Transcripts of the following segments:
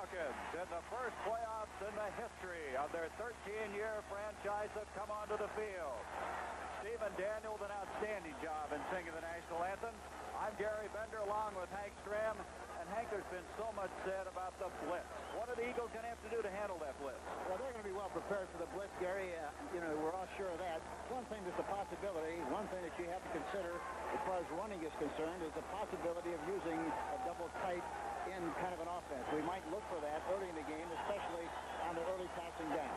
Falcons in the first playoffs in the history of their 13-year franchise have come onto the field. Stephen Daniels, an outstanding job in singing the national anthem. I'm Gary Bender along with Hank Stram. And Hank, there's been so much said about the blitz. What are the Eagles going to have to do to handle that blitz? Well, they're going to be well prepared for the blitz, Gary. We're all sure of that. One thing that's a possibility, one thing that you have to consider as far as running is concerned is the possibility of using a double tight in kind of an offense. We might look for that early in the game, especially on the early passing down.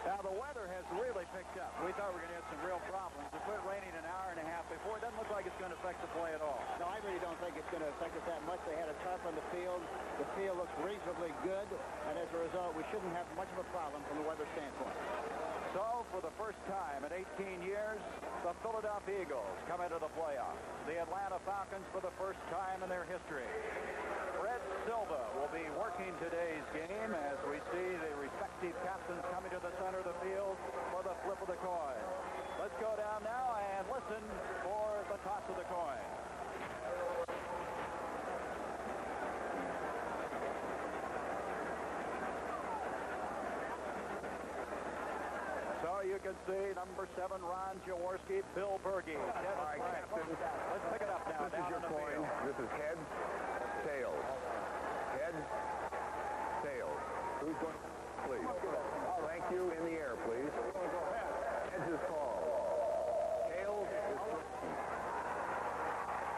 Now, the weather has really picked up. We thought we were going to have some real problems. It quit raining an hour and a half before. It doesn't look like it's going to affect the play at all. No, I really don't think it's going to affect it that much. They had a tarp on the field. The field looks reasonably good, and as a result, we shouldn't have much of a problem from the weather standpoint. So, for the first time in 18 years, the Philadelphia Eagles come into the playoffs. The Atlanta Falcons for the first time in their history. Fred Silva will be working today's game as we see the respective captains coming to the center of the field for the flip of the coin. Let's go down now and listen for the toss of the coin. So you can see number 7, Ron Jaworski, Bill Berge. All right, Captain. Let's pick it up now. This is your coin. This is heads, tails. Heads, tails. Who's going? Please. Thank you. In the air, please. Heads is called. Tails is thrown.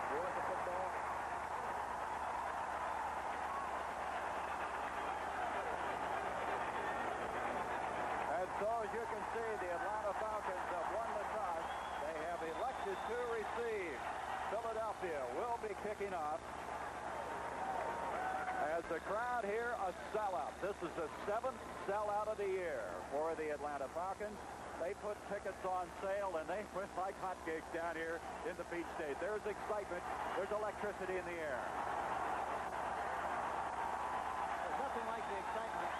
You want the football? And so, as you can see, the Atlanta Falcons have won the toss. They have elected to receive. Philadelphia will be kicking off. As the crowd here, a sellout. This is the 7th sellout of the year for the Atlanta Falcons. They put tickets on sale, and they went like hotcakes down here in the Peach State. There's excitement. There's electricity in the air. There's nothing like the excitement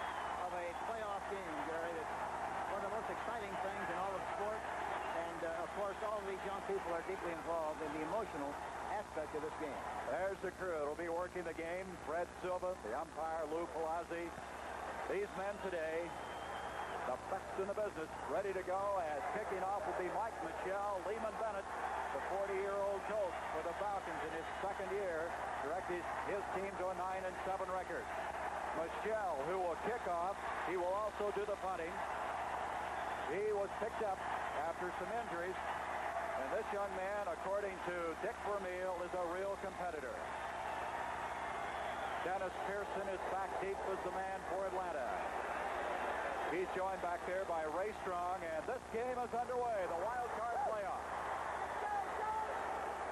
of a playoff game, Gary. It's one of the most exciting things in all of sport. And, of course, all of these young people are deeply involved in the emotional aspect of this game. There's the crew. It'll be working the game. Fred Silva, the umpire, Lou Palazzi. These men today, the best in the business, ready to go. As kicking off will be Mike Michel. Lehman Bennett, the 40-year-old coach for the Falcons in his second year, directed his team to a 9-7 record. Michel, who will kick off, he will also do the punting. He was picked up after some injuries. And this young man, according to Dick Vermeil, is a real competitor. Dennis Pearson is back deep as the man for Atlanta. He's joined back there by Ray Strong, and this game is underway, the wild card playoff.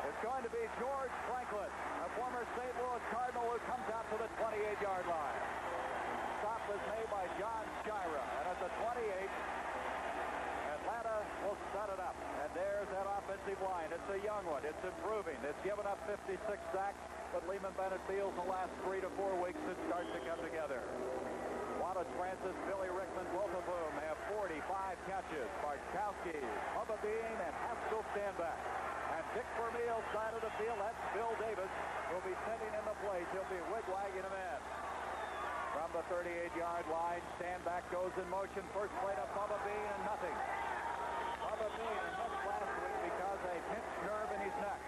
It's going to be George Franklin, a former St. Louis Cardinal, who comes out to the 28-yard line. Stop is made by John Shira, and at the 28, Atlanta will set it up. And there's that offensive line. It's a young one. It's improving. It's given up 56 sacks, but Lehman Bennett feels the last 3 to 4 weeks it starts to come together. Wallace Francis, Billy Rickman, both of whom have 45 catches. Bartkowski, Bubba Bean, and Haskell stand back. And Dick Vermeil's side of the field, that's Bill Davis, will be sending in the plays. He'll be wigwagging him in. From the 38-yard line, Standback goes in motion. First play to Bubba Bean and nothing. Bubba Bean missed last week because a pinched nerve in his neck.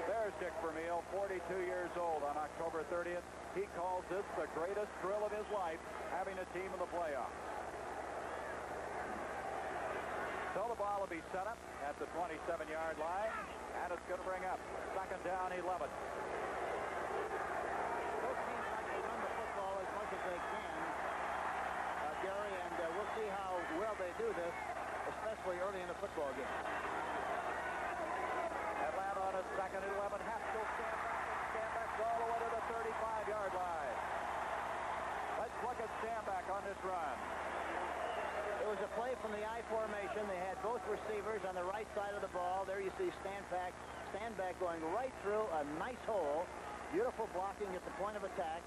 There's Dick Vermeil, 42 years old on October 30th. He calls this the greatest thrill of his life, having a team in the playoffs. So the ball will be set up at the 27-yard line, and it's going to bring up second down 11. Both teams like to run the football as much as they can, Gary, and we'll see how well they do this, especially early in the football game. Atlanta on a second and 11. Haskell Standback all the way to the 35-yard line. Let's look at Standback on this run. It was a play from the I formation. They had both receivers on the right side of the ball. There you see Standback going right through a nice hole. Beautiful blocking at the point of attack.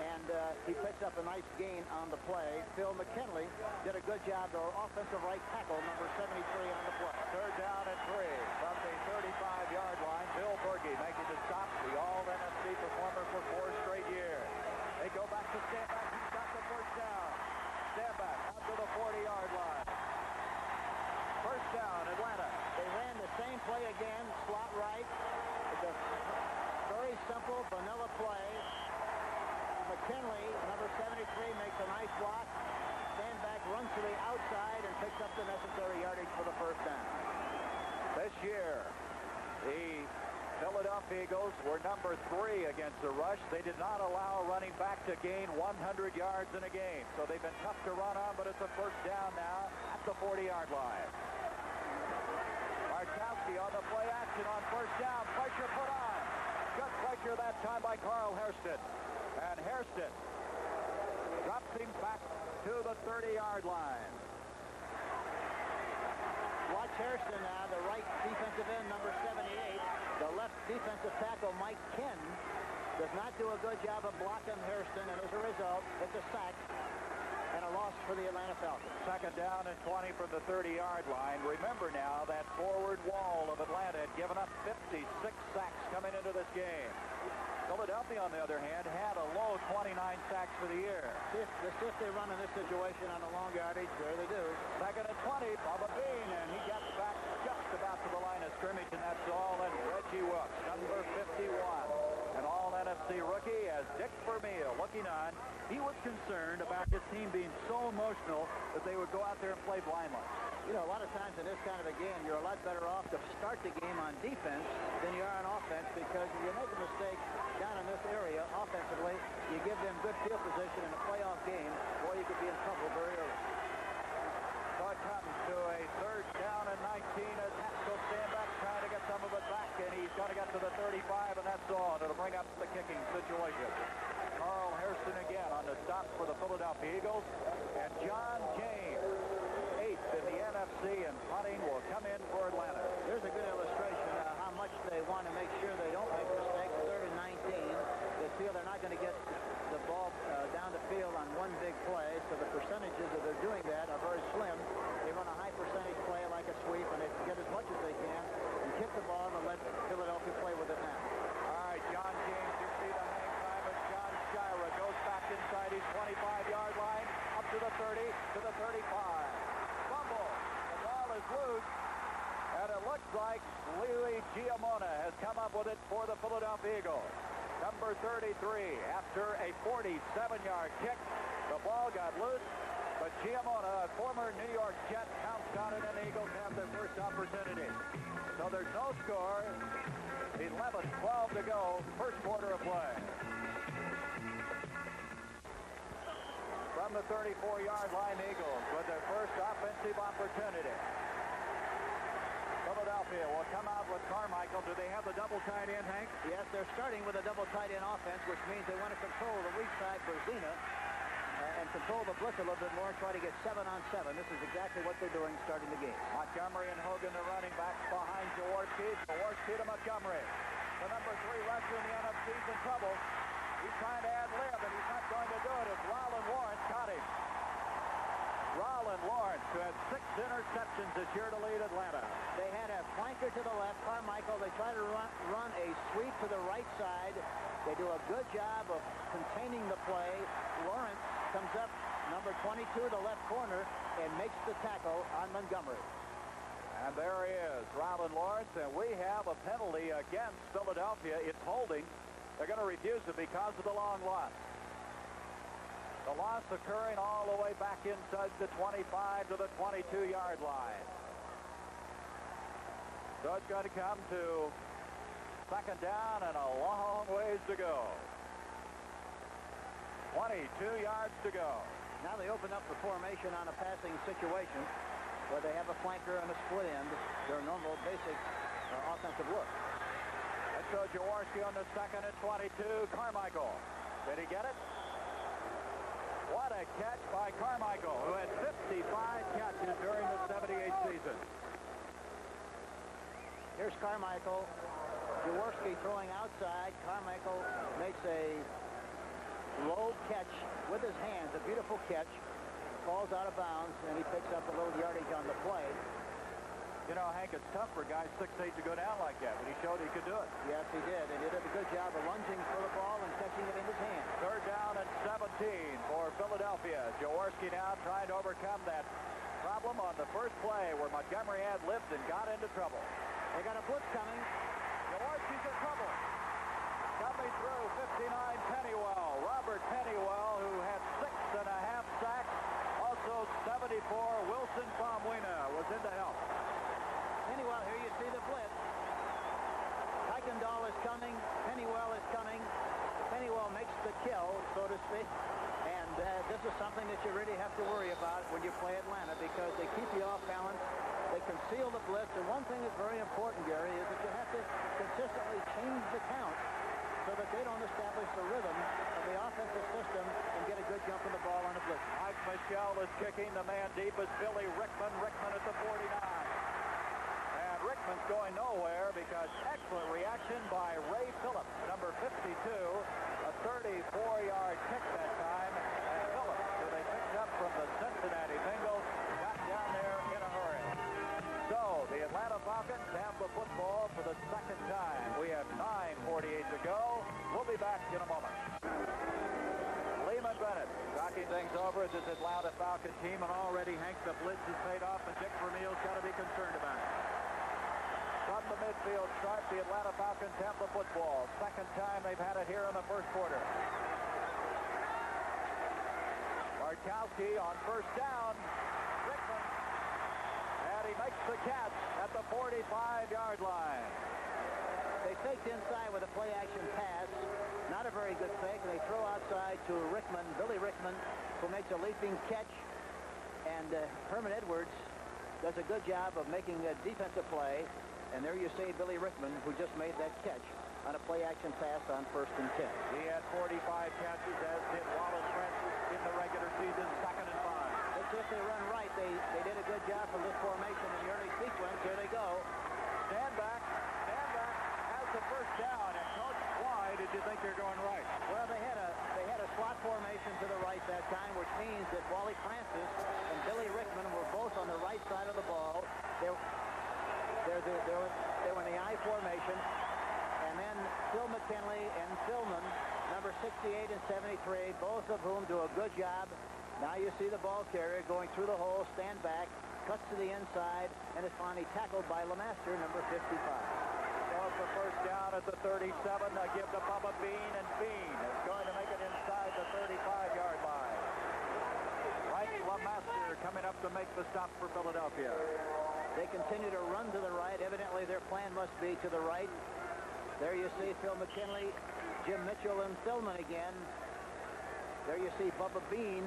And he picks up a nice gain on the play. Phil McKinley did a good job, the offensive right tackle, number 73 on the play. Third down and 3 from the 35-yard line. Bill Berge making the stop, the All-NFC performer for 4 straight years. They go back to Standback. He's got McKinley, number 73, makes a nice block. Standback runs to the outside and picks up the necessary yardage for the first down. This year, the Philadelphia Eagles were number 3 against the rush. They did not allow a running back to gain 100 yards in a game. So they've been tough to run on, but it's a first down now at the 40-yard line. Markowski on the play action on first down. Pressure put on. Good pressure that time by Carl Hairston. And Hairston drops him back to the 30-yard line. Watch Hairston now, the right defensive end, number 78. The left defensive tackle, Mike Ken, does not do a good job of blocking Hairston, and as a result, it's a sack and a loss for the Atlanta Falcons. Second down and 20 from the 30-yard line. Remember now that forward wall of Atlanta had given up 56 sacks coming into this game. Philadelphia, on the other hand, had a low 29 sacks for the year. If they run in this situation on a long yardage, there they do. Second and 20, Bubba Bean, and he gets back just about to the line of scrimmage, and that's all in Reggie Wilkes, number 51. An all-NFC rookie as Dick Vermeil looking on. He was concerned about his team being so emotional that they would go out there and play blindly. You know, a lot of times in this kind of a game, you're a lot better off to start the game on defense than you are on offense, because if you make a mistake down in this area offensively, you give them good field position in a playoff game, boy, you could be in trouble very early. So it comes to a third down and 19 as Haskell Standback trying to get some of it back, and he's going to get to the 35, and that's all. It'll bring up the kicking situation. Carl Hairston again on the stop for the Philadelphia Eagles, and John James, 8th in the NFC, and punting will come in for Atlanta. There's a good illustration of how much they want to make sure they don't make mistakes. 3rd and 19. They feel they're not going to get the ball down the field on one big play, so the percentages that they're doing that are very slim. They run a high percentage play like a sweep, and they get as much as they can and kick the ball and let Philadelphia play with it now. All right, John James, you see the hang time as John Shira goes back inside his 25-yard line, up to the 30, to the 35. Fumble. The ball is loose, and it looks like Louis Giamona has come up with it for the Philadelphia Eagles. Number 33, after a 47-yard kick, the ball got loose, but Giamona, a former New York Jet, pounced on it, and the Eagles have their first opportunity. So there's no score. 11-12 to go, first quarter of play. From the 34-yard line, Eagles with their first offensive opportunity. Philadelphia will come out with Carmichael. Do they have the double tight end, Hank? Yes, they're starting with a double tight end offense, which means they want to control the weak side for Zena and control the blitz a little bit more and try to get 7-on-7. This is exactly what they're doing starting the game. Montgomery and Hogan, the running backs behind Jaworski. Jaworski to Montgomery. The number 3 rusher in the NFC is in trouble. He's trying to add lib, and he's not going to do it. It's Rollin Lawrence caught him. Rollin Lawrence, who had 6 interceptions this year to lead Atlanta. They had a flanker to the left, Carmichael. They try to run a sweep to the right side. They do a good job of containing the play. Lawrence comes up, number 22, the left corner, and makes the tackle on Montgomery. And there he is, Rollin Lawrence, and we have a penalty against Philadelphia. It's holding. They're going to refuse it because of the long loss. The loss occurring all the way back inside the 25 to the 22-yard line. So it's going to come to second down and a long ways to go. 22 yards to go. Now they open up the formation on a passing situation where they have a flanker and a split end. Their normal basic offensive look. And so Jaworski on the second and 22. Carmichael. Did he get it? What a catch by Carmichael, who had 55 catches during the 78 season. Here's Carmichael. Jaworski throwing outside. Carmichael makes a low catch with his hands, a beautiful catch. Falls out of bounds, and he picks up a little yardage on the play. You know, Hank, it's tough for guys 6'8" to go down like that, but he showed he could do it. Yes, he did, and he did a good job of lunging for the ball and catching it in his hand. Third down and 17 for Philadelphia. Jaworski now trying to overcome that problem on the first play where Montgomery had lipped and got into trouble. They got a blitz coming. Jaworski's in trouble. Come coming through, 59, Pennywell. Robert Pennywell, who had 6.5 sacks. Also 74, Wilson Famuina was in to help. Pennywell, here you see the blitz. Kuykendall is coming. Pennywell is coming. Pennywell makes the kill, so to speak. And this is something that you really have to worry about when you play Atlanta, because they keep you off balance. They conceal the blitz. And one thing that's very important, Gary, is that you have to consistently change the count so that they don't establish the rhythm of the offensive system and get a good jump on the ball on the blitz. Mike Michel is kicking. The man deep is Billy Rickman. Rickman at the 49. And Rickman's going nowhere because excellent reaction by Ray Phillips, number 52. A 34-yard kick that time. And Phillips, who they picked up from the Cincinnati Bengals, got down there in a hurry. So the Atlanta Falcons have the football for the second time. We have 9:48 to go. We'll be back in a moment. Lehman Bennett talking things over at this Atlanta Falcon team, and already Hank the blitz has paid off, and Dick Vermeil's got to be concerned about it. From the midfield stripe, the Atlanta Falcons have the football. Second time they've had it here in the first quarter. Bartkowski on first down. Rickman. And he makes the catch at the 45-yard line. They faked inside with a play-action pass. Not a very good fake. They throw outside to Rickman, Billy Rickman, who makes a leaping catch. And Herman Edwards does a good job of making a defensive play. And there you see Billy Rickman, who just made that catch on a play-action pass on 1st and 10. He had 45 catches, as did Wallace Francis in the regular season, 2nd and 5. Let's see if they run right. They did a good job from this formation in the early sequence. Here they go. Stand back, has the first down. And Coach, why did you think you're going right? Well, they had a slot formation to the right that time, which means that Wally Francis and Billy Rickman were both on the right side of the ball. They were in the I formation. And then Phil McKinley and Philman, number 68 and 73, both of whom do a good job. Now you see the ball carrier going through the hole, stand back, cuts to the inside, and is finally tackled by LeMaster, number 55. So it's the first down at the 37. I give to Bubba Bean, and Bean is going to make it inside the 35-yard line. Right, LeMaster coming up to make the stop for Philadelphia. They continue to run to the right. Evidently, their plan must be to the right. There you see Phil McKinley, Jim Mitchell, and Philman again. There you see Bubba Bean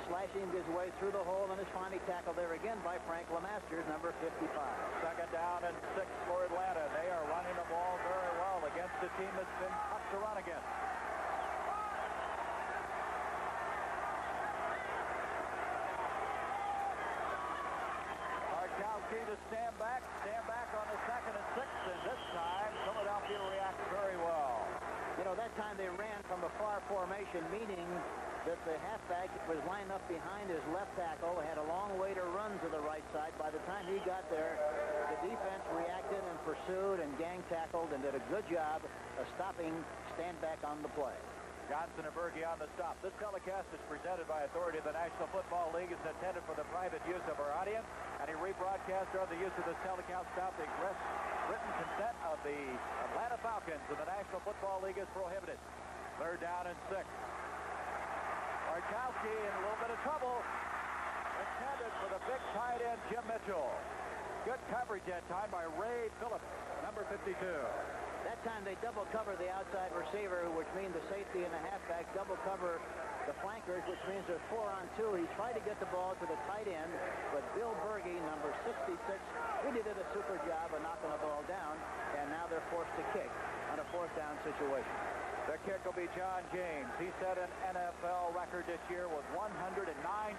slashing his way through the hole and is finally tackled there again by Frank LeMaster, number 55. Second down and 6 for Atlanta. They are running the ball very well against a team that's been tough to run against. Bartkowski to stand back on the 2nd and 6, and this time Philadelphia reacts very well. You know, that time they ran from a far formation, meaning that the halfback was lined up behind his left tackle, had a long way to run to the right side. By the time he got there, the defense reacted and pursued and gang tackled and did a good job of stopping stand back on the play. Johnson and Berge on the stop. This telecast is presented by authority of the National Football League. It's intended for the private use of our audience. Any rebroadcast or the use of this telecast without the express written consent of the Atlanta Falcons and the National Football League is prohibited. Third down and 6. Bartkowski in a little bit of trouble. Intended for the big tight end, Jim Mitchell. Good coverage that time by Ray Phillips, number 52. That time they double cover the outside receiver, which means the safety and the halfback double cover the flankers, which means there's 4 on 2. He tried to get the ball to the tight end, but Bill Berge, number 66, really did a super job of knocking the ball down, and now they're forced to kick on a 4th down situation. The kick will be John James. He set an NFL record this year with 109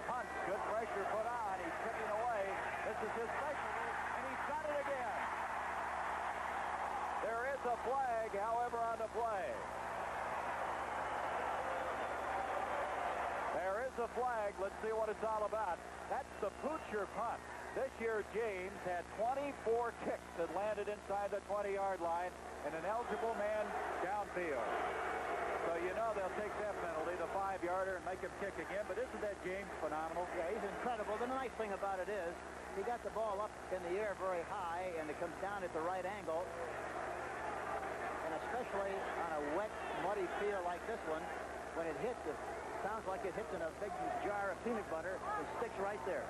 punts. Good pressure put on. He's kicking away. This is his specialty, and he's done it again. There is a flag, however, on the play. There is a flag. Let's see what it's all about. That's the Poocher punt. This year, James had 24 kicks that landed inside the 20-yard line and an eligible man downfield. So you know they'll take that penalty, the 5-yarder, and make him kick again. But isn't that James phenomenal? Yeah, he's incredible. The nice thing about it is he got the ball up in the air very high, and it comes down at the right angle. And a especially on a wet, muddy field like this one. When it hits, it sounds like it hits in a big jar of peanut butter. It sticks right there.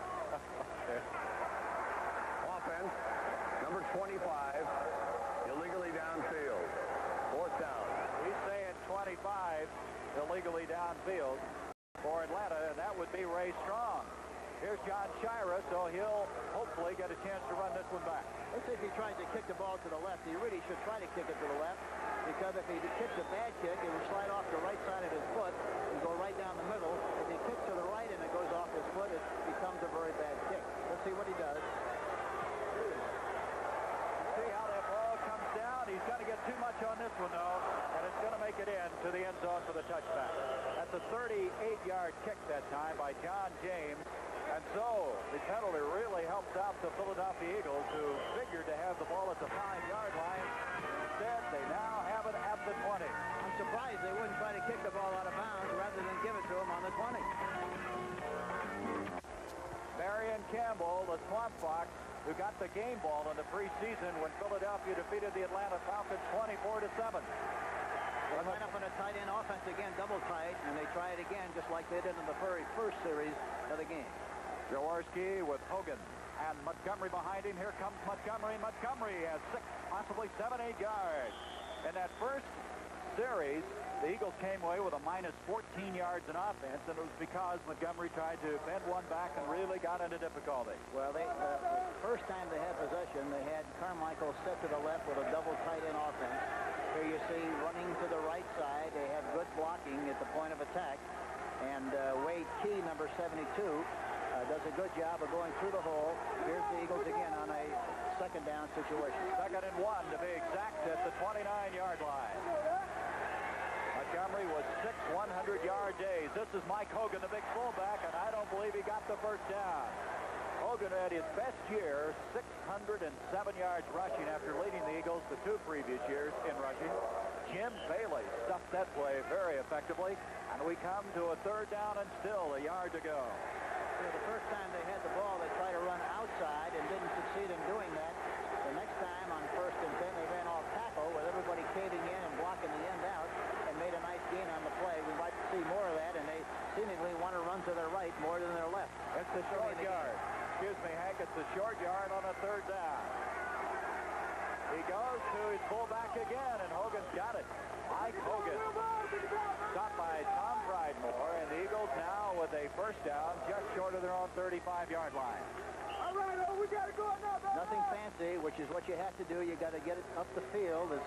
Offense, number 25, illegally downfield. 4th down. He's saying 25 illegally downfield for Atlanta, and that would be Ray Strong. Here's John Shira, so he'll hopefully get a chance to run this one back. Let's see if he tries to kick the ball to the left. He really should try to kick it to the left, because if he kicks a bad kick, it will slide off the right side of his foot and go right down the middle. If he kicks to the right and it goes off his foot, it becomes a very bad kick. Let's see what he does. See how that ball comes down. He's going to get too much on this one, though, and it's going to make it in to the end zone for the touchback. That's a 38-yard kick that time by John James. And so the penalty really helps out the Philadelphia Eagles, who figured to have the ball at the 5-yard line. Instead, they now have it at the 20. I'm surprised they wouldn't try to kick the ball out of bounds rather than give it to him on the 20. Marion Campbell, the Swamp Fox, who got the game ball in the preseason when Philadelphia defeated the Atlanta Falcons 24-7. They line up on a tight end offense again, double tight, and they try it again just like they did in the very first series of the game. Jaworski with Hogan and Montgomery behind him. Here comes Montgomery. Montgomery has 6, possibly 7, 8 yards. In that first series, the Eagles came away with a minus 14 yards in offense, and it was because Montgomery tried to bend one back and really got into difficulty. Well, the first time they had possession, they had Carmichael set to the left with a double tight end offense. Here you see running to the right side. They have good blocking at the point of attack. And Wade Key, number 72, does a good job of going through the hole. Here's the Eagles again on a second down situation. 2nd and 1 to be exact at the 29-yard line. Montgomery was 6 100-yard days. This is Mike Hogan, the big fullback, and I don't believe he got the first down. Hogan had his best year, 607 yards rushing after leading the Eagles the 2 previous years in rushing. Jim Bailey stuffed that play very effectively, and we come to a 3rd down and still a yard to go. The first time they had the ball, they tried to run outside and didn't succeed in doing that. The next time on 1st and 10, they ran off tackle with everybody caving in and blocking the end out and made a nice gain on the play. We'd like to see more of that, and they seemingly want to run to their right more than their left. It's the short yard. Excuse me, Hank. It's the short yard on a 3rd down. He goes to his fullback again, and Hogan's got it. Mike Hogan stopped by Tom Pridemore, and the Eagles now with a first down just short of their own 35-yard line. All right, we got to go now. Nothing fancy, which is what you have to do. You got to get it up the field as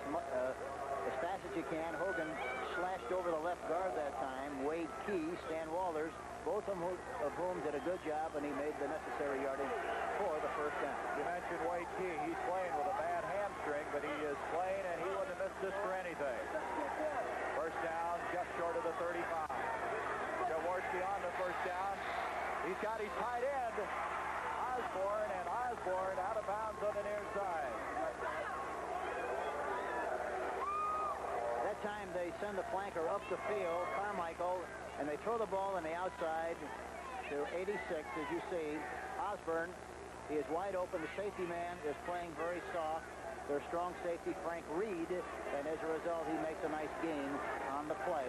fast as you can. Hogan slashed over the left guard that time. Wade Key, Stan Walters, both of whom did a good job, and he made the necessary yardage for the first down. You mentioned Wade Key. He's playing with a bad hamstring, but he is playing, and he wouldn't have missed this for anything. First down, just short of the 35. Jaworski on the first down. He's got his tight end, Osborne, and Osborne out of bounds on the near side. That time they send the flanker up the field, Carmichael, and they throw the ball on the outside to 86, as you see. Osborne, he is wide open. The safety man is playing very soft. Their strong safety, Frank Reed, and as a result, he makes a nice gain on the play.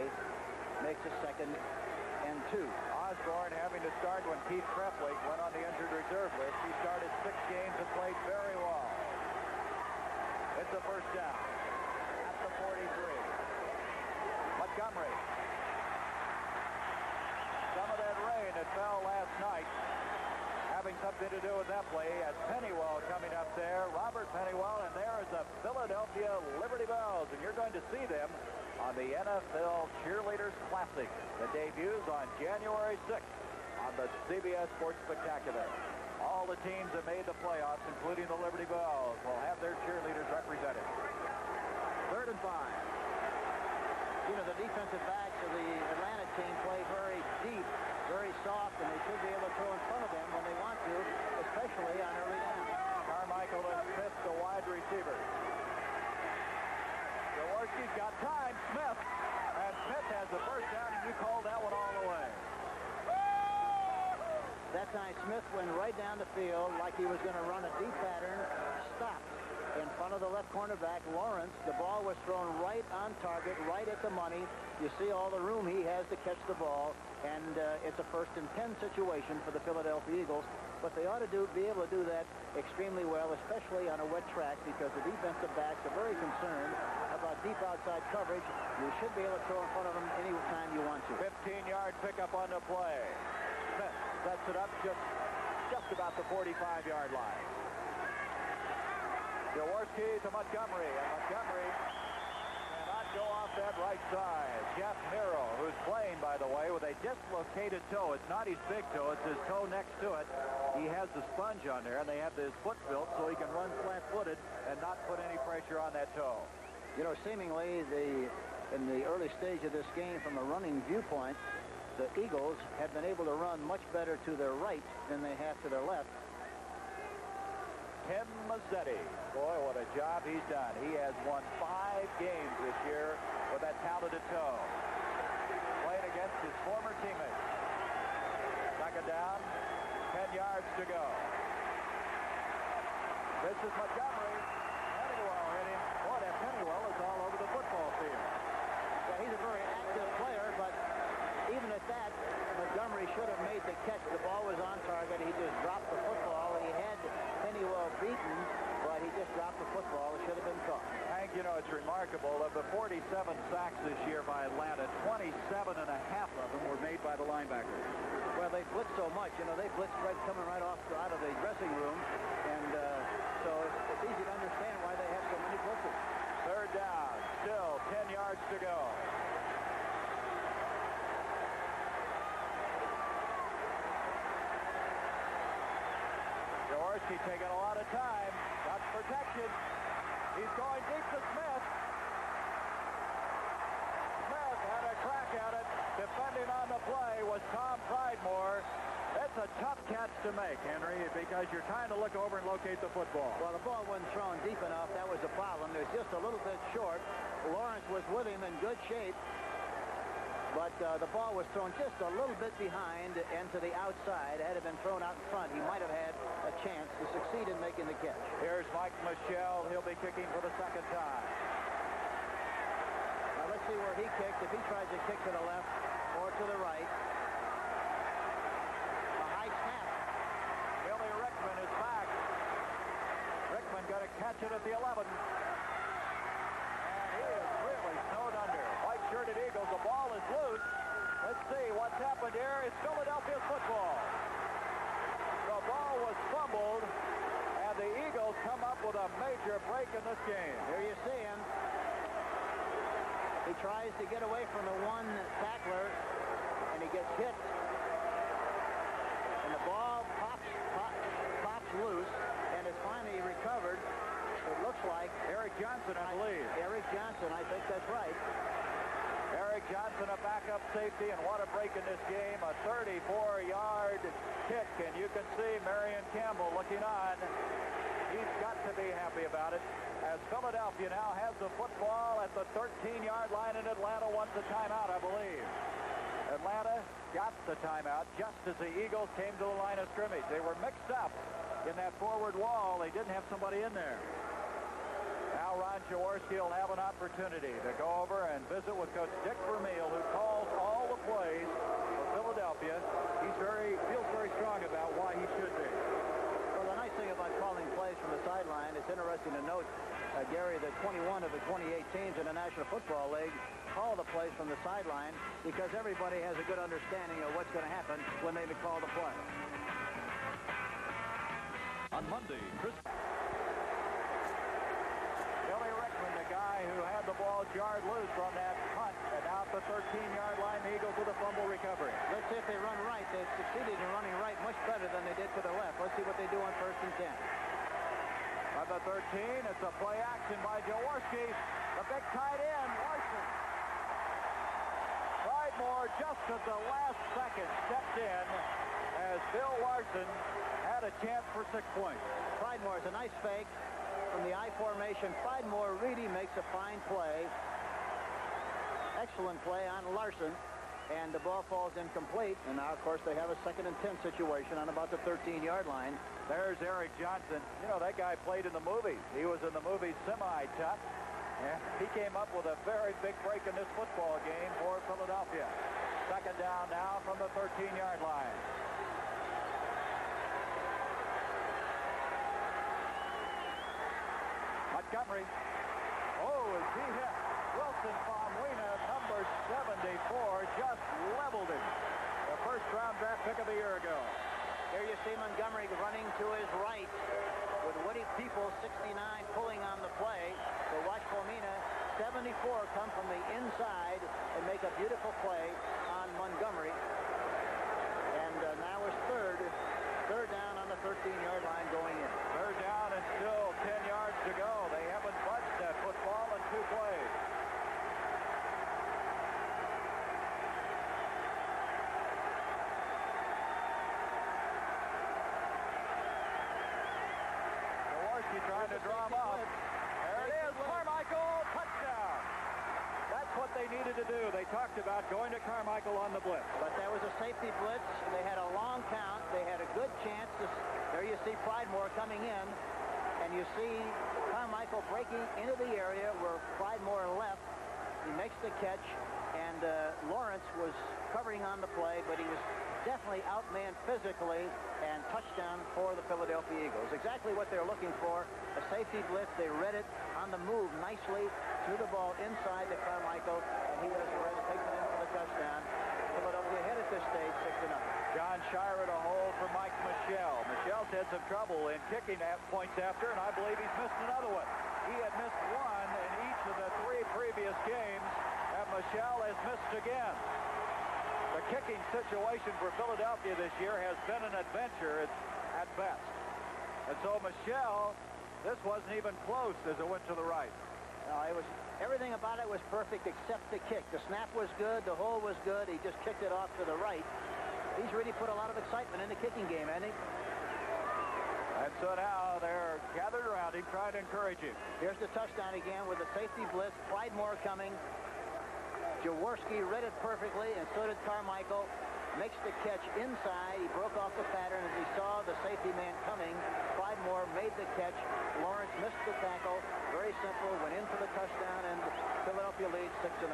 Makes a 2nd and 2. Osborne having to start when Keith Kreplik went on the injured reserve list. He started 6 games and played very well. It's a first down at the 43. Montgomery. Some of that rain that fell last night having something to do with that play as Pennywell coming up there. Robert Pennywell, and there is the Philadelphia Liberty Bells, and you're going to see them on the NFL Cheerleaders Classic that debuts on January 6th on the CBS Sports Spectacular. All the teams that made the playoffs, including the Liberty Bells, will have their cheerleaders represented. 3rd and 5. You know, the defensive backs of the Atlanta team play very deep, very soft, and they should be able to throw in front of them when they want to, especially on early downs. Carmichael and Smith, the wide receivers. Jaworski's got time. Smith. And Smith has the first down, and you called that one all the way. That time Smith went right down the field like he was going to run a deep pattern, stopped in front of the left cornerback, Lawrence. The ball was thrown right on target, right at the money. You see all the room he has to catch the ball, and it's a 1st and 10 situation for the Philadelphia Eagles. But they ought to be able to do that extremely well, especially on a wet track, because the defensive backs are very concerned about deep outside coverage. You should be able to throw in front of them any time you want to. 15-yard pickup on the play. Smith sets it up just about the 45-yard line. Jaworski to Montgomery, and Montgomery cannot go off that right side. Jeff Nero, who's playing, by the way, with a dislocated toe. It's not his big toe, it's his toe next to it. He has the sponge on there, and they have his foot built so he can run flat-footed and not put any pressure on that toe. You know, seemingly in the early stage of this game, from a running viewpoint, the Eagles have been able to run much better to their right than they have to their left. Tim Mazzetti, boy, what a job he's done. He has won 5 games this year with that talented toe. Playing against his former teammates. 2nd down, 10 yards to go. This is Montgomery. Pennywell hit him. Boy, that Pennywell is all over the football field. Yeah, he's a very active player, but even at that, Montgomery should have made the catch. The ball was on target. He just dropped the football. He had Pennywell beaten, but he just dropped the football. It should have been caught. Hank, you know, it's remarkable. Of the 47 sacks this year by Atlanta, 27.5 of them were made by the linebackers. Well, they blitz so much. You know, they blitz right coming right off out of the dressing room, and so it's easy to understand why they have so many blitzes. 3rd down, still 10 yards to go. Jaworski taking a lot of time. Got protection. He's going deep to Smith. Smith had a crack at it. Defending on the play was Tom Pridemore. That's a tough catch to make, Henry, because you're trying to look over and locate the football. Well, the ball wasn't thrown deep enough. That was the problem. It was just a little bit short. Lawrence was with him in good shape, but the ball was thrown just a little bit behind and to the outside. Had it been thrown out in front, he might have had a chance to succeed in making the catch. Here's Mike Michelle. He'll be kicking for the 2nd time. Now let's see where he kicked. If he tries to kick to the left or to the right. A high snap. Billy Rickman is back. Rickman got to catch it at the 11. And he is really snowed under. White-shirted Eagles, the ball is loose. Let's see what's happened here. It's Philadelphia's football. The ball was fumbled, and the Eagles come up with a major break in this game. Here you see him. He tries to get away from the one tackler, and he gets hit. And the ball pops loose, and is finally recovered. It looks like Eric Johnson, I believe. Eric Johnson, I think that's right. Eric Johnson, a backup safety, and what a break in this game. A 34-yard kick, and you can see Marion Campbell looking on. He's got to be happy about it, as Philadelphia now has the football at the 13-yard line, and Atlanta wants a timeout, I believe. Atlanta got the timeout just as the Eagles came to the line of scrimmage. They were mixed up in that forward wall. They didn't have somebody in there. Now Ron Jaworski will have an opportunity to go over and visit with Coach Dick Vermeil, who calls all the plays for Philadelphia. He feels very strong about why he should be. Well, the nice thing about calling plays from the sideline, it's interesting to note, Gary, that 21 of the 28 teams in the National Football League call the plays from the sideline because everybody has a good understanding of what's going to happen when they call the play. On Monday, Chris Billy Rickman, the guy who had the ball jarred loose on that punt, and out the 13-yard line, the Eagles with a fumble recovery. Let's see if they run right. They've succeeded in running right much better than they did to the left. Let's see what they do on 1st and 10. On the 13, it's a play action by Jaworski. The big tight end, Larson. Pridemore just at the last second stepped in as Bill Larson had a chance for 6 points. Pridemore is a nice fake from the I formation. Pridemore really makes a fine play. Excellent play on Larson. and the ball falls incomplete. And now, of course, they have a 2nd and 10 situation on about the 13-yard line. There's Eric Johnson. You know, that guy played in the movies. He was in the movie Semi-Tough. And he came up with a very big break in this football game for Philadelphia. 2nd down now from the 13-yard line. Montgomery. Oh, is he hit? Wilson Famuina, number 74, just leveled him. The first-round draft pick of the year ago. Here you see Montgomery running to his right with Woody People, 69, pulling on the play. So watch Famuina, 74, come from the inside and make a beautiful play on Montgomery. And now is third down on the 13-yard line going in. 3rd down and still 10 yards to go. They haven't budged that football in 2 plays. Jaworski trying to draw him up. There it is, Carmichael, touchdown. That's what they needed to do. They talked about going to Carmichael on the blitz. But that was a safety blitz. They had a long count. They had a good chance. There you see Pridemore coming in. And you see Carmichael breaking into the area where Pridemore left. He makes the catch. And Lawrence was covering on the play, but he was definitely outmanned physically, and touchdown for the Philadelphia Eagles. Exactly what they're looking for. A safety blitz. They read it on the move nicely. Threw the ball inside to Carmichael, and he was ready to take it in for the touchdown. Philadelphia ahead at this stage, 6-0. John Shire at a hole for Mike Michelle. Michelle's had some trouble in kicking at points after, and I believe he's missed another one. He had missed one in each of the 3 previous games, and Michelle has missed again. The kicking situation for Philadelphia this year has been an adventure at best. And so Michelle, this wasn't even close as it went to the right. Everything about it was perfect except the kick. The snap was good. The hole was good. He just kicked it off to the right. He's really put a lot of excitement in the kicking game, hasn't he? And so now they're gathered around him, trying to encourage him. Here's the touchdown again with a safety blitz. Pridemore coming. Jaworski read it perfectly, and so did Carmichael. Makes the catch inside. He broke off the pattern as he saw the safety man coming. Pridemore made the catch. Lawrence missed the tackle. Very simple. Went in for the touchdown, and Philadelphia leads 6-0.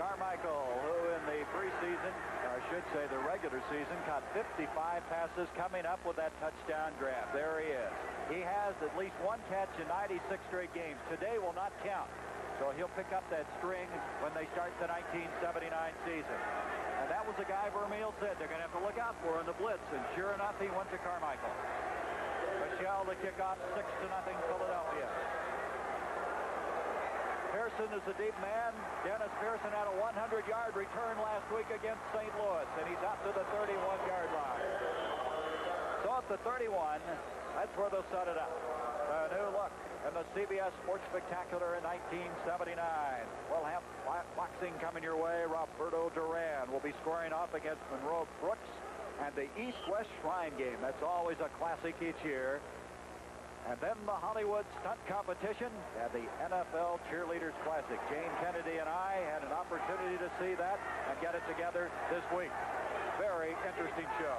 Carmichael, who in the preseason, or I should say the regular season, caught 55 passes, coming up with that touchdown grab. There he is. He has at least 1 catch in 96 straight games. Today will not count. So he'll pick up that string when they start the 1979 season. And that was the guy Vermeil said they're going to have to look out for in the blitz. And sure enough, he went to Carmichael. Michelle to kick off 6-0 Philadelphia. Pearson is the deep man. Dennis Pearson had a 100-yard return last week against St. Louis, and he's up to the 31-yard line. So at the 31, that's where they'll set it up. A new look in the CBS Sports Spectacular in 1979. We'll have boxing coming your way. Roberto Duran will be squaring off against Monroe Brooks, and the East-West Shrine Game. That's always a classic each year. And then the Hollywood Stunt Competition and the NFL Cheerleaders Classic. Jane Kennedy and I had an opportunity to see that and get it together this week. Very interesting show.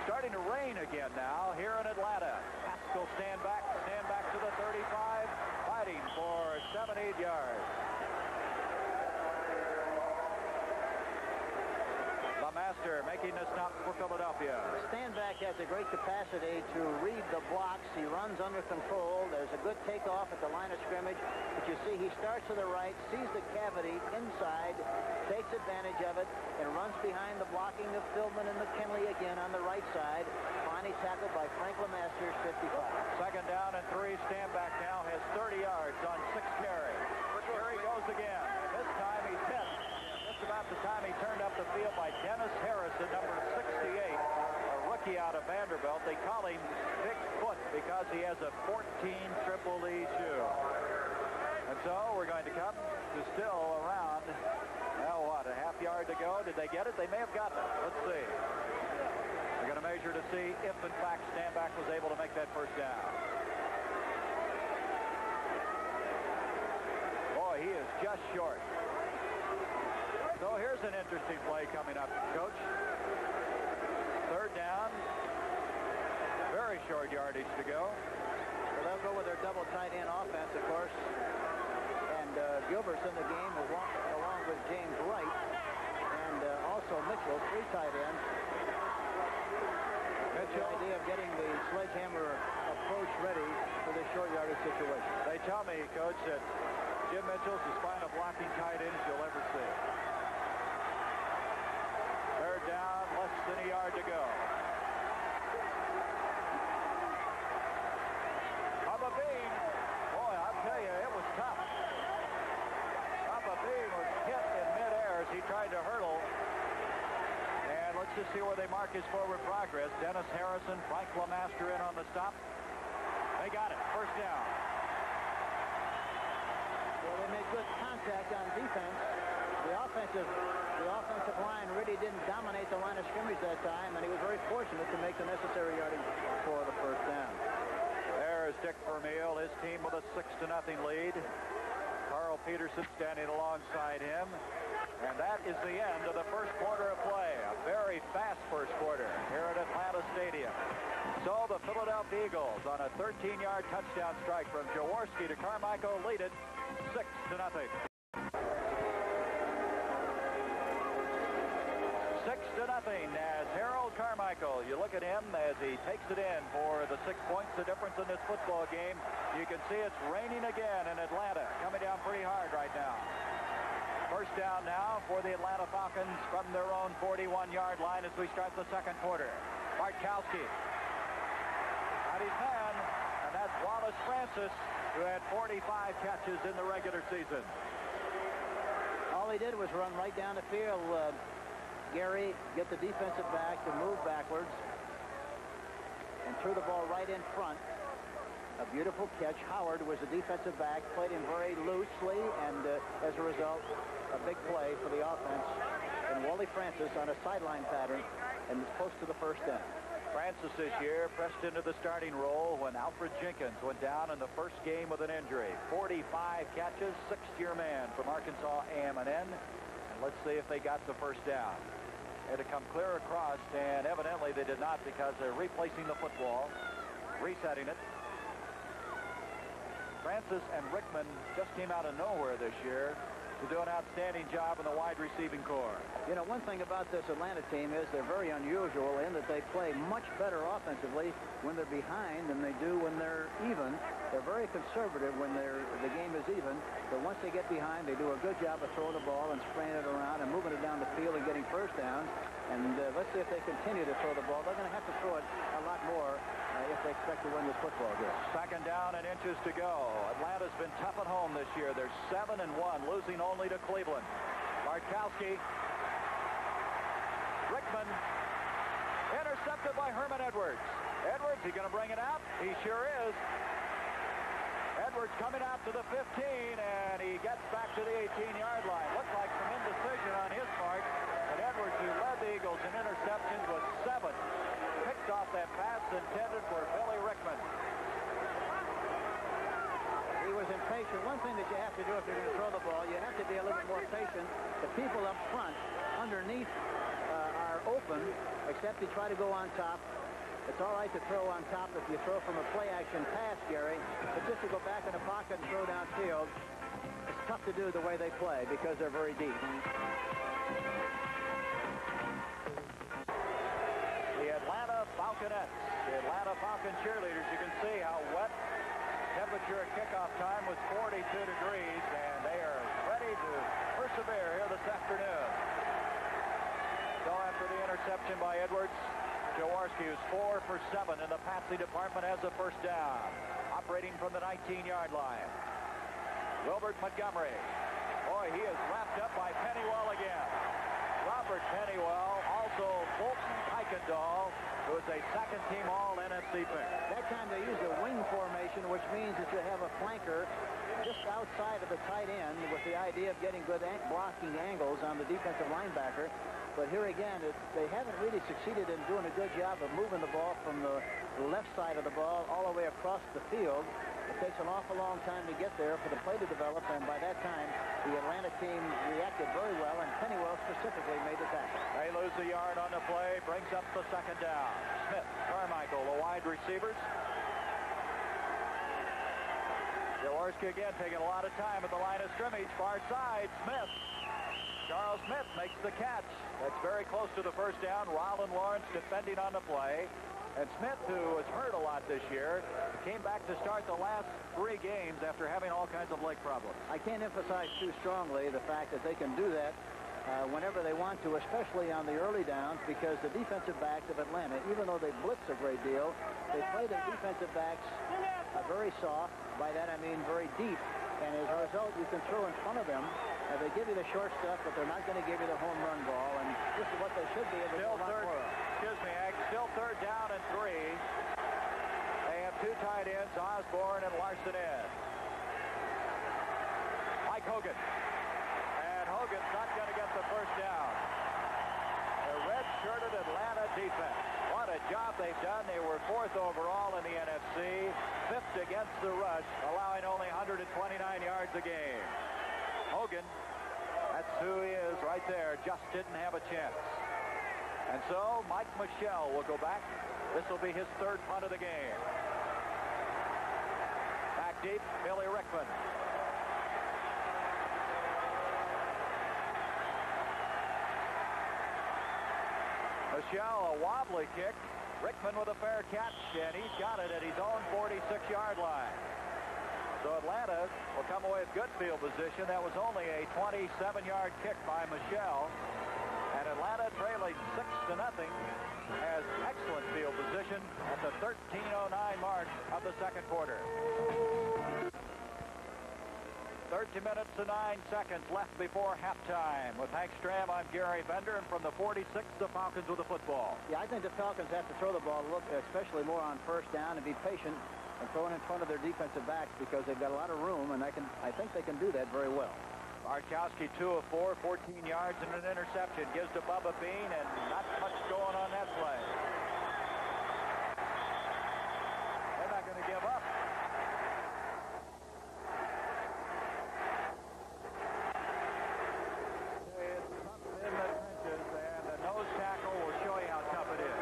Starting to rain again now here in Atlanta. Haskell stand back to the 35, fighting for 7-8 yards. Master making the stop for Philadelphia. Standback has a great capacity to read the blocks. He runs under control. There's a good takeoff at the line of scrimmage. But you see he starts to the right, sees the cavity inside, takes advantage of it, and runs behind the blocking of Philbin and McKinley again on the right side. Finally tackled by Frank LeMaster's 55. 2nd down and 3. Standback now has 30 yards on 6 carries. Here he goes again. This time he's missed. About the time he turned up the field by Dennis Harrison, number 68, a rookie out of Vanderbilt. They call him Big Foot because he has a 14 Triple E shoe. And so we're going to come to still around, now what, a half yard to go. Did they get it? They may have gotten it. Let's see. We're going to measure to see if, in fact, Standback was able to make that first down. Boy, he is just short. So here Here's an interesting play coming up, Coach. Third down. Very short yardage to go. So they'll go with their double tight end offense, of course. And Gilbert's in the game along with James Wright and also Mitchell, 3 tight ends. Mitchell, the idea of getting the sledgehammer approach ready for this short yardage situation. They tell me, Coach, that Jim Mitchell's as fine a blocking tight end as you'll ever see. Third down, less than a yard to go. Bubba Bean, boy, I'll tell you, it was tough. Bubba Bean was hit in midair as he tried to hurdle. And let's just see where they mark his forward progress. Dennis Harrison, Frank LeMaster in on the stop. They got it, first down. Well, they made good contact on defense. The offensive line really didn't dominate the line of scrimmage that time, and he was very fortunate to make the necessary yardage for the first down. There's Dick Vermeil, his team with a 6-0 lead. Carl Peterson standing alongside him. And that is the end of the first quarter of play. A very fast first quarter here at Atlanta Stadium. So the Philadelphia Eagles on a 13-yard touchdown strike from Jaworski to Carmichael lead it 6-0. 6-0 as Harold Carmichael, you look at him as he takes it in for the 6 points. The difference in this football game, you can see it's raining again in Atlanta, coming down pretty hard right now. First down now for the Atlanta Falcons from their own 41-yard line as we start the second quarter. Bartkowski got his man, and that's Wallace Francis, who had 45 catches in the regular season. All he did was run right down the field, Gary, get the defensive back to move backwards and threw the ball right in front. A beautiful catch. Howard was the defensive back, played him very loosely, and as a result, a big play for the offense. And Wally Francis on a sideline pattern and was close to the first down. Francis this year pressed into the starting role when Alfred Jenkins went down in the first game with an injury. 45 catches, sixth-year man from Arkansas A&M. And let's see if they got the first down. It had come clear across, and evidently they did not because they're replacing the football, resetting it. Francis and Rickman just came out of nowhere this year to do an outstanding job in the wide receiving corps. You know, one thing about this Atlanta team is they're very unusual in that they play much better offensively when they're behind than they do when they're even. They're very conservative when the game is even, but once they get behind, they do a good job of throwing the ball and spraying it around and moving it down the field and getting first downs. And let's see if they continue to throw the ball. They're going to have to throw it a lot more if they expect to win this football game. Second down and inches to go. Atlanta's been tough at home this year. They're 7-1, losing only to Cleveland. Bartkowski. Rickman. Intercepted by Herman Edwards. Edwards, he going to bring it out? He sure is. Edwards coming out to the 15, and he gets back to the 18-yard line. Looks like some indecision on his part. But Edwards, who led the Eagles in interceptions, was 7. Picked off that pass intended for Billy Rickman. He was impatient. One thing that you have to do if you're going to throw the ball, you have to be a little bit more patient. The people up front, underneath, are open, except you try to go on top. It's all right to throw on top if you throw from a play-action pass, Gary, but just to go back in the pocket and throw downfield, it's tough to do the way they play because they're very deep. The Atlanta Falconettes, the Atlanta Falcon cheerleaders, you can see how wet. Temperature at kickoff time was 42 degrees, and they are ready to persevere here this afternoon. So after the interception by Edwards, Jaworski, who's 4 for 7 in the passing department, has a first down. Operating from the 19-yard line. Wilbert Montgomery. Boy, he is wrapped up by Pennywell again. Robert Pennywell, also Bolton Kuykendall, who is a second-team All-NFC pick. That time they used a wing formation, which means that you have a flanker just outside of the tight end with the idea of getting good blocking angles on the defensive linebacker. But here again, they haven't really succeeded in doing a good job of moving the ball from the left side of the ball all the way across the field. It takes an awful long time to get there for the play to develop, and by that time, the Atlanta team reacted very well, and Pennywell specifically made the tackle. They lose a yard on the play, brings up the second down. Smith, Carmichael, the wide receivers. Jaworski again taking a lot of time at the line of scrimmage. Far side, Smith. Charles Smith makes the catch. That's very close to the first down. Rollin Lawrence defending on the play. And Smith, who was hurt a lot this year, came back to start the last 3 games after having all kinds of leg problems. I can't emphasize too strongly the fact that they can do that whenever they want to, especially on the early downs, because the defensive backs of Atlanta, even though they blitz a great deal, they play their defensive backs very soft. By that I mean very deep. And as a result, you can throw in front of them. They give you the short stuff, but they're not going to give you the home run ball. And this is what they should be able to do. Still third down and 3. They have 2 tight ends, Osborne and Larson in. Mike Hogan. And Hogan's not going to get the first down. The red-shirted Atlanta defense. What a job they've done. They were 4th overall in the NFC, 5th against the rush, allowing only 129 yards a game. Hogan, that's who he is right there, just didn't have a chance. And so Mike Michelle will go back. This will be his 3rd punt of the game. Back deep, Billy Rickman. Michelle, a wobbly kick. Rickman with a fair catch, and he's got it at his own 46-yard line. So Atlanta will come away with good field position. That was only a 27-yard kick by Michelle. And Atlanta, trailing 6-0, has excellent field position at the 13:09 mark of the second quarter. 30 minutes and 9 seconds left before halftime. With Hank Stram, I'm Gary Bender, and from the 46, the Falcons with the football. Yeah, I think the Falcons have to throw the ball, especially more on first down, and be patient and throw it in front of their defensive backs because they've got a lot of room, and I think they can do that very well. Bartkowski 2 of 4, 14 yards and an interception. Gives to Bubba Bean, and not much going on that play. They're not going to give up. It's tough in the trenches, and the nose tackle will show you how tough it is.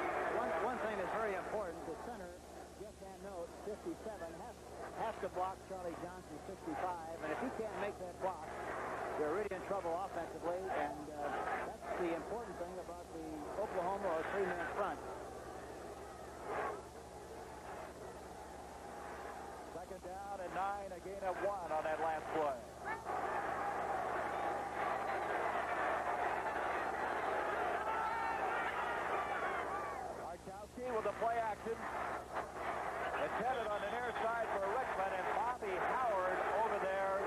One thing that's very important, the center, get that note, 57, has to block Charlie Johnson, 65, and if he can't make that block, they're really in trouble offensively, and that's the important thing about the Oklahoma or 3-man front. Second down and 9, a gain of 1 on that last play. Bartkowski with the play action. Intended on the near side for Rickman, and Bobby Howard over there.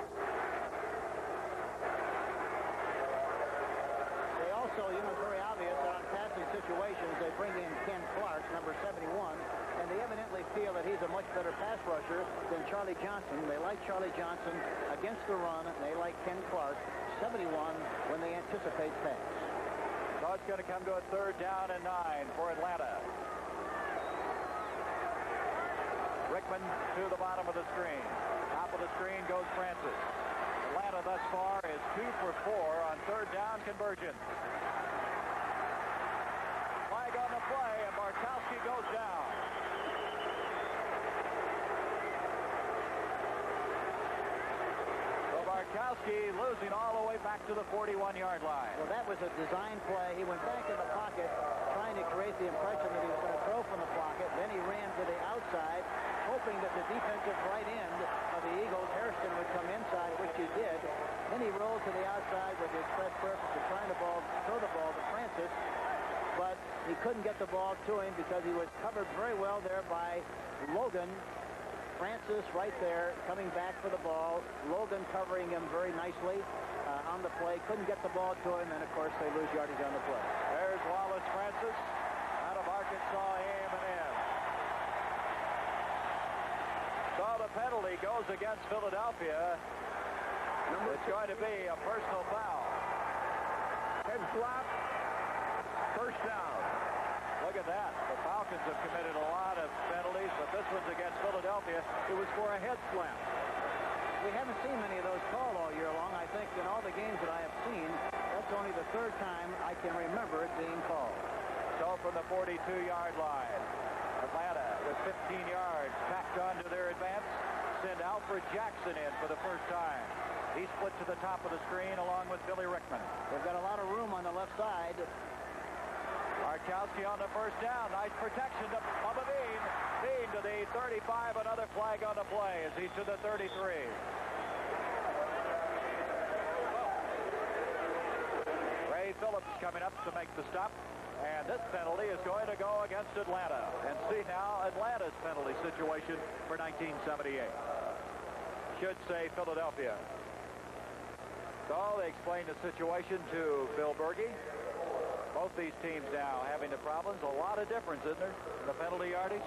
Also, it's very obvious that on passing situations, they bring in Ken Clark, number 71, and they evidently feel that he's a much better pass rusher than Charlie Johnson. They like Charlie Johnson against the run, and they like Ken Clark, 71, when they anticipate pass. So it's going to come to a 3rd down and 9 for Atlanta. Rickman to the bottom of the screen. Top of the screen goes Francis. Atlanta thus far is 2 for 4 on 3rd down conversions. Flag on the play, and Bartkowski goes down. So Bartkowski losing all the way back to the 41-yard line. Well, that was a design play. He went back in the pocket, trying to create the impression that he was going to throw from the pocket. Then he ran to the outside, hoping that the defensive right end of the Eagles, Hairston, would come inside, which he did. Then he rolled to the outside with the express purpose of trying to throw the ball to Francis, but he couldn't get the ball to him because he was covered very well there by Logan. Francis right there coming back for the ball. Logan covering him very nicely on the play. Couldn't get the ball to him, and of course they lose yardage on the play. There's Wallace Francis out of Arkansas A&M. So the penalty goes against Philadelphia. It's going to be a personal foul. Head flop. First down. Look at at that. The Falcons have committed a lot of penalties, but this one's against Philadelphia. It was for a head slam. We haven't seen many of those called all year long. I think in all the games that I have seen, that's only the third time I can remember it being called. So from the 42-yard line, Atlanta with 15 yards packed onto their advance. Send Alfred Jackson in for the first time. He split to the top of the screen along with Billy Rickman. They've got a lot of room on the left side. Bartkowski on the first down. Nice protection to Bubba Bean. Bean to the 35. Another flag on the play as he's to the 33. Ray Phillips coming up to make the stop. And this penalty is going to go against Atlanta. And see now Atlanta's penalty situation for 1978. Should say Philadelphia. So they explained the situation to Bill Berge. Both these teams now having the problems. A lot of difference, isn't there, in the penalty yardage?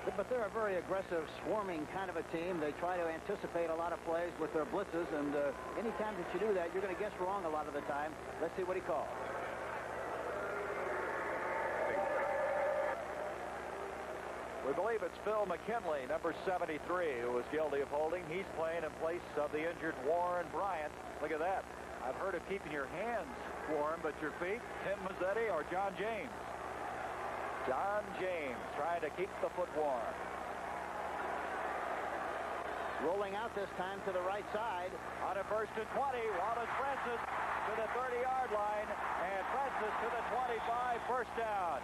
But they're a very aggressive, swarming kind of a team. They try to anticipate a lot of plays with their blitzes, and anytime that you do that, you're going to guess wrong a lot of the time. Let's see what he calls. We believe it's Phil McKinley, number 73, who was guilty of holding. He's playing in place of the injured Warren Bryant. Look at that. I've heard of keeping your hands warm, but your feet, Tim Mazzetti or John James? John James trying to keep the foot warm. Rolling out this time to the right side. On a 1st and 20, Wallace Francis to the 30-yard line, and Francis to the 25, first down.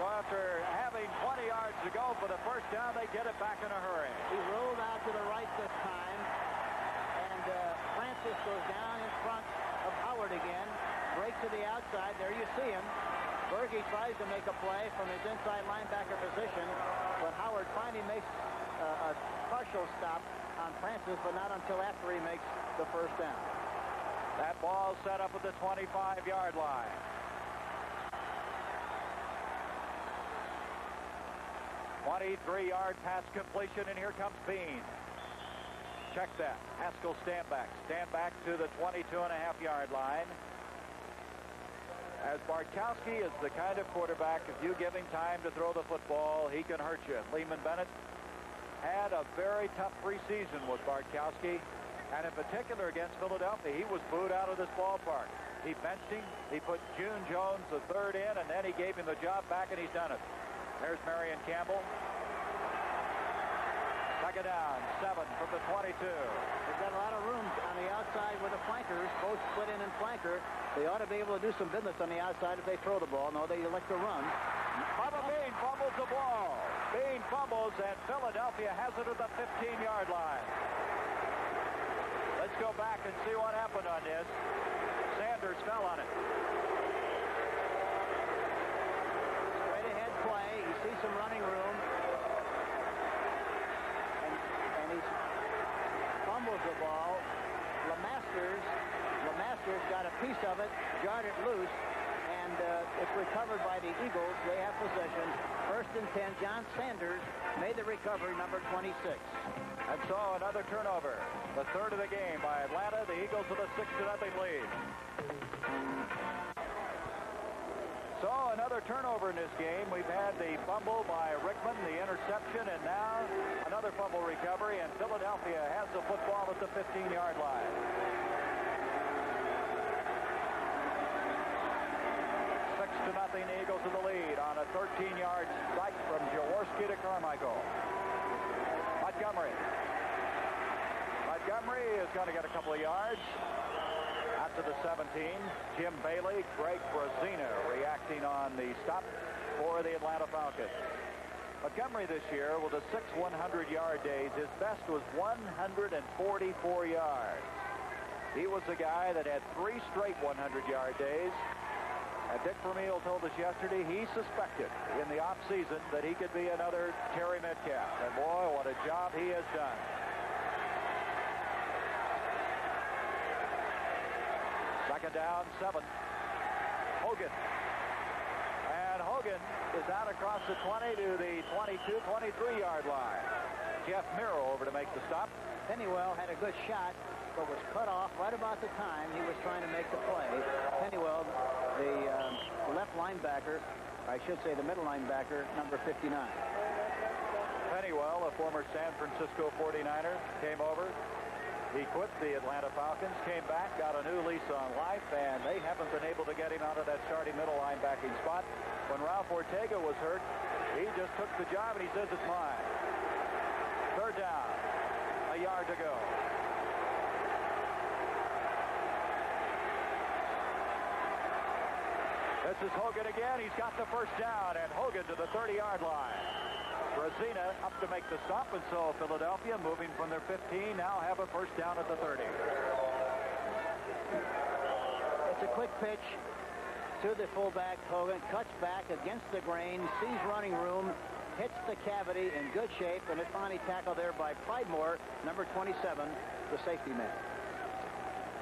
So after having 20 yards to go for the first down, they get it back in a hurry. He rolled out to the right this time, and Francis goes down in front of Howard again. Breaks to the outside. There you see him. Berge tries to make a play from his inside linebacker position, but Howard finally makes a partial stop on Francis, but not until after he makes the first down. That ball set up at the 25-yard line. Three-yard pass completion, and here comes Bean. Check that. Haskell stand back. Stand back to the 22.5-yard line. As Bartkowski is the kind of quarterback, if you give him time to throw the football, he can hurt you. Lehman Bennett had a very tough preseason with Bartkowski, and in particular against Philadelphia, he was booed out of this ballpark. He benched him. He put June Jones the third in, and then he gave him the job back, and he's done it. There's Marion Campbell. Second down, 7 from the 22. They've got a lot of room on the outside with the flankers, both split in and flanker. They ought to be able to do some business on the outside if they throw the ball. No, they elect to run. Bubba Bean fumbles the ball. Bean fumbles, and Philadelphia has it at the 15-yard line. Let's go back and see what happened on this. Sanders fell on it. Straight ahead play. You see some running room. And he fumbles the ball. Lemasters got a piece of it, jarred it loose, and it's recovered by the Eagles. They have possession. 1st and 10. John Sanders made the recovery, number 26. And so another turnover. The third of the game by Atlanta. The Eagles with a 6-0 lead. So another turnover in this game. We've had the fumble by Rickman, the interception, and now another fumble recovery, and Philadelphia has the football at the 15-yard line. 6-0 Eagles in the lead on a 13-yard strike from Jaworski to Carmichael. Montgomery is going to get a couple of yards. Out to the 17. Jim Bailey, Greg Brazina reacting on the stop for the Atlanta Falcons. Montgomery this year with a 6 100-yard days. His best was 144 yards. He was the guy that had 3 straight 100-yard days. And Dick Vermeil told us yesterday he suspected in the offseason that he could be another Terry Metcalf. And boy, what a job he has done. Second down, 7. Hogan. And Hogan is out across the 20 to the 22, 23-yard line. Jeff Miro over to make the stop. Pennywell had a good shot, but was cut off right about the time he was trying to make the play. Pennywell, the linebacker, I should say the middle linebacker, number 59. Pennywell, a former San Francisco 49er, came over. He quit the Atlanta Falcons, came back, got a new lease on life, and they haven't been able to get him out of that starting middle linebacking spot. When Ralph Ortega was hurt, he just took the job, and he says it's mine. Third down, a yard to go. This is Hogan again. He's got the first down, and Hogan to the 30-yard line. Brazina up to make the stop, and so Philadelphia, moving from their 15, now have a first down at the 30. It's a quick pitch to the fullback. Hogan cuts back against the grain, sees running room, hits the cavity in good shape, and it's finally tackled there by Pridemore, number 27, the safety man.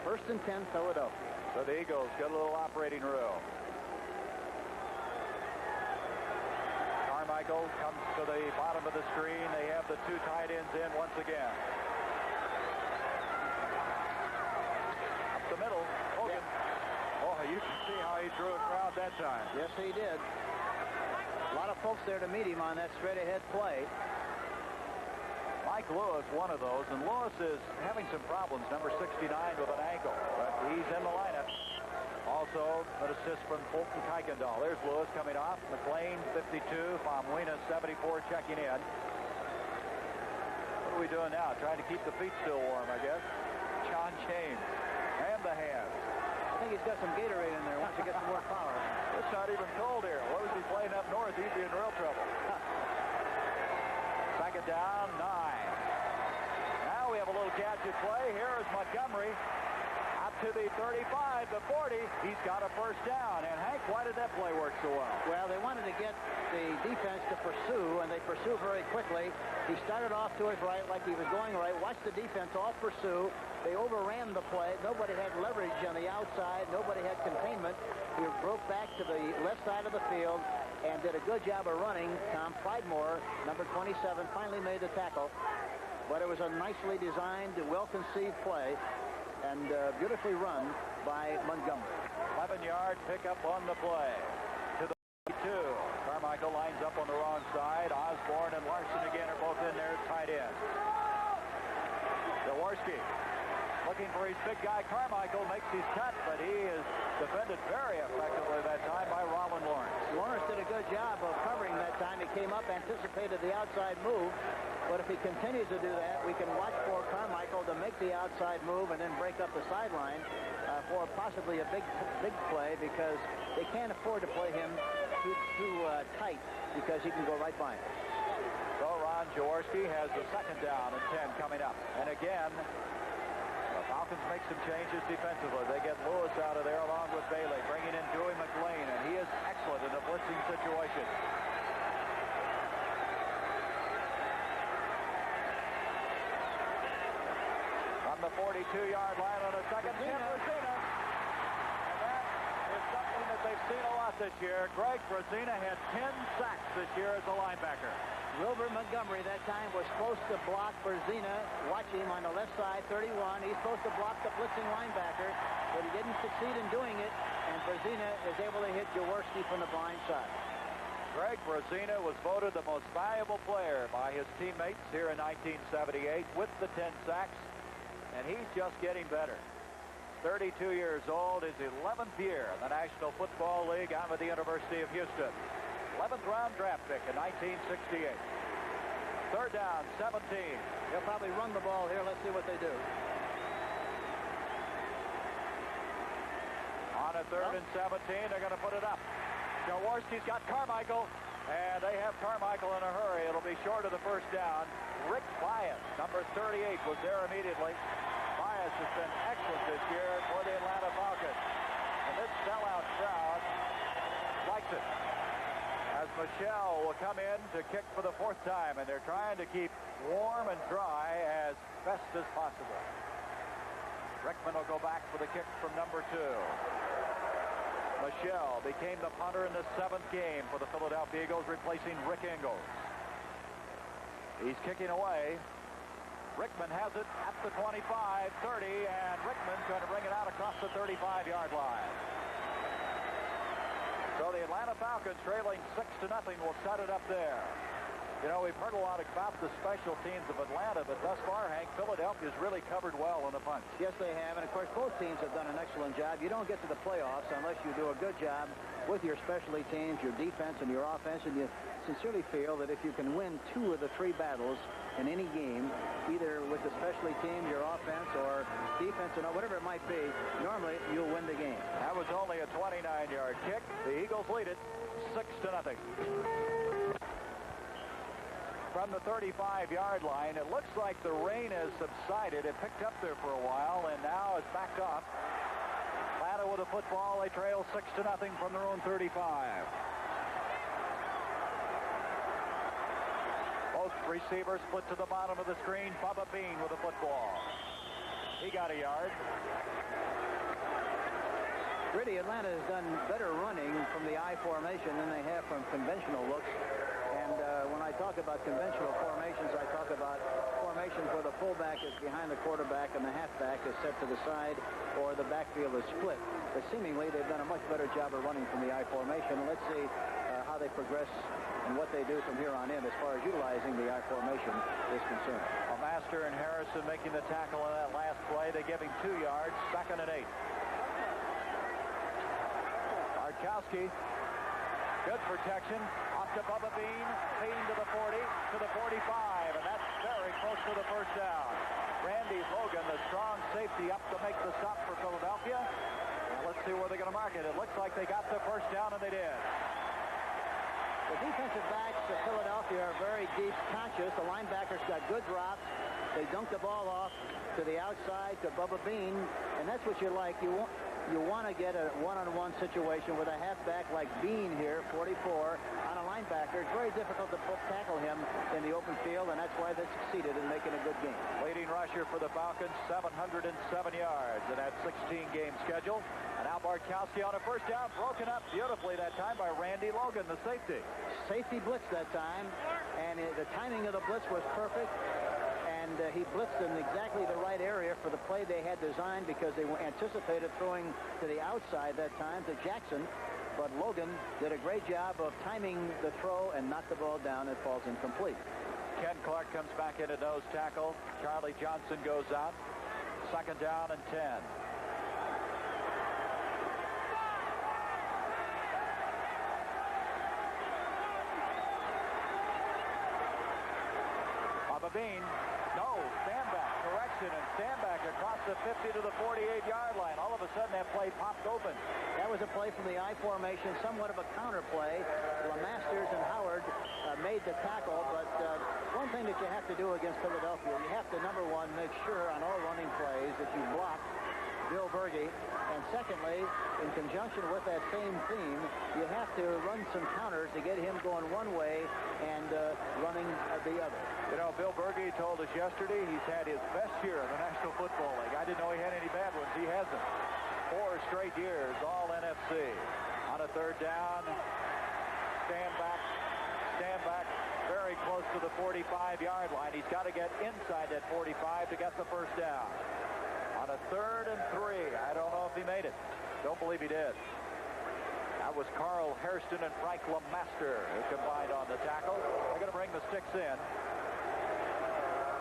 First and 10, Philadelphia. So the Eagles get a little operating room. Carmichael comes to the bottom of the screen. They have the two tight ends in once again. Up the middle, Hogan. Yeah. Oh, you can see how he drew a crowd that time. Yes, he did. A lot of folks there to meet him on that straight-ahead play. Mike Lewis, one of those, and Lewis is having some problems, number 69 with an ankle, but he's in the lineup. Also, an assist from Fulton Kuykendall. There's Lewis coming off. McLean, 52. Famuina, 74, checking in. What are we doing now? Trying to keep the feet still warm, I guess. John James. And the hands. I think he's got some Gatorade in there once he gets some more power. It's not even cold here. What was he playing up north? He'd be in real trouble. Second down, 9. Now we have a little gadget play. Here is Montgomery. To the 35, the 40, he's got a first down. And Hank, why did that play work so well? Well, they wanted to get the defense to pursue, and they pursue very quickly. He started off to his right like he was going right. Watched the defense all pursue. They overran the play. Nobody had leverage on the outside. Nobody had containment. He broke back to the left side of the field and did a good job of running. Tom Pridemore, number 27, finally made the tackle. But it was a nicely designed, well-conceived play. And beautifully run by Montgomery. 11-yard pickup on the play. To the 2. Carmichael lines up on the wrong side. Osborne and Larson again are both in there tight end. Jaworski looking for his big guy. Carmichael makes his cut, but he is defended very effectively that time by Roland Lawrence. Lawrence did a good job of covering that time. He came up, anticipated the outside move. But if he continues to do that, we can watch for Carmichael to make the outside move and then break up the sideline for possibly a big play, because they can't afford to play him too tight, because he can go right by him. So Ron Jaworski has the second down and 10 coming up. And again, the Falcons make some changes defensively. They get Lewis out of there along with Bailey, bringing in Dewey McLean, and he is excellent in a blitzing situation. The 42-yard line on a second. Tim Brazina. And that is something that they've seen a lot this year. Greg Brazina had 10 sacks this year as a linebacker. Wilbur Montgomery that time was supposed to block Brazina. Watch him on the left side, 31. He's supposed to block the blitzing linebacker, but he didn't succeed in doing it, and Brazina is able to hit Jaworski from the blind side. Greg Brazina was voted the most valuable player by his teammates here in 1978 with the 10 sacks. And he's just getting better. 32 years old, his 11th year in the National Football League out with the University of Houston. 11th round draft pick in 1968. Third down, 17. They'll probably run the ball here. Let's see what they do. On a third and 17, they're going to put it up. Jaworski's got Carmichael, and they have Carmichael in a hurry. It'll be short of the first down. Rick Bias, number 38, was there immediately. Bias has been excellent this year for the Atlanta Falcons. And this sellout crowd likes it. As Michelle will come in to kick for the 4th time, and they're trying to keep warm and dry as best as possible. Rickman will go back for the kick from number 2. Michelle became the punter in the 7th game for the Philadelphia Eagles, replacing Rick Ingalls. He's kicking away. Rickman has it at the 25, 30, and Rickman's going to bring it out across the 35-yard line. So the Atlanta Falcons, trailing 6-0, will set it up there. You know, we've heard a lot about the special teams of Atlanta, but thus far, Hank, Philadelphia's really covered well on the punch. Yes, they have, and of course, both teams have done an excellent job. You don't get to the playoffs unless you do a good job with your specialty teams, your defense, and your offense, and you sincerely feel that if you can win 2 of the 3 battles in any game, either with the specialty team, your offense, or defense, or whatever it might be, normally you'll win the game. That was only a 29-yard kick. The Eagles lead it 6-0. From the 35-yard line, it looks like the rain has subsided. It picked up there for a while, and now it's backed off. Atlanta with the football. They trail 6-0 from their own 35. Both receivers split to the bottom of the screen. Bubba Bean with the football. He got a yard. Really, Atlanta has done better running from the I formation than they have from conventional looks. And when I talk about conventional formations, I talk about formations where the fullback is behind the quarterback and the halfback is set to the side or the backfield is split. But seemingly, they've done a much better job of running from the I formation. And let's see how they progress and what they do from here on in as far as utilizing the I formation is concerned. Well, Master and Harrison making the tackle on that last play. They give him 2 yards, 2nd and 8. Arkowski, good protection. Off to Bubba Bean, Bean to the 40, to the 45, and that's very close to the first down. Randy Logan, the strong safety, up to make the stop for Philadelphia. And let's see where they're going to mark it. It looks like they got the first down, and they did. The defensive backs of Philadelphia are very deep conscious. The linebackers got good drops. They dunked the ball off to the outside to Bubba Bean, and that's what you like. You want to get a one-on-one situation with a halfback like Bean here, 44, on a linebacker. It's very difficult to tackle him in the open field, and that's why they succeeded in making a good game. Leading rusher for the Falcons, 707 yards in that 16-game schedule. And now Bartkowski on a first down, broken up beautifully that time by Randy Logan, the safety. Safety blitz that time, and the timing of the blitz was perfect. And he blitzed in exactly the right area for the play they had designed because they anticipated throwing to the outside that time to Jackson. But Logan did a great job of timing the throw and knocked the ball down. It falls incomplete. Ken Clark comes back into nose tackle. Charlie Johnson goes out. 2nd down and 10. Bubba Bean. No, stand back, correction, and stand back across the 50 to the 48-yard line. All of a sudden, that play popped open. That was a play from the I formation, somewhat of a counter play. LeMasters and Howard made the tackle, but one thing that you have to do against Philadelphia, you have to, number one, make sure on all running plays that you block Bill Berge. And secondly, in conjunction with that same theme, you have to run some counters to get him going one way and running the other. You know, Bill Berge told us yesterday he's had his best year in the National Football League. I didn't know he had any bad ones. He hasn't. 4 straight years, all NFC. On a 3rd down, stand back, very close to the 45-yard line. He's got to get inside that 45 to get the first down. On a 3rd and 3, I don't know if he made it. Don't believe he did. That was Carl Hairston and Frank LeMaster who combined on the tackle. They're going to bring the sticks in.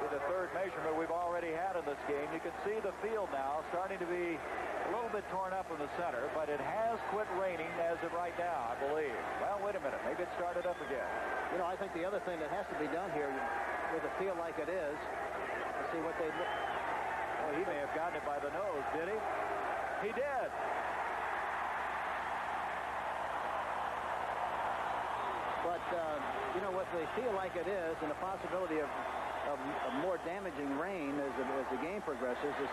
The 3rd measurement we've already had in this game. You can see the field now starting to be a little bit torn up in the center, but it has quit raining as of right now, I believe. Well, wait a minute. Maybe it started up again. You know, I think the other thing that has to be done here with a field like it is, let's see what they do. Well, he may have gotten it by the nose, did he? He did. But, you know, what they feel like it is, and the possibility of more damaging rain as the game progresses, is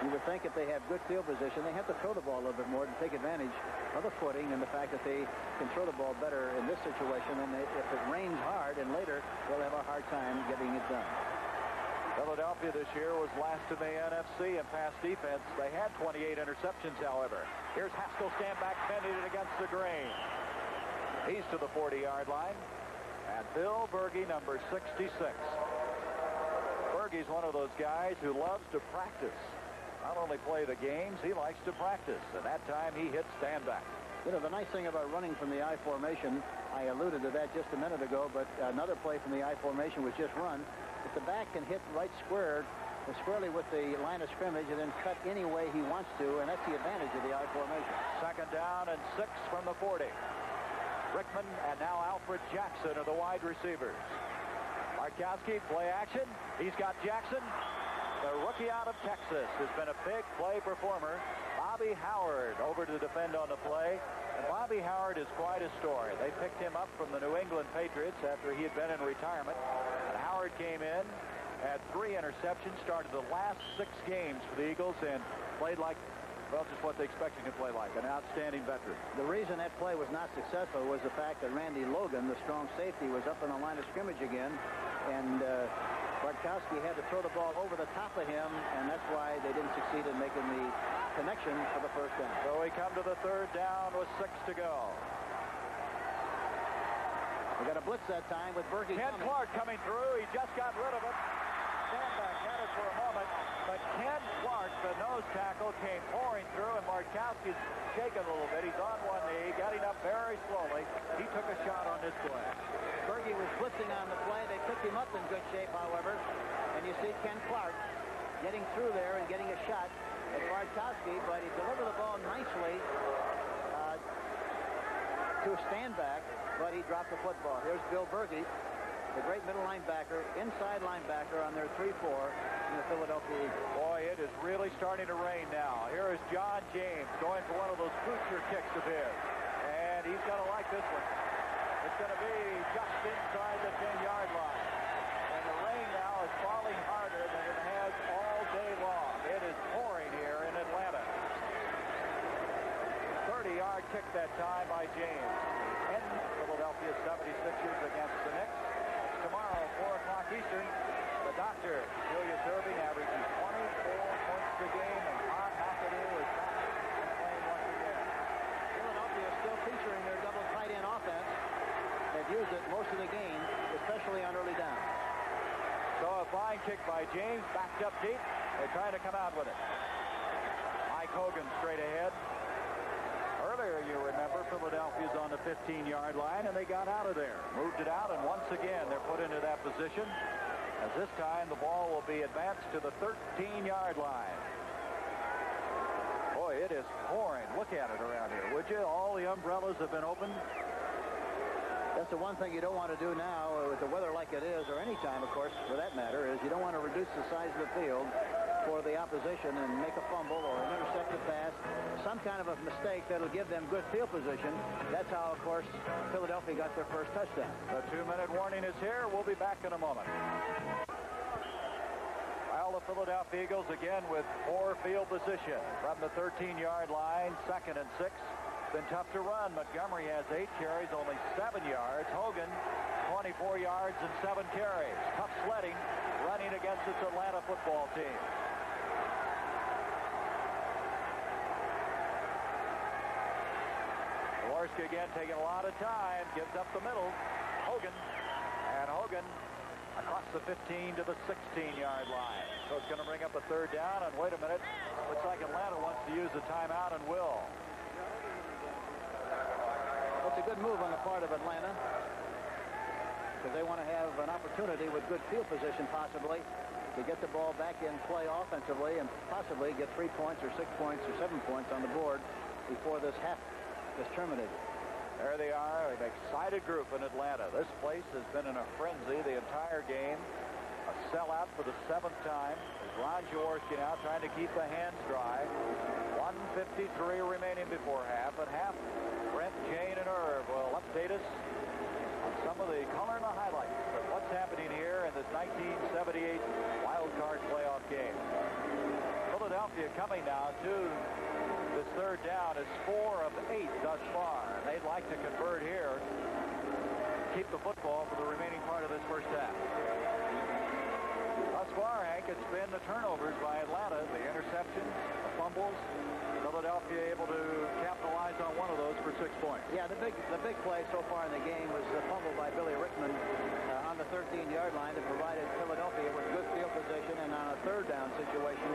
you would think if they have good field position, they have to throw the ball a little bit more to take advantage of the footing and the fact that they can throw the ball better in this situation. And if it rains hard and later, they'll have a hard time getting it done. Philadelphia this year was last in the NFC in pass defense. They had 28 interceptions, however. Here's Haskell, stand back, bending it against the grain. He's to the 40-yard line. And Bill Berge, number 66. Berge's one of those guys who loves to practice. Not only play the games, he likes to practice. And that time he hit stand back. You know, the nice thing about running from the I formation, I alluded to that just a minute ago, but another play from the I formation was just run. If the back can hit right squarely with the line of scrimmage and then cut any way he wants to, and that's the advantage of the I formation. 2nd down and 6 from the 40. Rickman and now Alfred Jackson are the wide receivers. Markowski, play action. He's got Jackson. The rookie out of Texas has been a big play performer. Bobby Howard over to defend on the play. And Bobby Howard is quite a story. They picked him up from the New England Patriots after he had been in retirement. And Howard came in, had 3 interceptions, started the last 6 games for the Eagles, and played like, well, just what they expected him to play like, an outstanding veteran. The reason that play was not successful was the fact that Randy Logan, the strong safety, was up on the line of scrimmage again, and Bartkowski had to throw the ball over the top of him, and that's why they didn't succeed in making the connection for the 1st down. So we come to the 3rd down with 6 to go. We got a blitz that time with Berkey. Ken Clark coming through. He just got rid of it. Sandback had it for a moment, but Ken Clark, the nose tackle, came pouring through, and Markowski's shaking a little bit. He's on one knee, getting up very slowly. He took a shot on this play. Berkey was blitzing on the play. They picked him up in good shape, however. And you see Ken Clark getting through there and getting a shot at Bartkowski, but he delivered the ball nicely to a standback, but he dropped the football. Here's Bill Berkey, the great middle linebacker, inside linebacker on their 3-4 in the Philadelphia Eagles. Boy, it is really starting to rain now. Here is John James going for one of those booster kicks of his. And he's going to like this one. It's going to be just inside the 10-yard line. And the rain now is falling harder than it has all day long. It is pouring here in Atlanta. 30-yard kick that time by James. And Philadelphia 76ers against the Knicks. Tomorrow, 4 o'clock Eastern, the doctor, Julius Erving, averages 24 points per game, and Todd McAdoo is back and playing once again. Philadelphia is still featuring their double tight end offense. They've used it most of the game, especially on early down. So a fine kick by James, backed up deep. They're trying to come out with it. Mike Hogan straight ahead. Earlier, you remember, Philadelphia's on the 15-yard line, and they got out of there. Moved it out, and once again, they're put into that position. As this time, the ball will be advanced to the 13-yard line. Boy, it is pouring. Look at it around here, would you? All the umbrellas have been opened. That's the one thing you don't want to do now with the weather like it is, or any time, of course, for that matter, is you don't want to reduce the size of the field for the opposition and make a fumble or an intercepted pass, some kind of a mistake that'll give them good field position. That's how, of course, Philadelphia got their first touchdown. The 2-minute warning is here. We'll be back in a moment. Well, the Philadelphia Eagles again with poor field position from the 13-yard line, 2nd and 6. Been tough to run. Montgomery has 8 carries, only 7 yards. Hogan, 24 yards and 7 carries. Tough sledding running against this Atlanta football team. Jaworski again taking a lot of time, gives up the middle. Hogan, and Hogan across the 15 to the 16-yard line. So it's going to bring up a 3rd down, and wait a minute, looks like Atlanta wants to use the timeout and will. That's a good move on the part of Atlanta, because they want to have an opportunity with good field position possibly to get the ball back in play offensively and possibly get 3 points or 6 points or 7 points on the board before this half is terminated. There they are, an excited group in Atlanta. This place has been in a frenzy the entire game. A sellout for the 7th time. Ron Jaworski now trying to keep the hands dry. 1:53 remaining before half. At half, Brent, Jane, and Irv will update us on some of the color and the highlights of what's happening here in this 1978 wild card playoff game. Philadelphia coming now to this 3rd down is 4 of 8 thus far. They'd like to convert here, keep the football for the remaining part of this first half. Thus far, Hank, it's been the turnovers by Atlanta, the interceptions, the fumbles. Philadelphia able to capitalize on one of those for 6 points. Yeah, the big play so far in the game was a fumble by Billy Rickman on the 13-yard line that provided Philadelphia with good field position, and on a third down situation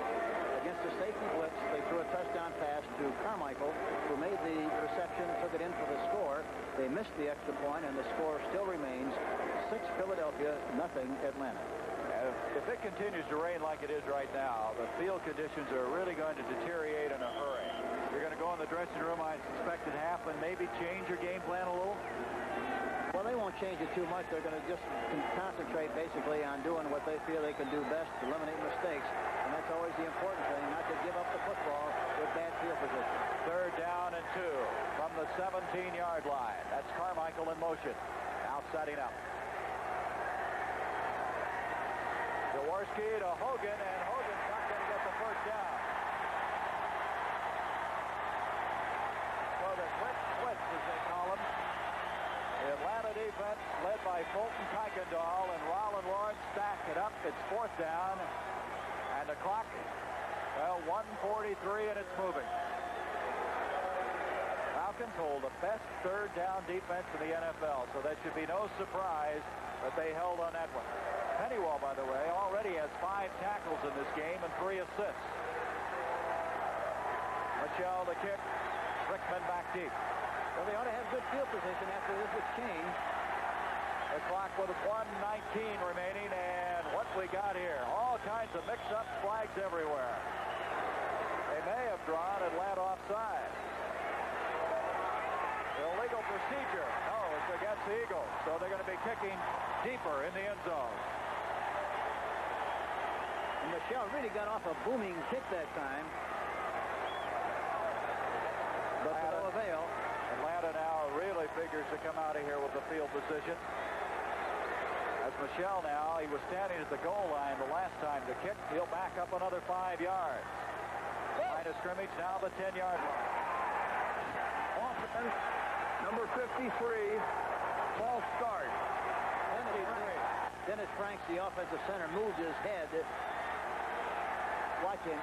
against a safety blitz, they threw a touchdown pass to Carmichael, who made the reception, took it in for the score. They missed the extra point, and the score still remains 6 Philadelphia, nothing Atlanta. If it continues to rain like it is right now, the field conditions are really going to deteriorate in a hurry. You're going to go in the dressing room, I suspect, at half and maybe change your game plan a little? Well, they won't change it too much. They're going to just concentrate basically on doing what they feel they can do best, eliminate mistakes. And that's always the important thing, not to give up the football with bad field position. 3rd down and 2 from the 17-yard line. That's Carmichael in motion. Now setting up. Jaworski to Hogan, and Hogan's not going to get the first down. So the quick switch, as they call them. The Atlanta defense, led by Fulton Kuykendall and Rollin Lawrence, stack it up. It's 4th down, and the clock, well, 1:43, and it's moving. Falcons hold the best 3rd down defense in the NFL, so that should be no surprise that they held on that one. Pennywell, by the way, already has 5 tackles in this game and 3 assists. Michel the kick. Rickman back deep. Well, they ought to have good field position after this exchange. The clock with 1:19 remaining, and what we got here? All kinds of mix-ups, flags everywhere. They may have drawn Atlanta offside. Illegal procedure. No, it's against the Eagles, so they're going to be kicking deeper in the end zone. And Michel really got off a booming kick that time. But to no avail. Atlanta now really figures to come out of here with the field position. As Michel now, he was standing at the goal line the last time to kick. He'll back up another 5 yards. Line of scrimmage now the 10-yard line. Offense, number 53, false start. Dennis Franks, the offensive center, moved his head. Watch him.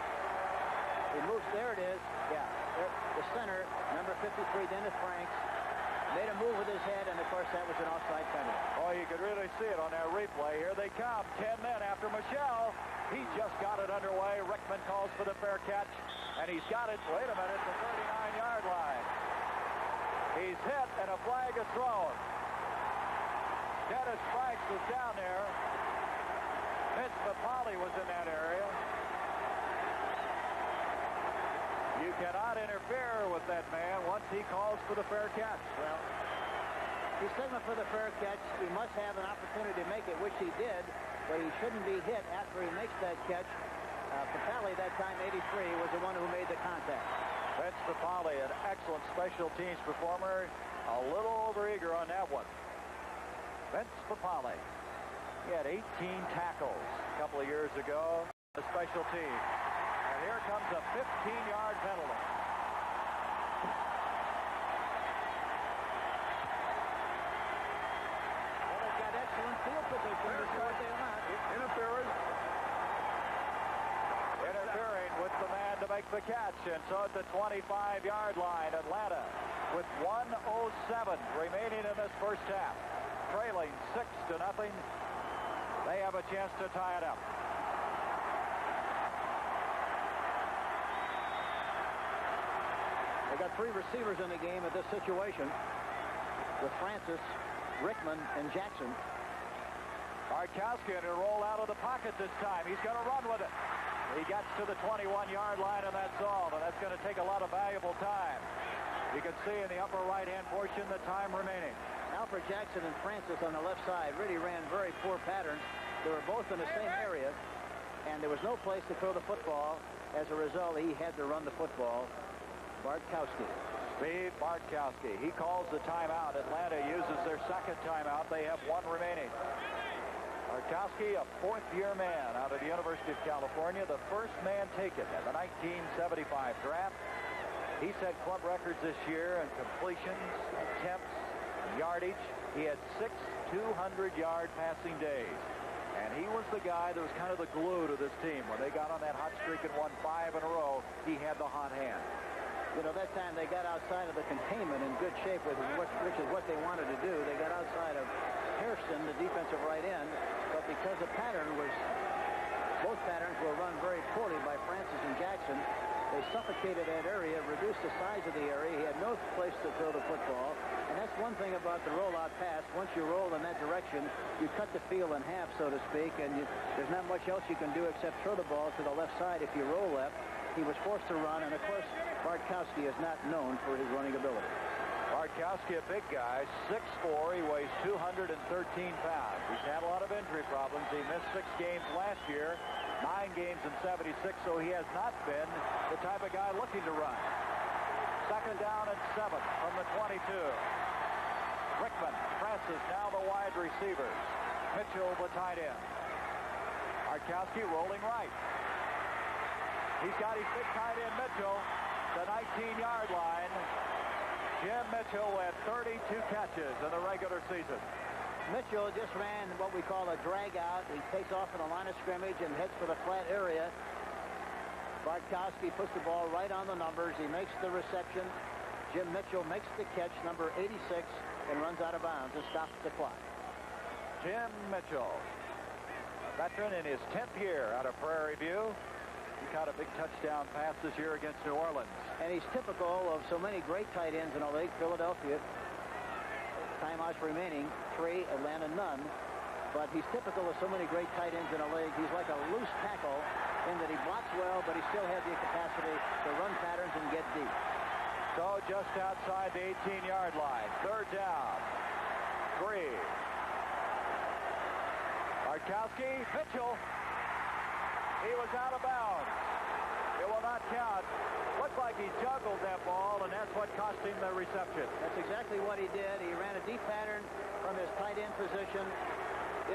He moves. There it is. Yeah. There, the center, number 53, Dennis Franks, made a move with his head, and of course that was an offside penalty. Oh, you could really see it on that replay. Here they come. 10 men after Michel. He just got it underway. Rickman calls for the fair catch, and he's got it. Wait a minute, the 39-yard line. He's hit, and a flag is thrown. Dennis Franks was down there. Vince Papali was in that area. You cannot interfere with that man once he calls for the fair catch. Well, he's signaled for the fair catch. He must have an opportunity to make it, which he did, but he shouldn't be hit after he makes that catch. Papali, that time 83, was the one who made the contact. Vince Papali, an excellent special teams performer, a little overeager on that one. Vince Papali, he had 18 tackles a couple of years ago, the special team. And here comes a 15-yard penalty. Well, they've got excellent field position. Interfering with the man to make the catch. And so at the 25-yard line, Atlanta with 1:07 remaining in this first half. Trailing 6-0. They have a chance to tie it up. They got 3 receivers in the game at this situation with Francis, Rickman, and Jackson. Bartkowski to roll out of the pocket this time. He's going to run with it. He gets to the 21-yard line, and that's all. And that's going to take a lot of valuable time. You can see in the upper right-hand portion the time remaining. Alfred Jackson and Francis on the left side really ran very poor patterns. They were both in the same area, and there was no place to throw the football. As a result, he had to run the football. Bartkowski. Steve Bartkowski. He calls the timeout. Atlanta uses their second timeout. They have 1 remaining. Bartkowski, a 4th-year man out of the University of California, the first man taken in the 1975 draft. He set club records this year in completions, attempts, yardage. He had 6 200-yard passing days. And he was the guy that was kind of the glue to this team. When they got on that hot streak and won 5 in a row, he had the hot hand. You know, that time they got outside of the containment in good shape, which is what they wanted to do. They got outside of Hairston, the defensive right end, but because the pattern was, both patterns were run very poorly by Francis and Jackson, they suffocated that area, reduced the size of the area. He had no place to throw the football. And that's one thing about the rollout pass. Once you roll in that direction, you cut the field in half, so to speak, and there's not much else you can do except throw the ball to the left side if you roll left. He was forced to run, and of course, Bartkowski is not known for his running ability. Bartkowski, a big guy, 6'4", he weighs 213 pounds. He's had a lot of injury problems. He missed 6 games last year, 9 games in 76, so he has not been the type of guy looking to run. Second down and 7 from the 22. Rickman, Francis, now the wide receivers. Mitchell, the tight end. Bartkowski rolling right. He's got his big tight end, Mitchell, the 19-yard line. Jim Mitchell had 32 catches in the regular season. Mitchell just ran what we call a drag out. He takes off in the line of scrimmage and heads for the flat area. Bartkowski puts the ball right on the numbers. He makes the reception. Jim Mitchell makes the catch, number 86, and runs out of bounds and stops the clock. Jim Mitchell, a veteran in his 10th year out of Prairie View. He caught a big touchdown pass this year against New Orleans. And he's typical of so many great tight ends in the league. Philadelphia, timeouts remaining, 3, Atlanta none. But he's typical of so many great tight ends in the league. He's like a loose tackle in that he blocks well, but he still has the capacity to run patterns and get deep. So just outside the 18-yard line, third down, 3. Bartkowski, Mitchell. He was out of bounds. It will not count. Looked like he juggled that ball, and that's what cost him the reception. That's exactly what he did. He ran a deep pattern from his tight end position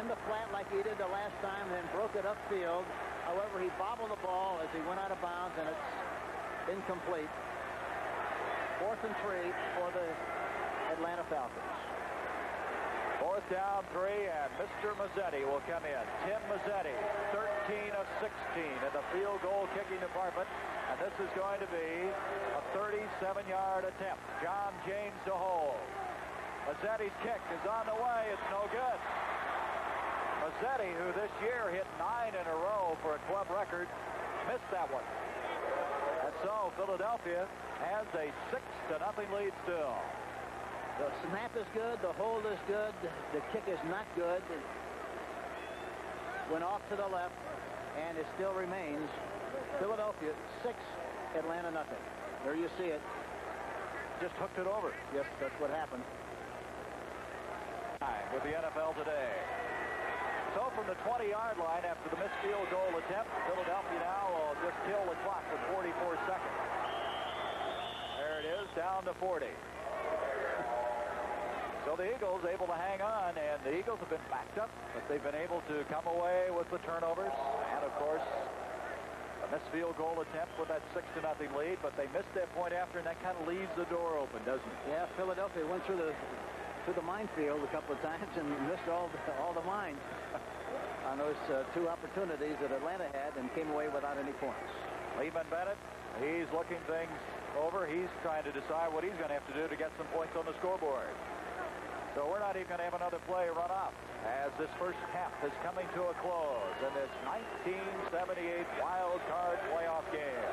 in the flat like he did the last time, then broke it upfield. However, he bobbled the ball as he went out of bounds, and it's incomplete. 4th and 3 for the Atlanta Falcons. 4th down, 3, and Mr. Mazzetti will come in. Tim Mazzetti, 13 of 16 in the field goal kicking department, and this is going to be a 37-yard attempt. John James to hold. Mazzetti's kick is on the way. It's no good. Mazzetti, who this year hit 9 in a row for a club record, missed that one. And so Philadelphia has a 6-0 lead still. The snap is good. The hold is good. The kick is not good. It went off to the left, and it still remains Philadelphia 6, Atlanta nothing. There you see it. Just hooked it over. Yes, that's what happened. With the NFL today. So from the 20-yard line after the missed field goal attempt, Philadelphia now will just kill the clock with 44 seconds. There it is, down to 40. So the Eagles able to hang on, and the Eagles have been backed up, but they've been able to come away with the turnovers. And, of course, a missed field goal attempt with that 6-0 lead, but they missed that point after, and that kind of leaves the door open, doesn't it? Yeah, Philadelphia went through the minefield a couple of times and missed all the mines on those 2 opportunities that Atlanta had and came away without any points. Lehman Bennett, he's looking things over. He's trying to decide what he's going to have to do to get some points on the scoreboard. So we're not even going to have another play run up as this first half is coming to a close in this 1978 wild card playoff game.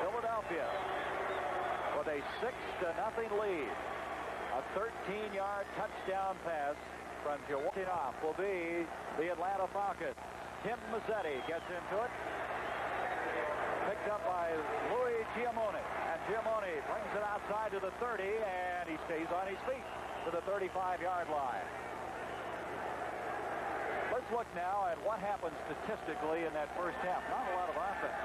Philadelphia with a 6-0 lead. A 13-yard touchdown pass from Milwaukee off will be the Atlanta Falcons. Tim Mazzetti gets into it. Picked up by Louis Giamone. And Giamone brings it outside to the 30, and he stays on his feet to the 35-yard line. Let's look now at what happened statistically in that first half. Not a lot of offense.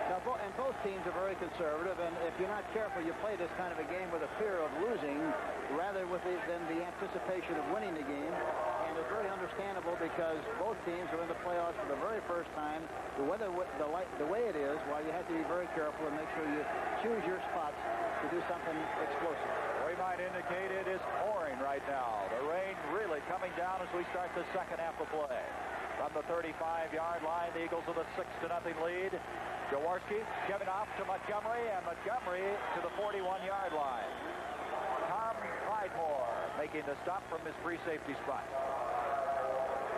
Now, both teams are very conservative, and if you're not careful, you play this kind of a game with a fear of losing rather than the anticipation of winning the game. And it's very understandable because both teams are in the playoffs for the very first time. The way it is, while you have to be very careful and make sure you choose your spots to do something explosive. We might indicate it is pouring right now. The rain really coming down as we start the second half of play. From the 35-yard line, the Eagles with a 6-0 lead. Jaworski giving off to Montgomery, and Montgomery to the 41-yard line. Tom Clydemore making the stop from his free safety spot.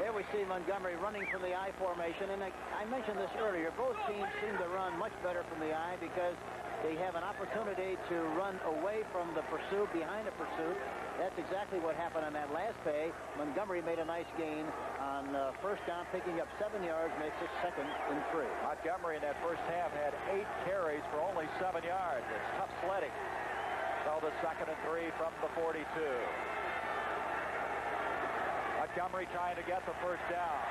There we see Montgomery running from the I formation, and I mentioned this earlier. Both teams seem to run much better from the I because they have an opportunity to run away from the pursuit, behind the pursuit. That's exactly what happened on that last play. Montgomery made a nice gain on first down, picking up 7 yards, makes it 2nd and 3. Montgomery in that first half had 8 carries for only 7 yards. It's tough sledding. So the 2nd and 3 from the 42. Montgomery trying to get the first down.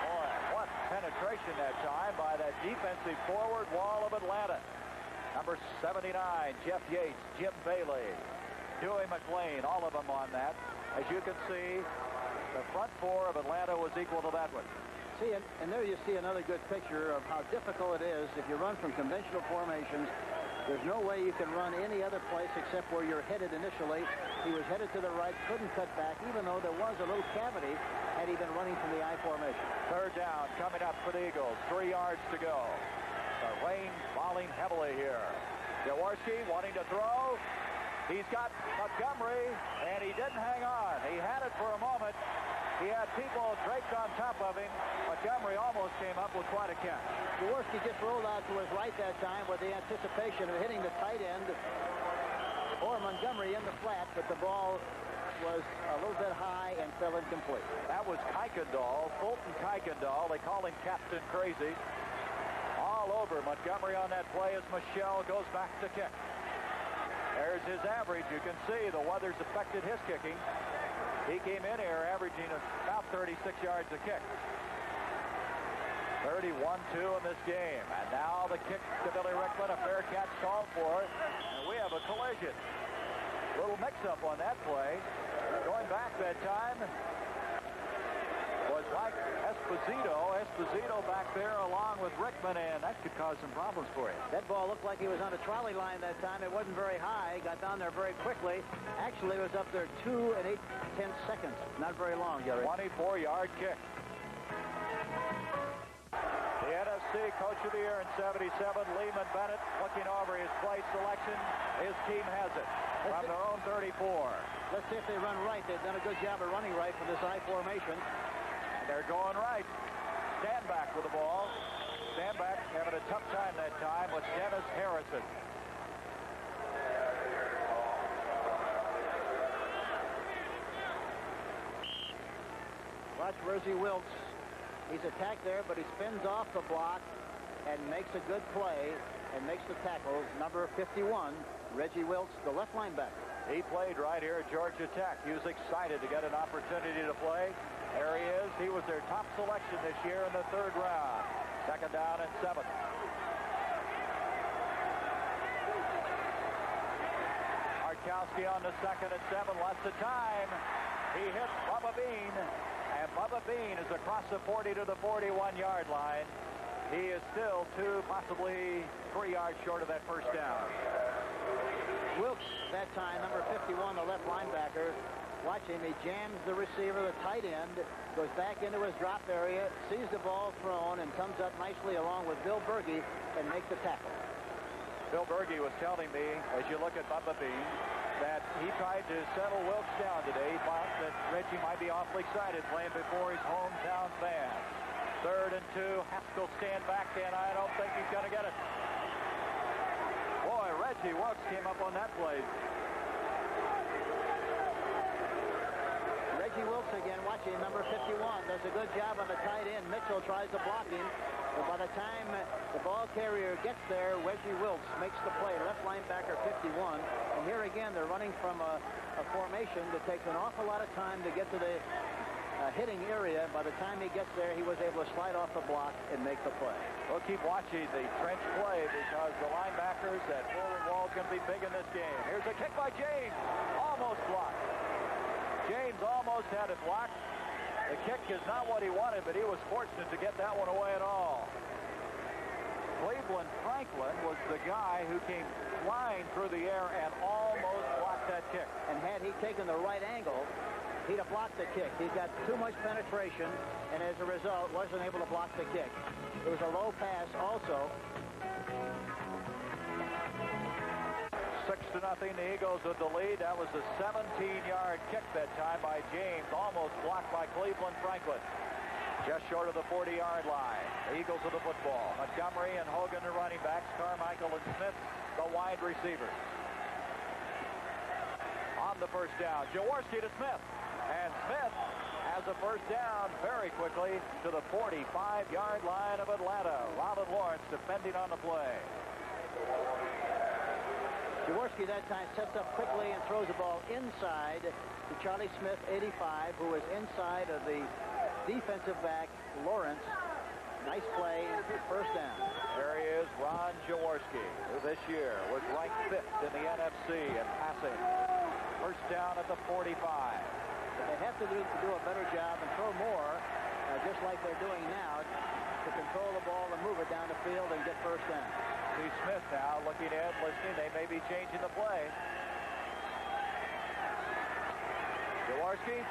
Boy, what penetration that time by that defensive forward wall of Atlanta. Number 79, Jeff Yates, Jim Bailey, Dewey McLean, all of them on that. As you can see, the front four of Atlanta was equal to that one. See, and there you see another good picture of how difficult it is if you run from conventional formations. There's no way you can run any other place except where you're headed initially. He was headed to the right, couldn't cut back, even though there was a little cavity had he been running from the I formation. Third down coming up for the Eagles. 3 yards to go. The rain falling heavily here. Jaworski wanting to throw. He's got Montgomery, and he didn't hang on. He had it for a moment. He had people draped on top of him. Montgomery almost came up with quite a catch. Jaworski just rolled out to his right that time with the anticipation of hitting the tight end or Montgomery in the flat, but the ball was a little bit high and fell incomplete. That was Kuykendall, Fulton Kuykendall. They call him Captain Crazy. All over Montgomery on that play as Michelle goes back to kick. There's his average. You can see the weather's affected his kicking. He came in here averaging about 36 yards a kick. 31-2 in this game. And now the kick to Billy Rickman. A fair catch called for. And we have a collision. Little mix-up on that play. Going back that time was Mike Esposito. Esposito back there along with Rickman, and that could cause some problems for you. That ball looked like he was on a trolley line that time. It wasn't very high. Got down there very quickly. Actually, it was up there 2 and 8/10 seconds. Not very long, Gary. 24-yard kick. The NFC Coach of the Year in 77, Lehman Bennett, looking over his play selection. His team has it from their own 34. Let's see if they run right. They've done a good job of running right for this I formation. They're going right. Stanback with the ball. Stanback having a tough time that time with Dennis Harrison. Watch Reggie Wilkes. He's attacked there, but he spins off the block and makes a good play and makes the tackle. Number 51, Reggie Wilkes, the left linebacker. He played right here at Georgia Tech. He was excited to get an opportunity to play. There he is. He was their top selection this year in the 3rd round. 2nd down and 7. Artkowski on the 2nd and 7. Lots of time. He hits Bubba Bean. And Bubba Bean is across the 40 to the 41-yard line. He is still 2, possibly 3 yards short of that first down. Wilkes, that time, number 51, the left linebacker. Watch him. He jams the receiver, the tight end, goes back into his drop area, sees the ball thrown, and comes up nicely along with Bill Berge and makes the tackle. Bill Berge was telling me, as you look at Bubba Bean, that he tried to settle Wilkes down today. He thought that Reggie might be awfully excited playing before his hometown fans. 3rd and 2. Haskell stand back, and I don't think he's going to get it. Boy, Reggie Wilkes came up on that play. Reggie Wilkes again, watching number 51, does a good job on the tight end. Mitchell tries to block him, but by the time the ball carrier gets there, Reggie Wilkes makes the play. Left linebacker 51, and here again they're running from a formation that takes an awful lot of time to get to the hitting area. By the time he gets there, he was able to slide off the block and make the play. We'll keep watching the trench play because the linebackers, that forward wall is going to be big in this game. Here's a kick by James, almost blocked. James almost had it blocked. The kick is not what he wanted, but he was fortunate to get that one away at all. Cleveland Franklin was the guy who came flying through the air and almost blocked that kick. And had he taken the right angle, he'd have blocked the kick. He's got too much penetration, and as a result, wasn't able to block the kick. It was a low pass also. 6-0, the Eagles with the lead. That was a 17-yard kick that time by James, almost blocked by Cleveland Franklin. Just short of the 40-yard line. The Eagles with the football. Montgomery and Hogan, the running backs. Carmichael and Smith, the wide receivers. On the first down, Jaworski to Smith. And Smith has a first down very quickly to the 45-yard line of Atlanta. Ronald Lawrence defending on the play. Jaworski that time sets up quickly and throws the ball inside to Charlie Smith, 85, who was inside of the defensive back, Lawrence. Nice play, first down. There he is, Ron Jaworski, who this year was ranked 5th in the NFC in passing. First down at the 45. But they have to do a better job and throw more, just like they're doing now, to control the ball and move it down the field and get first down. See Smith now looking in, listening. They may be changing the play. Jaworski.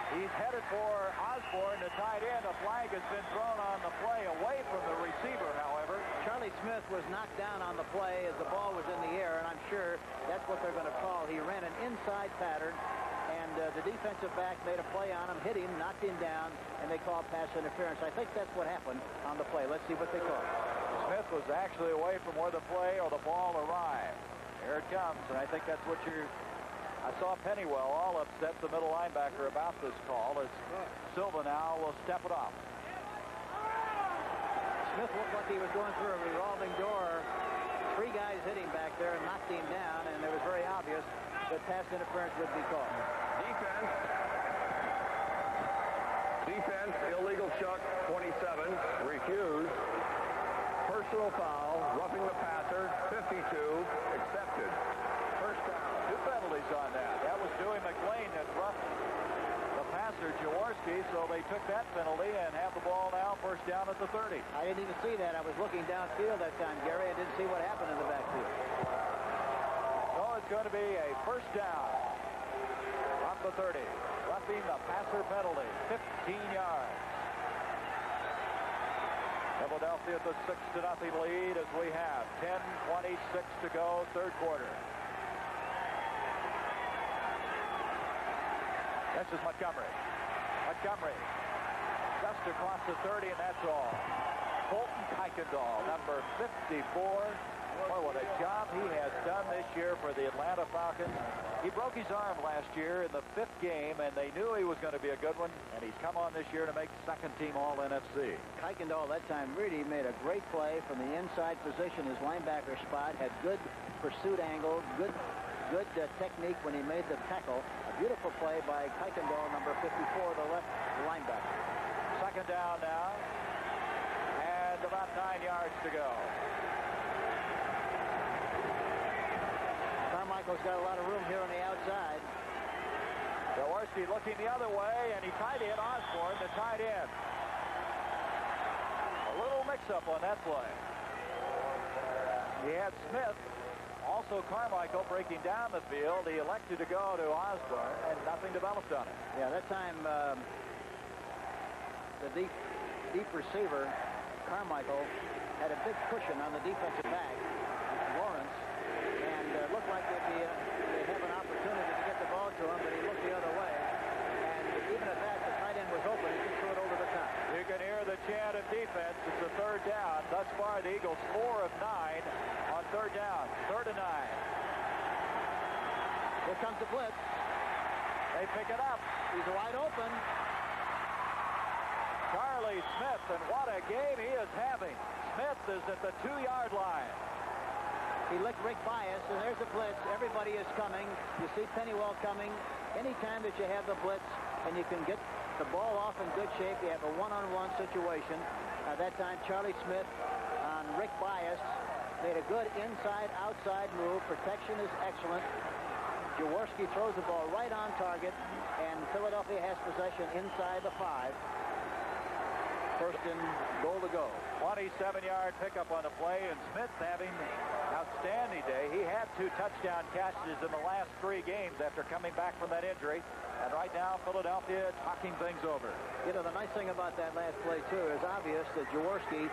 He's headed for Osborne, the tight end. A flag has been thrown on the play away from the receiver, however. Charlie Smith was knocked down on the play as the ball was in the air, and I'm sure that's what they're going to call. He ran an inside pattern, and the defensive back made a play on him, hit him, knocked him down, and they called pass interference. I think that's what happened on the play. Let's see what they call. Smith was actually away from where the play or the ball arrived. Here it comes, and I think that's what you're... I saw Pennywell all upset, the middle linebacker, about this call, as Silva now will step it up. Smith looked like he was going through a revolving door. 3 guys hit him back there and knocked him down, and it was very obvious that pass interference would be called. Defense, illegal chuck, 27, refused. Personal foul, roughing the passer, 52, accepted. First down. 2 penalties on that. That was Dewey McLean that roughed the passer, Jaworski, so they took that penalty and have the ball now first down at the 30. I didn't even see that. I was looking downfield that time, Gary. I didn't see what happened in the backfield. So it's going to be a first down on the 30. Roughing the passer penalty, 15 yards. Philadelphia at the 6-0 lead as we have 10:26 to go, third quarter. This is Montgomery. Montgomery just across the 30, and that's all. Colton Kuykendall, number 54. Boy, what a job he has done this year for the Atlanta Falcons. He broke his arm last year in the 5th game, and they knew he was going to be a good one, and he's come on this year to make second-team All-NFC. Kuykendall that time really made a great play from the inside position. His linebacker spot had good pursuit angle, good technique when he made the tackle. A beautiful play by Kuykendall, number 54, the left linebacker. Second down now, and about 9 yards to go. Carmichael's got a lot of room here on the outside. Jaworski looking the other way, and he tied in Osborne, the tight end. A little mix-up on that play. He had Smith, also Carmichael, breaking down the field. He elected to go to Osborne, and nothing developed on it. Yeah, that time the deep receiver, Carmichael, had a big cushion on the defensive back, Lawrence, and looked like they'd have an opportunity to get the ball to him, but he looked the other way. And even at that, the tight end was open. He just threw it over the top. You can hear the chant of defense. It's a third down. Thus far, the Eagles 4 of 9 on third down. 3rd and 9. Here comes the blitz. They pick it up. He's wide open. Charlie Smith, and what a game he is having. Smith is at the 2-yard line. He licked Rick Bias, and there's the blitz. Everybody is coming. You see Pennywell coming. Anytime that you have the blitz and you can get the ball off in good shape, you have a one-on-one situation. That time, Charlie Smith on Rick Bias made a good inside-outside move. Protection is excellent. Jaworski throws the ball right on target, and Philadelphia has possession inside the 5. First and goal to go. 27-yard pickup on the play, and Smith having an outstanding day. He had 2 touchdown catches in the last 3 games after coming back from that injury. And right now, Philadelphia talking things over. You know, the nice thing about that last play, too, is obvious that Jaworski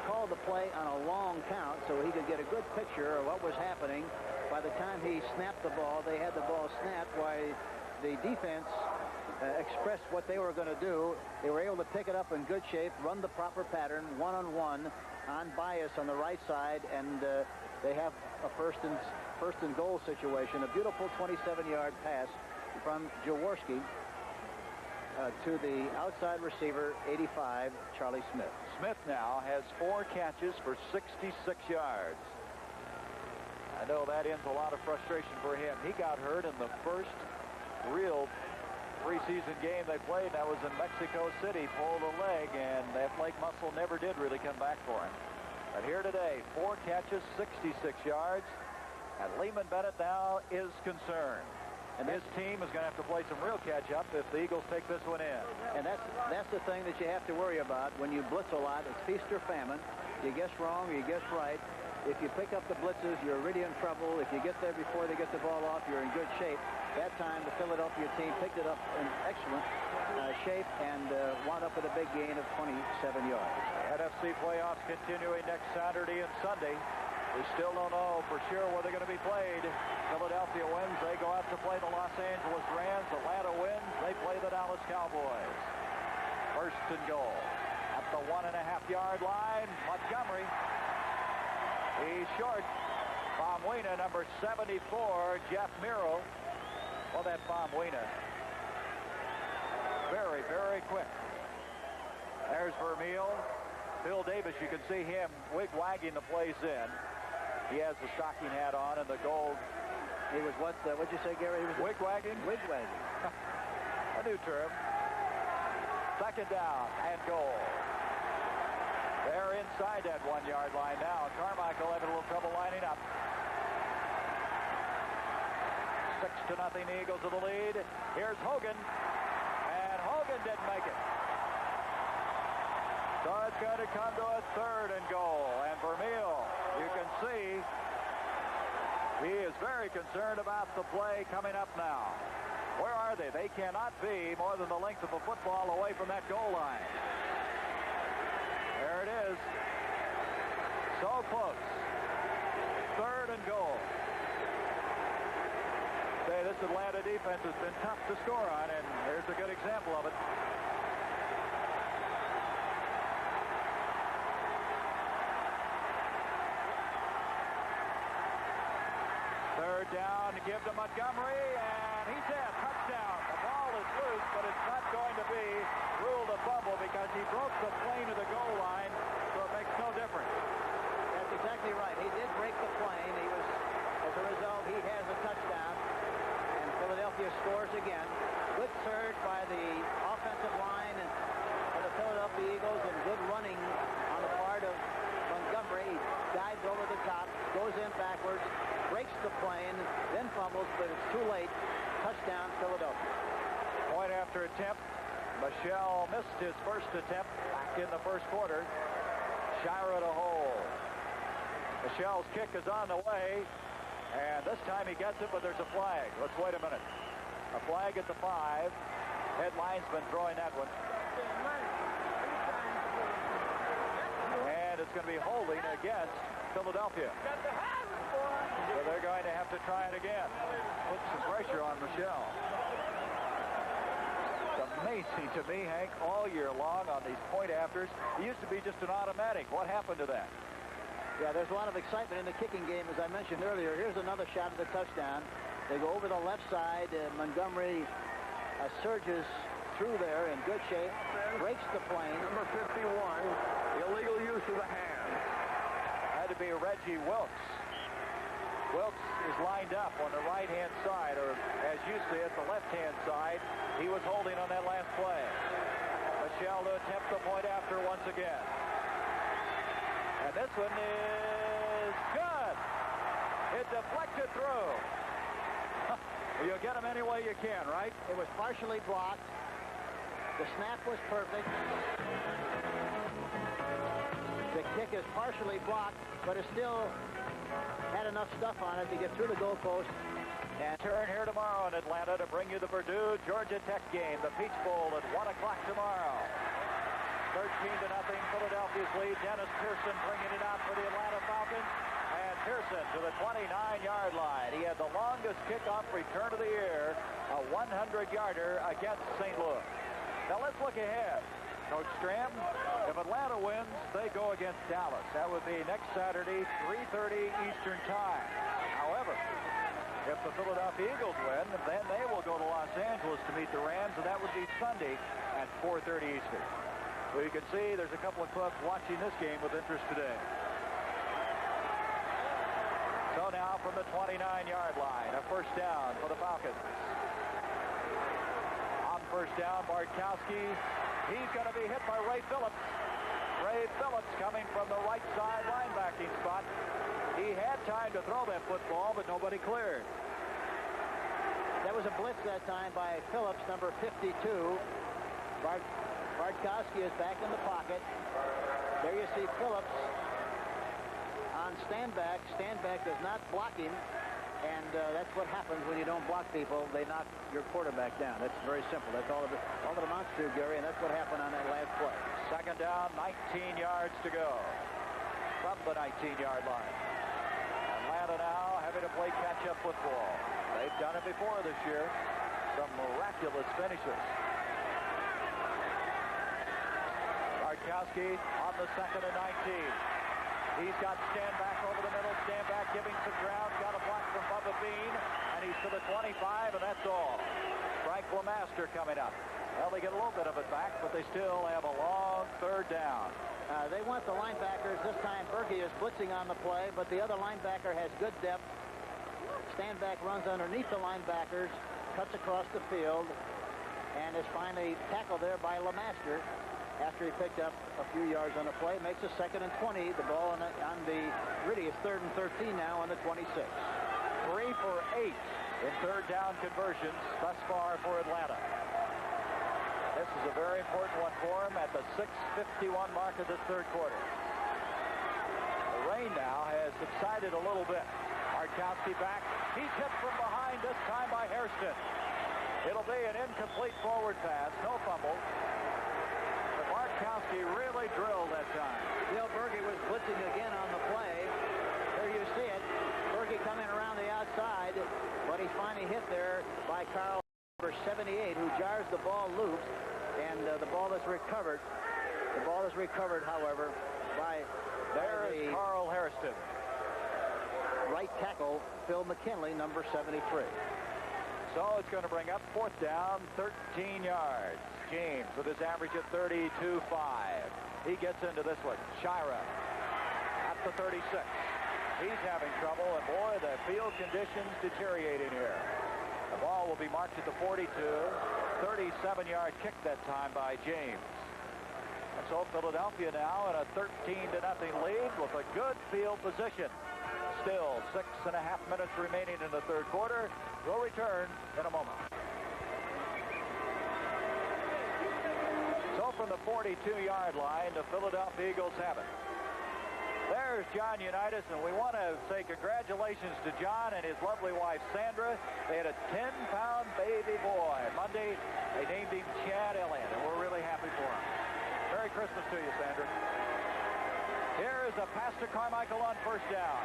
called the play on a long count so he could get a good picture of what was happening. By the time he snapped the ball, they had the ball snapped while the defense expressed what they were going to do. They were able to pick it up in good shape, run the proper pattern, one-on-one, on bias on the right side, and they have a first and goal situation. A beautiful 27-yard pass from Jaworski to the outside receiver, 85, Charlie Smith. Smith now has 4 catches for 66 yards. I know that ends a lot of frustration for him. He got hurt in the first real preseason game they played. That was in Mexico City. Pulled a leg, and that leg muscle never did really come back for him. But here today, 4 catches, 66 yards, and Lehman Bennett now is concerned. And his team is going to have to play some real catch-up if the Eagles take this one in. And that's the thing that you have to worry about when you blitz a lot. It's feast or famine. You guess wrong, you guess right. If you pick up the blitzes, you're really in trouble. If you get there before they get the ball off, you're in good shape. That time, the Philadelphia team picked it up in excellent shape and wound up with a big gain of 27 yards. NFC playoffs continuing next Saturday and Sunday. We still don't know for sure where they're going to be played. Philadelphia wins. They go out to play the Los Angeles Rams. Atlanta wins. They play the Dallas Cowboys. First and goal. At the 1.5-yard line, Montgomery. He's short. Bomwina, number 74, Jeff Miro. Well, that Bomwina. Very, very quick. There's Vermeil. Bill Davis, you can see him wig-wagging the plays in. He has the stocking hat on and the gold. He was what? What'd you say, Gary? He was wig-wagging? Wig-wagging. A new term. Second down and goal. They're inside that 1-yard line now. Carmichael having a little trouble lining up. 6-0 Eagles to the lead. Here's Hogan. And Hogan didn't make it. So it's going to come to a 3rd and goal. And Vermeil, you can see, he is very concerned about the play coming up now. Where are they? They cannot be more than the length of a football away from that goal line. There it is. So close. 3rd and goal. Say, this Atlanta defense has been tough to score on, and here's a good example of it. Third down to give to Montgomery, and he's in. Touchdown. The ball is loose, but it's not going to be ruled a fumble because he broke the plane of the goal line, so it makes no difference. That's exactly right. He did break the plane. He was, as a result, he has a touchdown, and Philadelphia scores again. Good surge by the offensive line and for the Philadelphia Eagles, and good running on the part of Montgomery. He dives over the top, goes in backwards, breaks the plane, then fumbles, but it's too late. Touchdown, Philadelphia. Point after attempt. Michel missed his first attempt back in the first quarter. Shira to hold. Michel's kick is on the way, and this time he gets it, but there's a flag. Let's wait a minute. A flag at the 5. Head linesman throwing that one. And it's going to be holding against Philadelphia. So they're going to have to try it again. Put some pressure on Michel. It's amazing to me, Hank, all year long on these point afters. It used to be just an automatic. What happened to that? Yeah, there's a lot of excitement in the kicking game, as I mentioned earlier. Here's another shot at the touchdown. They go over the left side. Montgomery surges through there in good shape. Breaks the plane. Number 51, illegal use of the hand. Had to be Reggie Wilkes. Wilkes is lined up on the right-hand side, or as you see it, the left-hand side. He was holding on that last play. Michel to attempt the point after once again. And this one is good. It deflected through. You'll get him any way you can, right? It was partially blocked. The snap was perfect. The kick is partially blocked, but it still had enough stuff on it to get through the goalpost. And turn here tomorrow in Atlanta to bring you the Purdue Georgia Tech game, the Peach Bowl at 1 o'clock tomorrow. 13-0 Philadelphia's lead. Dennis Pearson bringing it out for the Atlanta Falcons. And Pearson to the 29-yard line. He had the longest kickoff return of the year, a 100-yarder against St. Louis. Now let's look ahead. Coach Stram, if Atlanta wins, they go against Dallas. That would be next Saturday, 3:30 Eastern Time. However, if the Philadelphia Eagles win, then they will go to Los Angeles to meet the Rams, and that would be Sunday at 4:30 Eastern. So you can see there's a couple of clubs watching this game with interest today. So now from the 29-yard line, a first down for the Falcons. On first down, Bartkowski. He's going to be hit by Ray Phillips. Ray Phillips coming from the right side linebacking spot. He had time to throw that football, but nobody cleared. That was a blitz that time by Phillips, number 52. Bartkowski is back in the pocket. There you see Phillips on Stanback. Stanback does not block him, and that's what happens when you don't block people. They knock your quarterback down. That's very simple. That's all it amounts to, Gary, and that's what happened on that last play. Second down, 19 yards to go from the 19-yard line. Atlanta now having to play catch-up football. They've done it before this year. Some miraculous finishes. Bartkowski on the 2nd and 19. He's got Stanback over the middle. Stanback giving some ground. Got a block from Bubba Bean. And he's to the 25, and that's all. Frank Lemaster coming up. Well, they get a little bit of it back, but they still have a long third down. They want the linebackers. This time, Berge is blitzing on the play, but the other linebacker has good depth. Stanback runs underneath the linebackers, cuts across the field, and is finally tackled there by Lemaster after he picked up a few yards on the play. Makes a 2nd and 20. The ball on the really is 3rd and 13 now on the 26. 3 for 8 in third down conversions thus far for Atlanta. This is a very important one for him at the 6:51 mark of this third quarter. The rain now has subsided a little bit. Bartkowski back. He's hit from behind, this time by Hairston. It'll be an incomplete forward pass. No fumble. But Bartkowski really drilled that time. Bill Berge was blitzing again on the play. There you see it. Berge coming around the outside, but he's finally hit there by Carl number 78, who jars the ball loose, and the ball is recovered. The ball is recovered, however, by there's Carl Hairston. Right tackle Phil McKinley, number 73. So it's going to bring up 4th down, 13 yards. James with his average at 32.5. He gets into this one. Shira at the 36. He's having trouble, and boy, the field conditions deteriorating here. The ball will be marked at the 42. 37-yard kick that time by James. And so Philadelphia now in a 13-0 lead with a good field position. Still 6.5 minutes remaining in the third quarter. We'll return in a moment. So from the 42-yard line, the Philadelphia Eagles have it. There's John Unitas, and we want to say congratulations to John and his lovely wife, Sandra. They had a 10-pound baby boy. Monday, they named him Chad Elliott, and we're really happy for him. Merry Christmas to you, Sandra. Here is a pass to Carmichael on first down.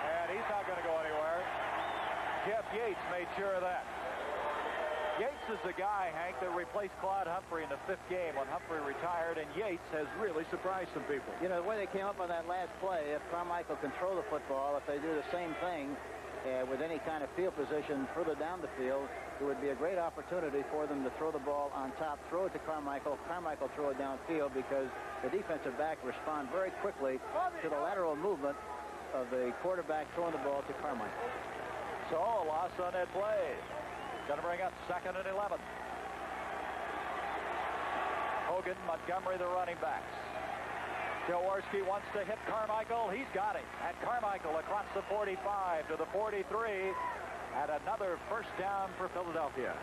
And he's not going to go anywhere. Jeff Yates made sure of that. Yates is the guy, Hank, that replaced Claude Humphrey in the 5th game when Humphrey retired, and Yates has really surprised some people. You know, the way they came up on that last play, if Carmichael can throw the football, if they do the same thing with any kind of field position further down the field, it would be a great opportunity for them to throw the ball on top, throw it to Carmichael, Carmichael throw it downfield, because the defensive back respond very quickly to the lateral movement of the quarterback throwing the ball to Carmichael. So a loss on that play. Going to bring up 2nd and 11. Hogan, Montgomery, the running backs. Jaworski wants to hit Carmichael. He's got him. And Carmichael across the 45 to the 43. And another first down for Philadelphia.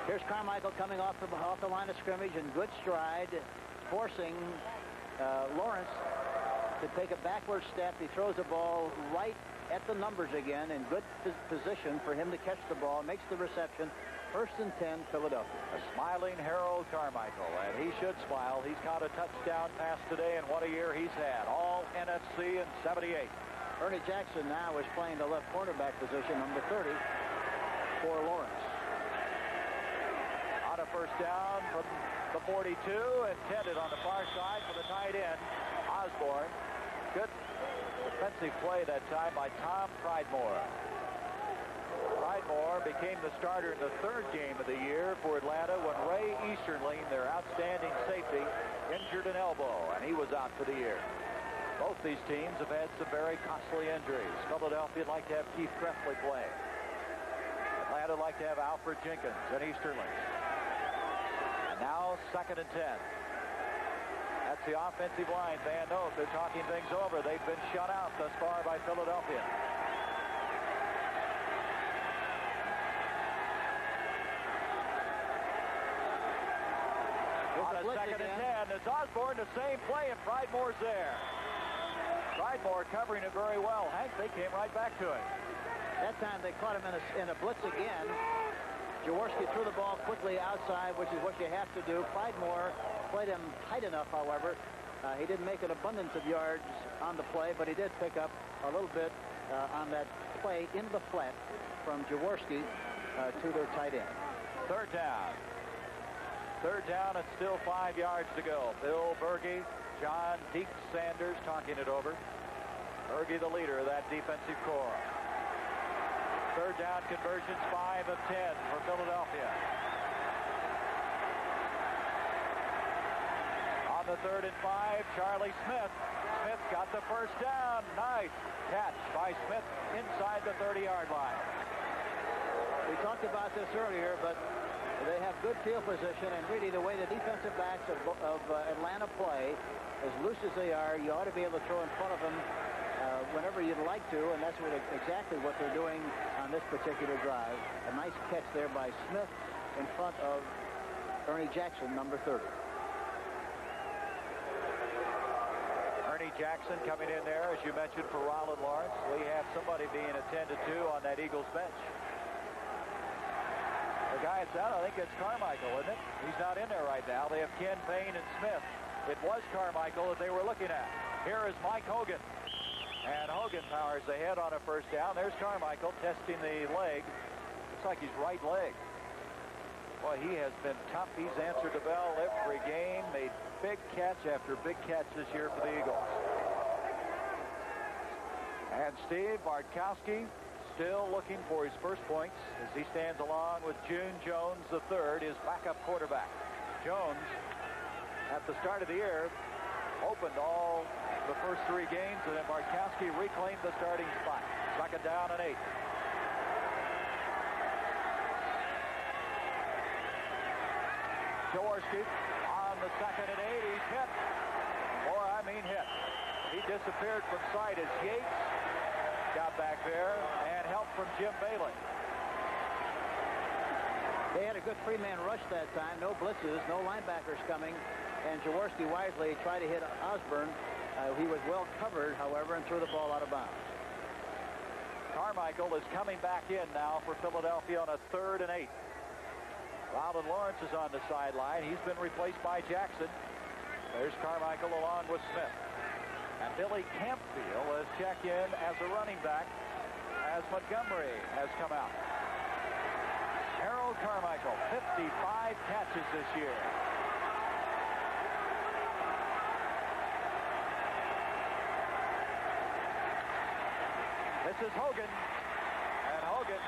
Here's Carmichael coming off the line of scrimmage in good stride, forcing Lawrence to take a backward step. He throws the ball right at the numbers again in good position for him to catch the ball. Makes the reception. 1st and 10, Philadelphia. A smiling Harold Carmichael, and he should smile. He's caught a touchdown pass today, and what a year he's had. All NFC in 78. Ernie Jackson now is playing the left cornerback position, number 30, for Lawrence. On a first down from the 42, intended on the far side for the tight end, Osborne. Good defensive play that time by Tom Pridemore. Pridemore became the starter in the 3rd game of the year for Atlanta when Ray Easterling, their outstanding safety, injured an elbow, and he was out for the year. Both these teams have had some very costly injuries. Philadelphia would like to have Keith Kreftley play. Atlanta would like to have Alfred Jenkins and Easterling. And now 2nd and 10. That's the offensive line. Van Note, they're talking things over. They've been shut out thus far by Philadelphia. On a 2nd and 10, it's Osborne, the same play, and Pridemore's there. Pridemore covering it very well. Hank, they came right back to him. That time they caught him in a blitz again. Jaworski threw the ball quickly outside, which is what you have to do. Pridemore played him tight enough, however. He didn't make an abundance of yards on the play, but he did pick up a little bit on that play in the flat from Jaworski to their tight end. 3rd down. 3rd down, and still 5 yards to go. Bill Berge, John Deke Sanders talking it over. Berge, the leader of that defensive corps. 3rd down conversions, 5 of 10 for Philadelphia. On the 3rd and 5, Charlie Smith. Smith got the first down. Nice catch by Smith inside the 30-yard line. We talked about this earlier, but they have good field position, and really the way the defensive backs of Atlanta play, as loose as they are, you ought to be able to throw in front of them whenever you'd like to, and that's exactly what they're doing on this particular drive. A nice catch there by Smith in front of Ernie Jackson, number 30. Ernie Jackson coming in there, as you mentioned, for Rollin Lawrence. We have somebody being attended to on that Eagles bench. The guy that's out, I think it's Carmichael, isn't it? He's not in there right now. They have Ken Payne and Smith. It was Carmichael that they were looking at. Here is Mike Hogan. And Hogan powers ahead on a first down. There's Carmichael testing the leg. Looks like his right leg. Boy, he has been tough. He's answered the bell every game. Made big catch after big catch this year for the Eagles. And Steve Bartkowski still looking for his first points as he stands along with June Jones III, his backup quarterback. Jones, at the start of the year, opened all the first 3 games, and then Bartkowski reclaimed the starting spot. 2nd down and 8. Jaworski on the 2nd and 8. He's hit. Boy, I mean hit. He disappeared from sight as Yates got back there, and help from Jim Bailey. They had a good 3-man rush that time. No blitzes, no linebackers coming. And Jaworski wisely tried to hit Osborne. He was well covered, however, and threw the ball out of bounds. Carmichael is coming back in now for Philadelphia on a 3rd and 8. Rollin Lawrence is on the sideline. He's been replaced by Jackson. There's Carmichael along with Smith. And Billy Campfield has checked in as a running back as Montgomery has come out. Harold Carmichael, 55 catches this year. This is Hogan. And Hogan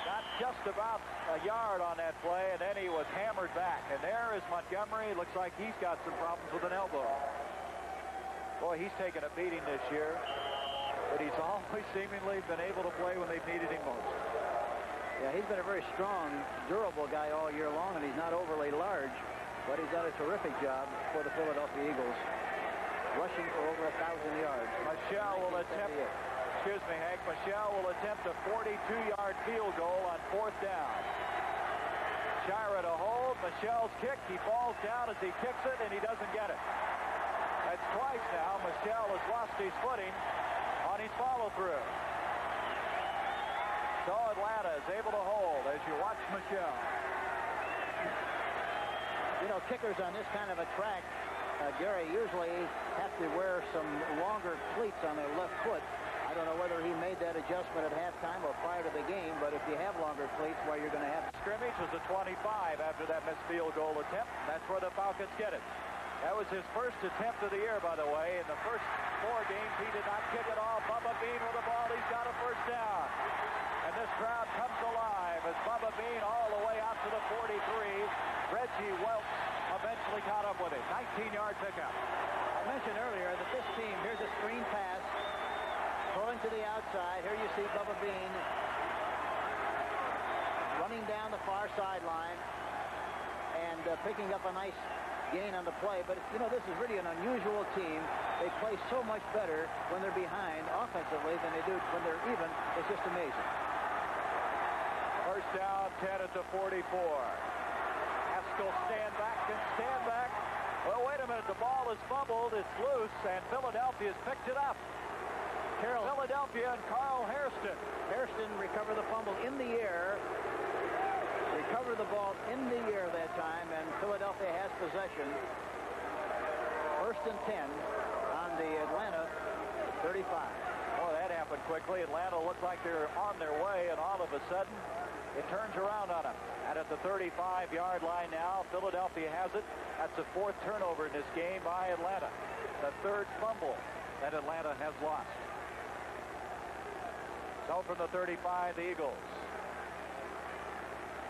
got just about a yard on that play, and then he was hammered back. And there is Montgomery. Looks like he's got some problems with an elbow. Boy, he's taken a beating this year, but he's always seemingly been able to play when they've needed him most. Yeah, he's been a very strong, durable guy all year long, and he's not overly large, but he's done a terrific job for the Philadelphia Eagles, rushing for over 1,000 yards. Michelle will attempt, excuse me, Hank, Michelle will attempt a 42-yard field goal on 4th down. Shira to hold. Michel's kick. He falls down as he kicks it, and he doesn't get it. That's twice now. Michel has lost his footing on his follow-through. So Atlanta is able to hold as you watch Michel. You know, kickers on this kind of a track, Gary, usually have to wear some longer cleats on their left foot. I don't know whether he made that adjustment at halftime or prior to the game, but if you have longer cleats, where you're going to have scrimmage was a 25 after that missed field goal attempt. That's where the Falcons get it. That was his first attempt of the year, by the way. In the first 4 games, he did not kick it all. Bubba Bean with the ball. He's got a first down. And this crowd comes alive as Bubba Bean all the way out to the 43. Reggie Welch eventually caught up with it. 19-yard pickup. I mentioned earlier that this team, here's a screen pass. Pulling to the outside. Here you see Bubba Bean running down the far sideline and picking up a nice gain on the play. But, you know, this is really an unusual team. They play so much better when they're behind offensively than they do when they're even. It's just amazing. First down, 10 at the 44. Haskell stand back. Well, wait a minute. The ball is fumbled. It's loose, and Philadelphia's picked it up. Philadelphia and Carl Hairston. Hairston recovered the fumble in the air. Recovered the ball in the air that time, and Philadelphia has possession. First and 10 on the Atlanta 35. Boy, that happened quickly. Atlanta looked like they're on their way, and all of a sudden, it turns around on them. And at the 35-yard line now, Philadelphia has it. That's the 4th turnover in this game by Atlanta. The 3rd fumble that Atlanta has lost. So from the 35, the Eagles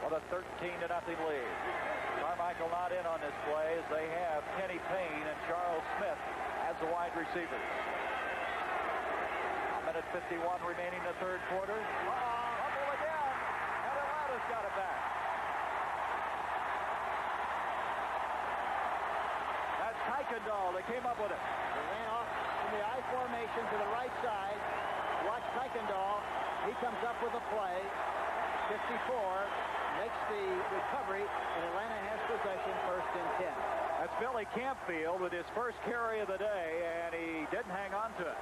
with a 13-0 lead. Carmichael not in on this play as they have Kenny Payne and Charles Smith as the wide receivers. 1:51 remaining in the 3rd quarter. Fumble again, and Atlanta's got it back. That's Kuykendall that came up with it. They ran off in the I formation to the right side. Watch Kuykendall. He comes up with a play. 54 makes the recovery, and Atlanta has possession. First and 10. That's Billy Campfield with his first carry of the day, and he didn't hang on to it.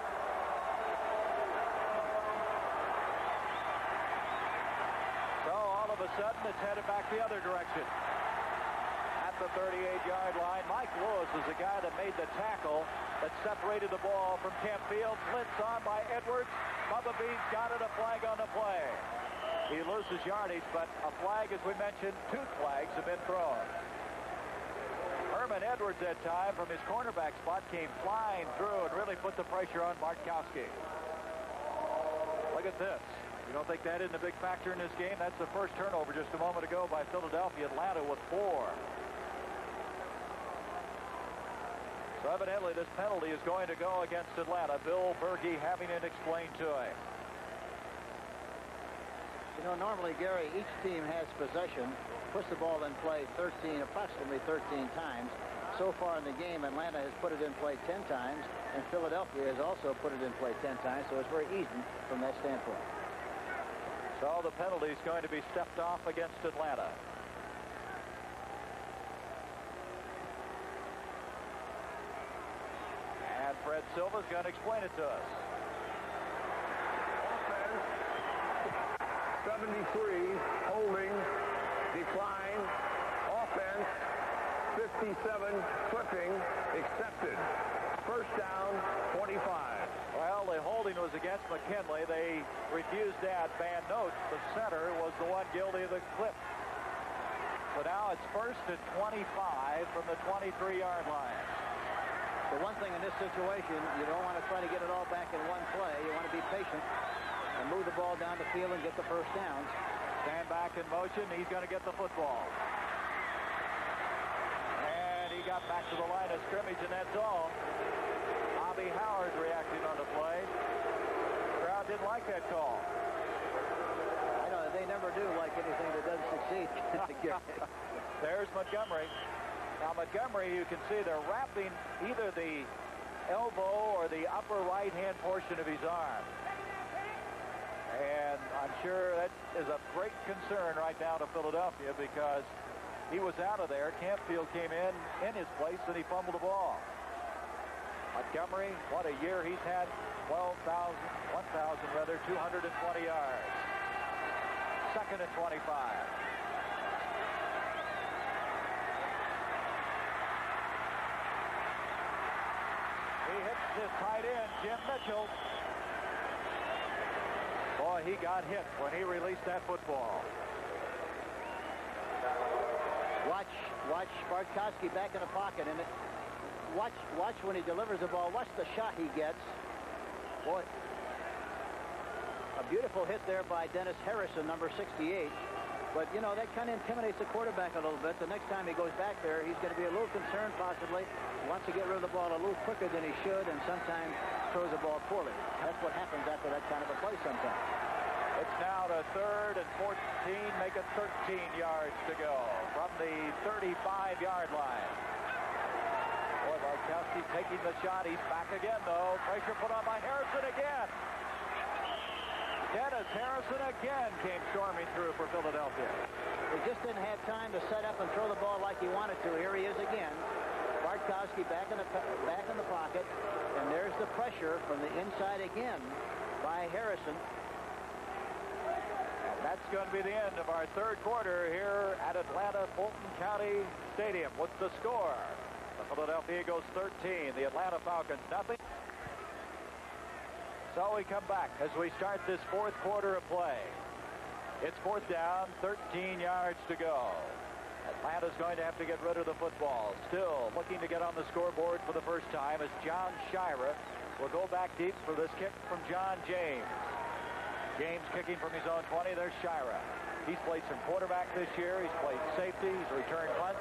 So all of a sudden, it's headed back the other direction. At the 38-yard line, Mike Lewis is the guy that made the tackle that separated the ball from Campfield. Blitz on by Edwards. Bubba Bean's got it, a flag on the play. He loses yardage, but a flag, as we mentioned, 2 flags have been thrown. Herman Edwards that time from his cornerback spot came flying through and really put the pressure on Bartkowski. Look at this. You don't think that isn't a big factor in this game? That's the first turnover just a moment ago by Philadelphia. Atlanta with 4. So evidently this penalty is going to go against Atlanta. Bill Berge having it explained to him. You know, normally, Gary, each team has possession, puts the ball in play approximately 13 times. So far in the game, Atlanta has put it in play 10 times, and Philadelphia has also put it in play 10 times, so it's very easy from that standpoint. So the penalty is going to be stepped off against Atlanta. And Fred Silva's going to explain it to us. 73, holding, decline, offense, 57, clipping, accepted. First down, 25. Well, the holding was against McKinley. They refused that. Van Note, the center, was the one guilty of the clip. So now it's first and 25 from the 23-yard line. The one thing in this situation, you don't want to try to get it all back in one play. You want to be patient and move the ball down the field and get the first downs. Stand back in motion. He's going to get the football. And he got back to the line of scrimmage, and that's all. Bobby Howard reacting on the play. The crowd didn't like that call. I know they never do like anything that doesn't succeed. There's Montgomery. Now Montgomery, you can see they're wrapping either the elbow or the upper right-hand portion of his arm. And I'm sure that is a great concern right now to Philadelphia because he was out of there. Campfield came in his place, and he fumbled the ball. Montgomery, what a year he's had. 220 yards. Second and 25. He hits his tight end, Jim Mitchell. Boy, he got hit when he released that football. Watch Bartkowski back in the pocket, and watch when he delivers the ball. Watch the shot he gets. Boy, a beautiful hit there by Dennis Harrison, number 68. But, you know, that kind of intimidates the quarterback a little bit. The next time he goes back there, he's going to be a little concerned, possibly. He wants to get rid of the ball a little quicker than he should, and sometimes throws the ball poorly. That's what happens after that kind of a play sometimes. It's now the 3rd and 14, make it 13 yards to go from the 35-yard line. Boy, Bartkowski taking the shot. He's back again, though. Pressure put on by Harrison again. Dennis Harrison again came storming through for Philadelphia. He just didn't have time to set up and throw the ball like he wanted to. Here he is again. Bartkowski back in the pocket, and there's the pressure from the inside again by Harrison. And that's going to be the end of our third quarter here at Atlanta Fulton County Stadium. What's the score? The Philadelphia Eagles 13, the Atlanta Falcons nothing. So we come back as we start this fourth quarter of play. It's fourth down, 13 yards to go. Atlanta's going to have to get rid of the football. Still looking to get on the scoreboard for the first time as John Shira will go back deep for this kick from John James. James kicking from his own 20. There's Shira. He's played some quarterback this year. He's played safety. He's returned punts.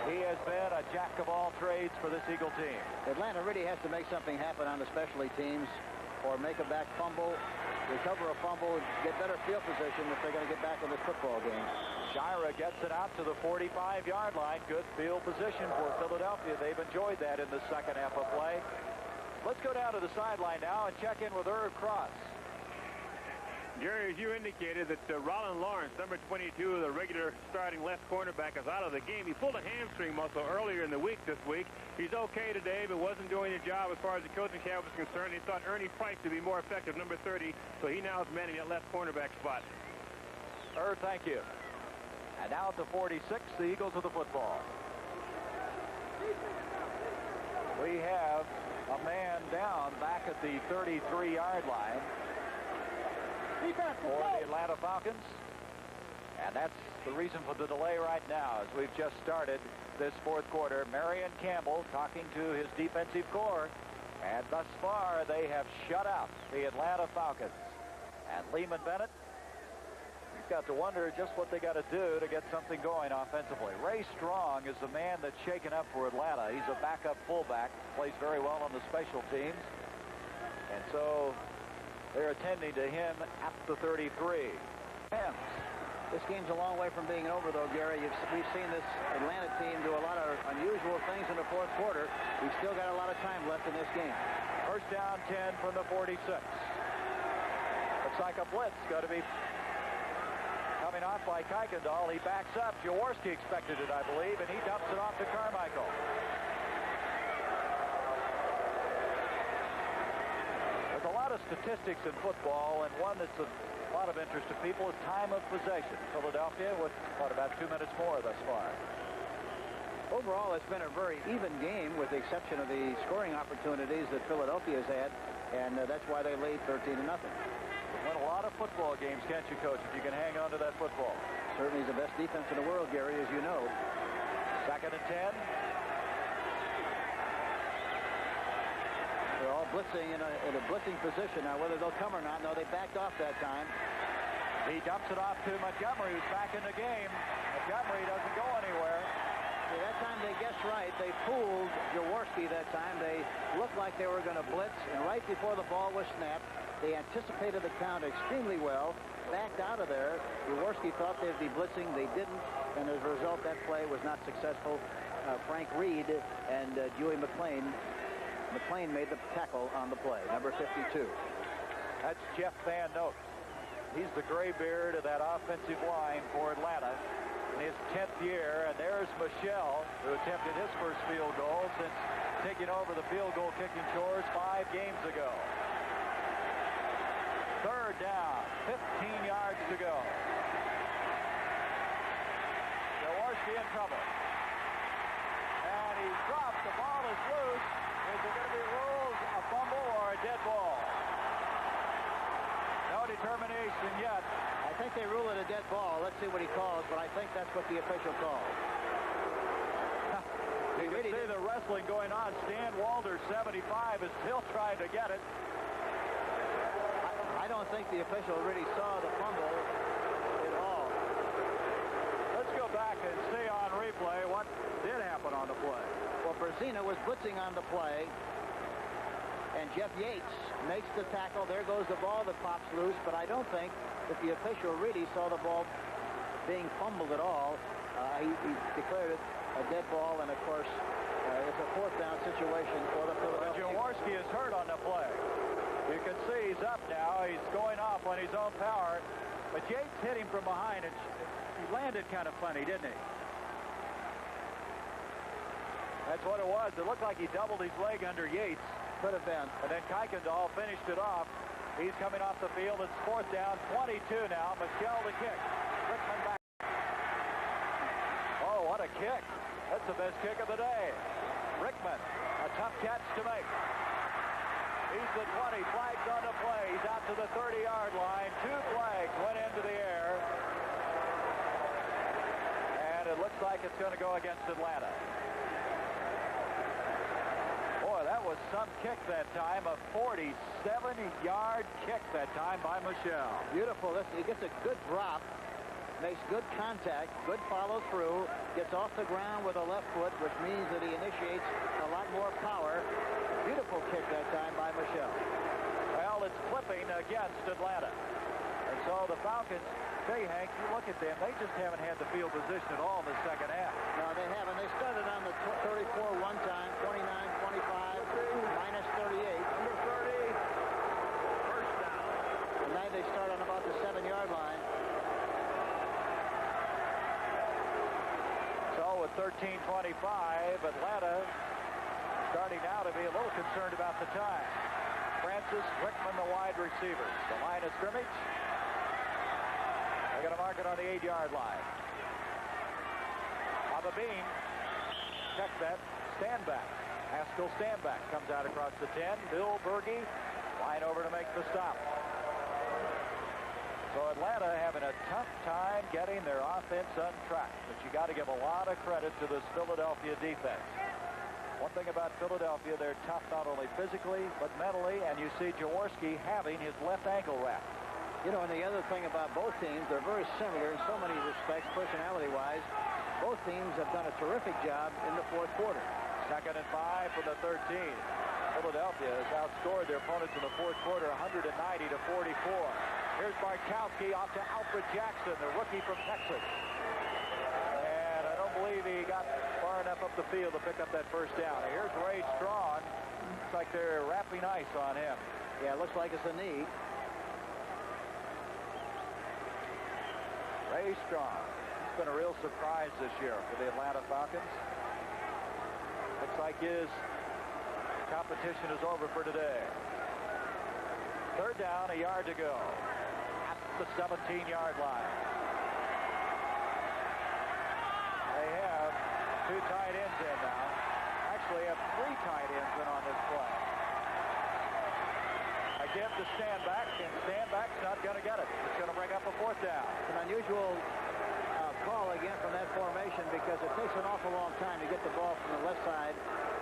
He has been a jack of all trades for this Eagle team. Atlanta really has to make something happen on the specialty teams, or make a back fumble, recover a fumble, get better field position if they're going to get back in this football game. Shira gets it out to the 45-yard line. Good field position for Philadelphia. They've enjoyed that in the second half of play. Let's go down to the sideline now and check in with Irv Cross. Jerry, as you indicated, that Rollin Lawrence, number 22, the regular starting left cornerback, is out of the game. He pulled a hamstring muscle earlier in the week this week. He's okay today, but wasn't doing the job as far as the coaching staff was concerned. He thought Ernie Price to be more effective, number 30, so he now is manning that left cornerback spot. Irv, thank you. And now at the 46, the Eagles with the football. We have a man down back at the 33-yard line for the Atlanta Falcons. And that's the reason for the delay right now as we've just started this fourth quarter. Marion Campbell talking to his defensive core. And thus far, they have shut out the Atlanta Falcons. And Lehman Bennett, he's got to wonder just what they got to do to get something going offensively. Ray Strong is the man that's shaken up for Atlanta. He's a backup fullback, plays very well on the special teams. And so they're attending to him at the 33. This game's a long way from being over, though, Gary. We've seen this Atlanta team do a lot of unusual things in the fourth quarter. We've still got a lot of time left in this game. First down 10 from the 46. Looks like a blitz going to be coming off by Kuykendall. He backs up. Jaworski expected it, I believe, and he dumps it off to Carmichael. There's a lot of statistics in football, and one that's a lot of interest to people is time of possession. Philadelphia with, what, about 2 minutes more thus far. Overall, it's been a very even game with the exception of the scoring opportunities that Philadelphia has had, and that's why they lead 13-0. You win a lot of football games, can't you, Coach, if you can hang on to that football? Certainly is the best defense in the world, Gary, as you know. Second and 10. They're all blitzing in a blitzing position. Now, whether they'll come or not, no, they backed off that time. He dumps it off to Montgomery, who's back in the game. Montgomery doesn't go anywhere. See, that time they guessed right. They fooled Jaworski that time. They looked like they were going to blitz, and right before the ball was snapped, they anticipated the count extremely well, backed out of there. Jaworski thought they'd be blitzing. They didn't, and as a result, that play was not successful. Frank Reed and Dewey McClain made the tackle on the play, number 52. That's Jeff Van Note. He's the graybeard of that offensive line for Atlanta in his 10th year. And there's Michelle, who attempted his first field goal since taking over the field goal kicking chores 5 games ago. Third down, 15 yards to go. Jaworski in trouble. And he's dropped. The ball is loose. Is it going to be ruled a fumble or a dead ball? No determination yet. I think they rule it a dead ball. Let's see what he calls, but I think that's what the official calls. You can see the wrestling going on. Stan Walder, 75, is still trying to get it. I don't think the official really saw the fumble at all. Let's go back and see on replay what did happen on the play. Well, Berzina was blitzing on the play, and Jeff Yates makes the tackle. There goes the ball that pops loose, but I don't think that the official really saw the ball being fumbled at all. He declared it a dead ball, and of course, it's a 4th down situation for the Philadelphia. Jaworski is hurt on the play. You can see he's up now. He's going off on his own power, but Yates hit him from behind, and he landed kind of funny, didn't he? That's what it was. It looked like he doubled his leg under Yates. Could have been. And then Kuykendall finished it off. He's coming off the field. It's 4th down, 22 now. Michelle the kick. Rickman back. Oh, what a kick. That's the best kick of the day. Rickman, a tough catch to make. He's the 20. Flags on the play. He's out to the 30-yard line. 2 flags went into the air. And it looks like it's going to go against Atlanta. Boy, that was some kick that time. A 47-yard kick that time by Michelle. Beautiful. He gets a good drop. Makes good contact, good follow through, gets off the ground with a left foot, which means that he initiates a lot more power. Beautiful kick that time by Michelle. Well, it's flipping against Atlanta. And so the Falcons, Hank, you look at them, they just haven't had the field position at all in the second half. No, they haven't. They started on the 34 one time, 29, 25, minus 38. Number 30, first down. And now they start on about the 7-yard line. So with 13:25, Atlanta starting now to be a little concerned about the time. Francis, Rickman, the wide receivers. The line of scrimmage. They're going to mark it on the 8-yard line. On the beam, check that, stand back. Haskell stand back, comes out across the 10. Bill Berge, line over to make the stop. So Atlanta having a tough time getting their offense on track. But you got to give a lot of credit to this Philadelphia defense. One thing about Philadelphia, they're tough not only physically, but mentally, and you see Jaworski having his left ankle wrapped. You know, and the other thing about both teams, they're very similar in so many respects, personality-wise. Both teams have done a terrific job in the 4th quarter. 2nd and 5 for the 13. Philadelphia has outscored their opponents in the 4th quarter 190 to 44. Here's Bartkowski off to Alfred Jackson, the rookie from Texas. And I don't believe he got far enough up the field to pick up that first down. Here's Ray Strong. Looks like they're wrapping ice on him. Yeah, it looks like it's a knee. Ray Strong. It's been a real surprise this year for the Atlanta Falcons. Looks like his competition is over for today. 3rd down, a yard to go. At the 17-yard line. They have 2 tight ends in now. Actually have 3 tight ends in on this play. Again to Stanback, and Stanback's not going to get it. It's going to bring up a 4th down. It's an unusual call again from that formation because it takes an awful long time to get the ball from the left side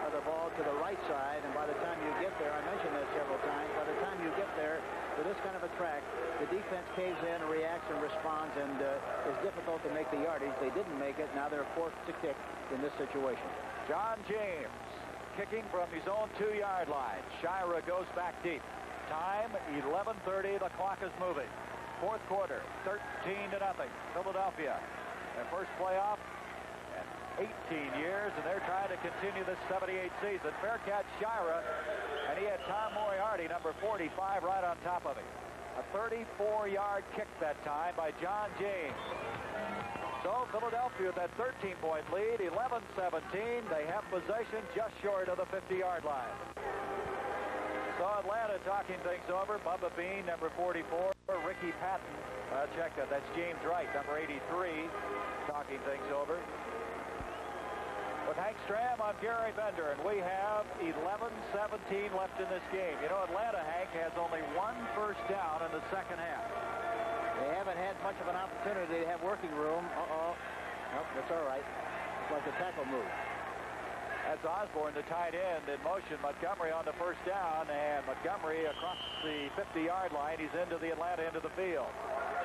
of the ball to the right side, and by the time you get there, I mentioned that several times, by the time you get there to this kind of a track, the defense caves in, reacts, and responds, and it's difficult to make the yardage. They didn't make it. Now they're forced to kick in this situation. John James kicking from his own 2-yard line. Shira goes back deep. Time 11:30. The clock is moving. 4th quarter, 13-0. Philadelphia. Their first playoff in 18 years, and they're trying to continue this 78 season. Fair catch, Shira, and he had Tom Moriarty, number 45, right on top of him. A 34-yard kick that time by John James. So Philadelphia with that 13-point lead, 11-17. They have possession just short of the 50-yard line. So Atlanta talking things over. Bubba Bean, number 44. Ricky Patton. Check that. That's James Wright, number 83, talking things over. With Hank Stram, I'm Gary Bender, and we have 11-17 left in this game. You know, Atlanta, Hank, has only one first down in the second half. They haven't had much of an opportunity to have working room. Nope, that's all right. It's like a tackle move. That's Osborne, the tight end, in motion. Montgomery on the first down, and Montgomery across the 50-yard line. He's into the Atlanta end of the field.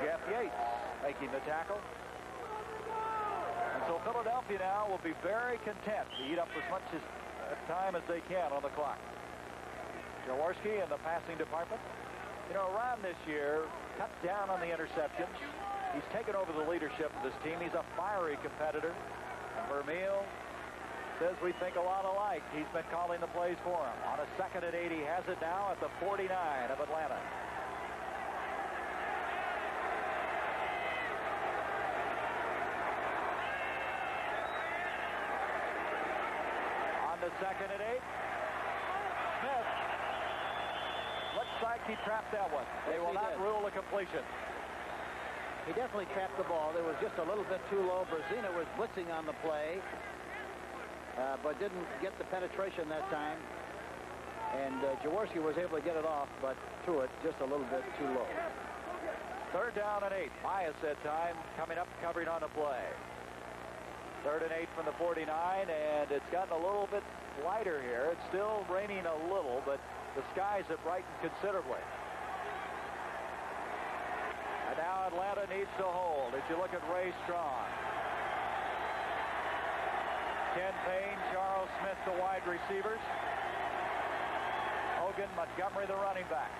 Jeff Yates making the tackle. And so Philadelphia now will be very content to eat up as much time as they can on the clock. Jaworski in the passing department. You know, Ron this year cut down on the interceptions. He's taken over the leadership of this team. He's a fiery competitor. And Vermeil says we think a lot alike. He's been calling the plays for him. On a 2nd and 8, he has it now at the 49 of Atlanta. On the 2nd and 8, Smith looks like he trapped that one. They will not rule a completion. He definitely trapped the ball. It was just a little bit too low. Brzezina was blitzing on the play. But didn't get the penetration that time. And Jaworski was able to get it off, but threw it just a little bit too low. 3rd down and 8. Myers that time coming up, covering on the play. 3rd and 8 from the 49, and it's gotten a little bit lighter here. It's still raining a little, but the skies have brightened considerably. And now Atlanta needs to hold. As you look at Ray Strong. Ken Payne, Charles Smith, the wide receivers. Hogan, Montgomery, the running backs.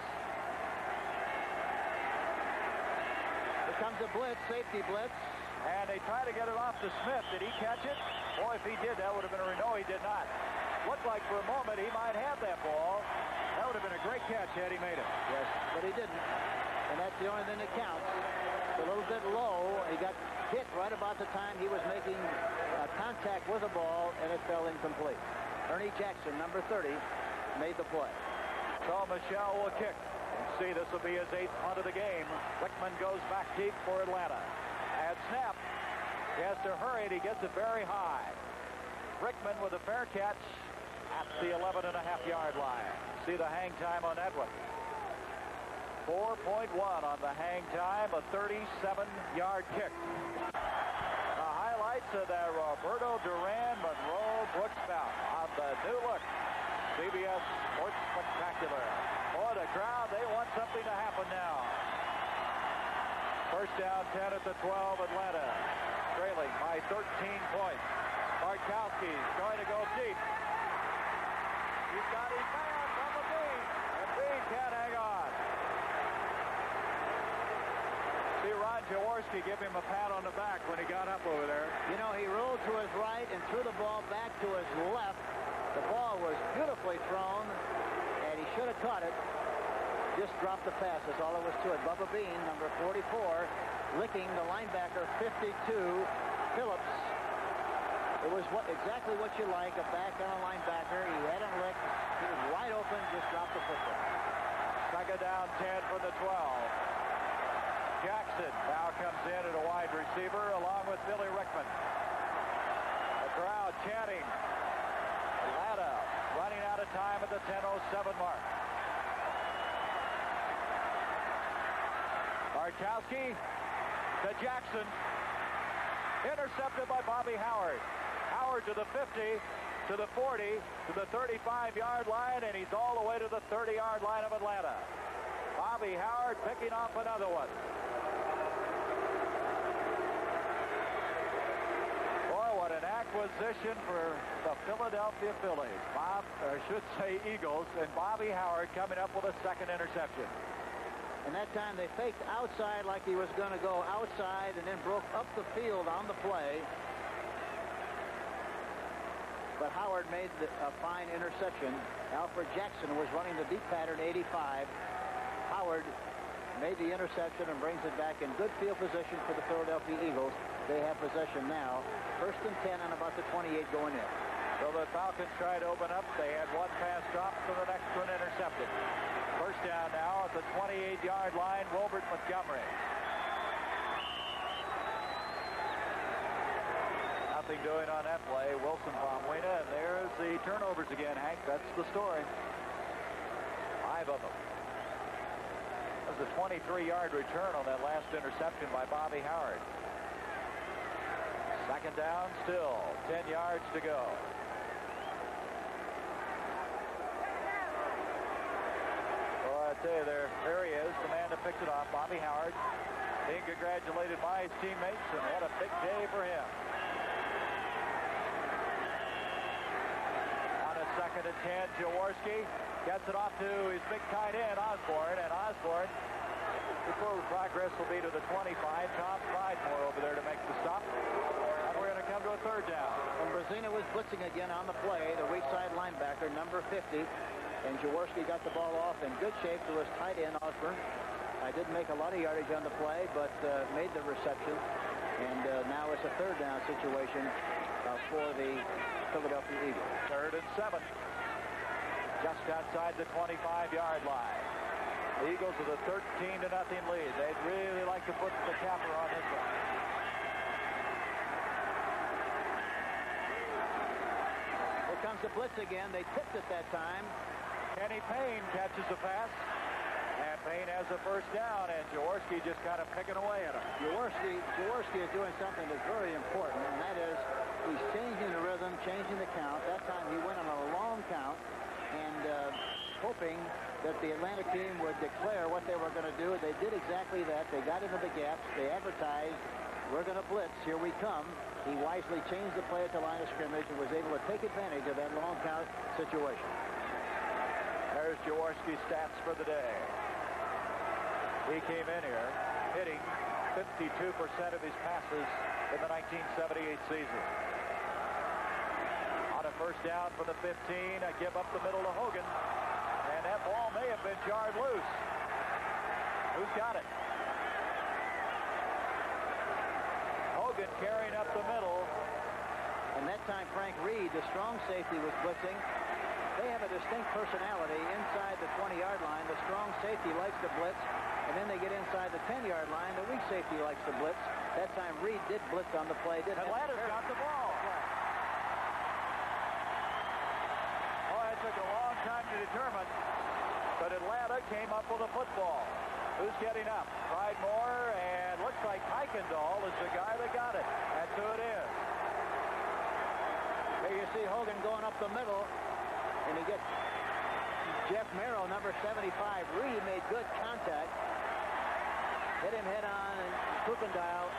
Here comes a blitz, safety blitz. And they try to get it off to Smith. Did he catch it? Boy, if he did, that would have been a... No, he did not. Looked like for a moment he might have that ball. That would have been a great catch had he made it. Yes, but he didn't. And that's the only thing that counts. It's a little bit low. He got hit right about the time he was making contact with the ball, and it fell incomplete. Ernie Jackson, number 30, made the play. So Michelle will kick. See, this will be his 8th punt of the game. Wickman goes back deep for Atlanta. And snap. He has to hurry, and he gets it very high. Rickman with a fair catch at the 11.5-yard line. See the hang time on that one. 4.1 on the hang time, a 37-yard kick. The highlights of the Roberto Duran Monroe Brooks bout on the new look CBS Sports Spectacular. Boy, the crowd, they want something to happen now. First down, 10 at the 12, Atlanta. Trailing by 13 points. Bartkowski's going to go deep. He's got his man from the Bean, and Bean can't hang on. See Ron Jaworski give him a pat on the back when he got up over there. You know, he rolled to his right and threw the ball back to his left. The ball was beautifully thrown, and he should have caught it. Just dropped the pass. That's all there was to it. Bubba Bean, number 44, licking the linebacker, 52, Phillips. It was exactly what you like, a back on a linebacker. He had him licked. He was wide open, just dropped the football. Second down, 10 from the 12. Jackson now comes in at a wide receiver along with Billy Rickman. The crowd chanting. Atlanta running out of time at the 10:07 mark. Bartkowski to Jackson. Intercepted by Bobby Howard. Howard to the 50, to the 40, to the 35-yard line, and he's all the way to the 30-yard line of Atlanta. Bobby Howard picking off another one. Boy, what an acquisition for the Philadelphia Phillies. Eagles, and Bobby Howard coming up with a second interception. And that time they faked outside like he was going to go outside and then broke up the field on the play. But Howard made a fine interception. Alfred Jackson was running the deep pattern, 85. Howard made the interception and brings it back in good field position for the Philadelphia Eagles. They have possession now. 1st and 10 and about the 28 going in. So the Falcons tried to open up. They had one pass dropped, so the next one intercepted. 1st down now at the 28-yard line, Wilbert Montgomery. Nothing doing on that play. Wilson Pomwina, and there's the turnovers again, Hank. That's the story. 5 of them. That was a 23-yard return on that last interception by Bobby Howard. 2nd down, still 10 yards to go. I tell you, there he is, the man that picked it off, Bobby Howard, being congratulated by his teammates, and what a big day for him. On a 2nd and 10, Jaworski gets it off to his big tight end, Osborne, and Osborne, the forward progress will be to the 25. Tom Pridemore over there to make the stop, and we're going to come to a 3rd down. And Brazina was blitzing again on the play, the weak side linebacker, number 50. And Jaworski got the ball off in good shape to his tight end, Osborne. I didn't make a lot of yardage on the play, but made the reception. And now it's a 3rd down situation for the Philadelphia Eagles. 3rd and 7. Just outside the 25-yard line. The Eagles with a 13-0 lead. They'd really like to put the capper on this one. Here comes the blitz again. They tipped it that time. Kenny Payne catches the pass, and Payne has a 1st down, and Jaworski just kind of picking away at him. Jaworski is doing something that's very important, and that is he's changing the rhythm, changing the count. That time he went on a long count, and hoping that the Atlanta team would declare what they were going to do. They did exactly that. They got into the gaps. They advertised, we're going to blitz, here we come. He wisely changed the play at the line of scrimmage and was able to take advantage of that long count situation. There's Jaworski's stats for the day. He came in here hitting 52% of his passes in the 1978 season. On a 1st down for the 15, a give up the middle to Hogan. And that ball may have been jarred loose. Who's got it? Hogan carrying up the middle. And that time Frank Reed, the strong safety, was blitzing. They have a distinct personality inside the 20-yard line. The strong safety likes to blitz, and then they get inside the 10-yard line. The weak safety likes to blitz. That time Reed did blitz on the play. Atlanta's got the ball. Oh, it took a long time to determine, but Atlanta came up with a football. Who's getting up? Pridemore, and looks like Kuykendall is the guy that got it. That's who it is. Here you see Hogan going up the middle. And he gets Jeff Merrill, number 75. Reed made good contact. Hit him head on, and Kuykendall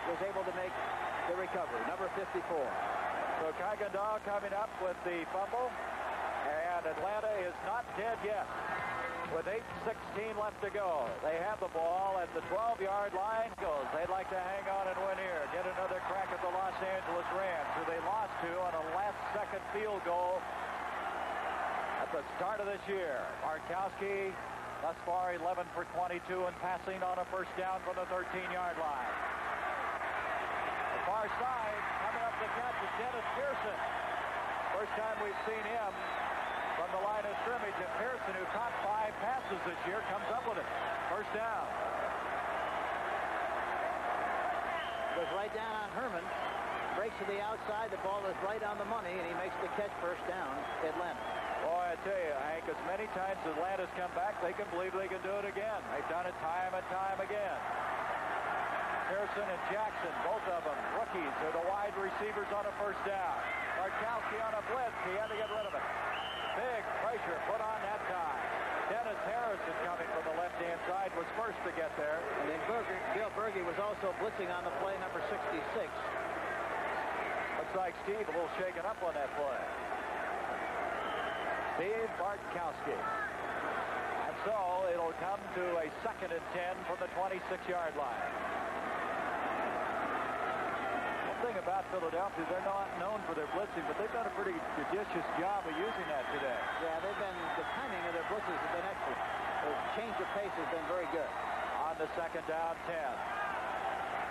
was able to make the recovery. Number 54. So Kuykendall coming up with the fumble. And Atlanta is not dead yet. With 8:16 left to go. They have the ball at the 12-yard line. They'd like to hang on and win here. Get another crack at the Los Angeles Rams, who they lost to on a last-second field goal at the start of this year. Markowski, thus far 11 for 22 and passing on a 1st down from the 13-yard line. The far side, coming up to catch is Dennis Pearson. First time we've seen him from the line of scrimmage, and Pearson, who caught 5 passes this year, comes up with it. 1st down. Goes right down on Herman. Breaks to the outside. The ball is right on the money, and he makes the catch. 1st down, Atlanta. Boy, I tell you, Hank, as many times as Atlanta's come back, they can believe they can do it again. They've done it time and time again. Pearson and Jackson, both of them rookies, are the wide receivers on a 1st down. Markowski on a blitz. He had to get rid of it. Big pressure put on that time. Dennis Harrison, coming from the left-hand side, was first to get there. And then Bill Berge was also blitzing on the play, number 66. Looks like Steve a little shaken up on that play. Steve Bartkowski. And so it'll come to a 2nd and 10 from the 26-yard line. One thing about Philadelphia, they're not known for their blitzing, but they've done a pretty judicious job of using that today. Yeah, the timing of their blitzes has been excellent. change of pace has been very good. On the second down, 10.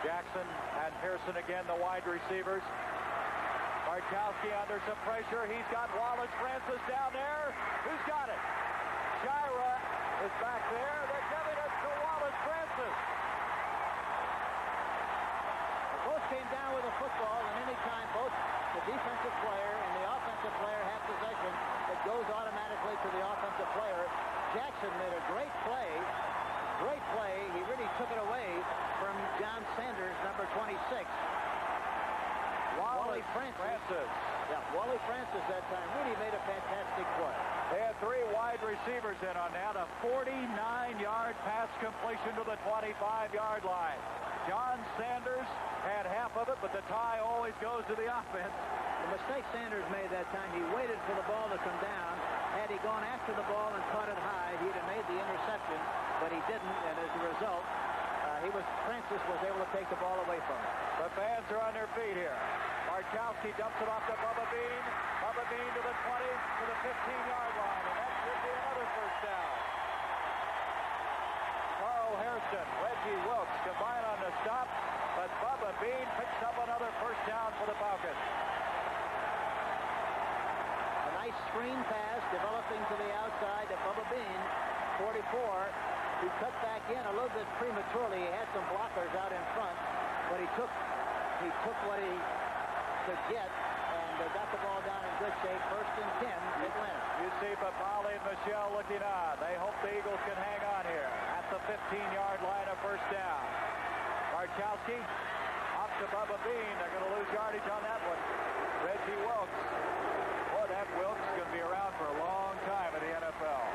Jackson and Pearson again, the wide receivers. Bartkowski under some pressure. He's got Wallace Francis down there. Who's got it? Shira is back there. They're giving it to Wallace Francis. Both came down with a football, and any time both the defensive player and the offensive player have possession, it goes automatically to the offensive player. Jackson made a great play. Great play. He really took it away from John Sanders, number 26. Wally Francis. Yeah, Wally Francis that time really made a fantastic play. They had 3 wide receivers in on that. A 49-yard pass completion to the 25-yard line. John Sanders had half of it, but the tie always goes to the offense. The mistake Sanders made that time, he waited for the ball to come down. Had he gone after the ball and caught it high, he'd have made the interception, but he didn't, and as a result, Francis was able to take the ball away from him. The fans are on their feet here. Bartkowski dumps it off to Bubba Bean. Bubba Bean to the 20, to the 15-yard line, and that should be another first down. Carl Hairston, Reggie Wilkes combine on the stop, but Bubba Bean picks up another first down for the Falcons. A nice screen pass developing to the outside to Bubba Bean, 44. He cut back in a little bit prematurely. He had some blockers out in front, but he took what he could get and got the ball down in good shape. First and 10, Atlanta. You see Papali and Michelle looking on. They hope the Eagles can hang on here at the 15-yard line of first down. Bartkowski up to Bubba Bean. They're going to lose yardage on that one. Reggie Wilkes. Boy, that Wilkes is going to be around for a long time in the NFL.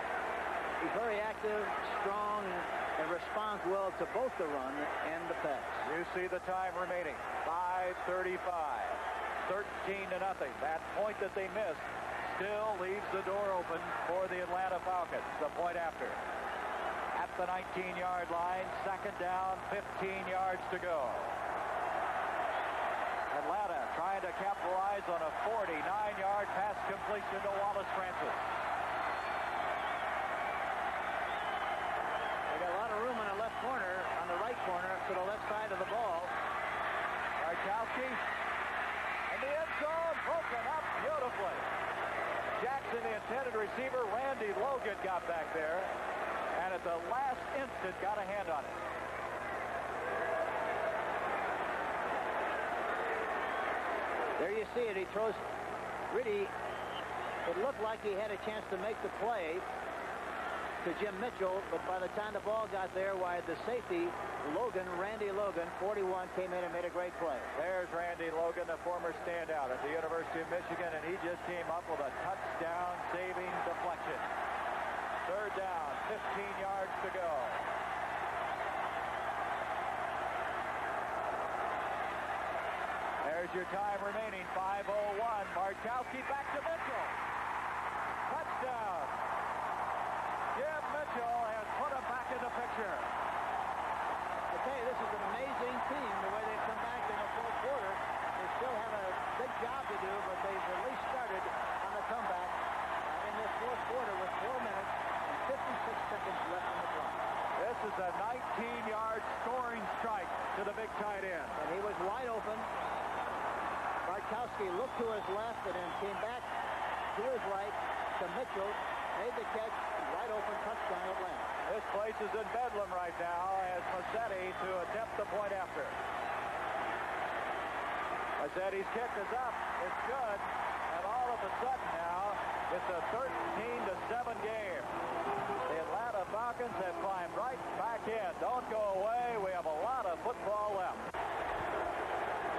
He's very active, strong, and responds well to both the run and the pass. You see the time remaining. 5:35. 13-0. That point that they missed still leaves the door open for the Atlanta Falcons. The point after. At the 19-yard line, second down, 15 yards to go. Atlanta trying to capitalize on a 49-yard pass completion to Wallace Francis. Room in the left corner, on the right corner, to the left side of the ball. Bartkowski in the end zone, broken up beautifully. Jackson, the intended receiver, Randy Logan got back there, and at the last instant got a hand on it. There you see it. He throws, really, it looked like he had a chance to make the play to Jim Mitchell, but by the time the ball got there, why the safety, Randy Logan, 41, came in and made a great play. There's Randy Logan, the former standout at the University of Michigan, and he just came up with a touchdown-saving deflection. Third down, 15 yards to go. There's your time remaining, 5:01. Bartkowski back to Mitchell. Touchdown. Jim Mitchell has put him back in the picture. I tell you, this is an amazing team, the way they've come back in the fourth quarter. They still have a big job to do, but they've at least started on the comeback in this fourth quarter with 4 minutes and 56 seconds left on the clock. This is a 19-yard scoring strike to the big tight end. And he was wide open. Bartkowski looked to his left and then came back to his right to Mitchell, made the catch, wide open, touchdown, Atlanta. This place is in bedlam right now as Massetti to attempt the point after. Massetti's kick is up. It's good. And all of a sudden now, it's a 13-7 game. The Atlanta Falcons have climbed right back in. Don't go away. We have a lot of football left.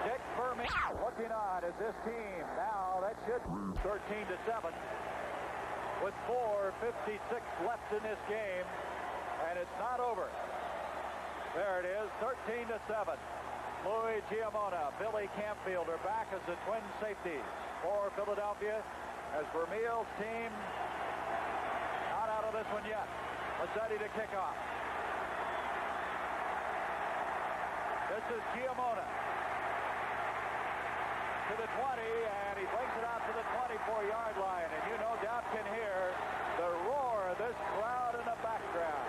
Dick Vermeer looking on as this team now, that should 13-7 with 4:56 left in this game, and it's not over. There it is, 13-7. Louis Giamona, Billy Campfield are back as the twin safeties for Philadelphia as Vermeer's team not out of this one yet. Massetti to kick off. This is Giamona to the 20, and he brings it out to the 24-yard line, and you no doubt can hear the roar of this crowd in the background.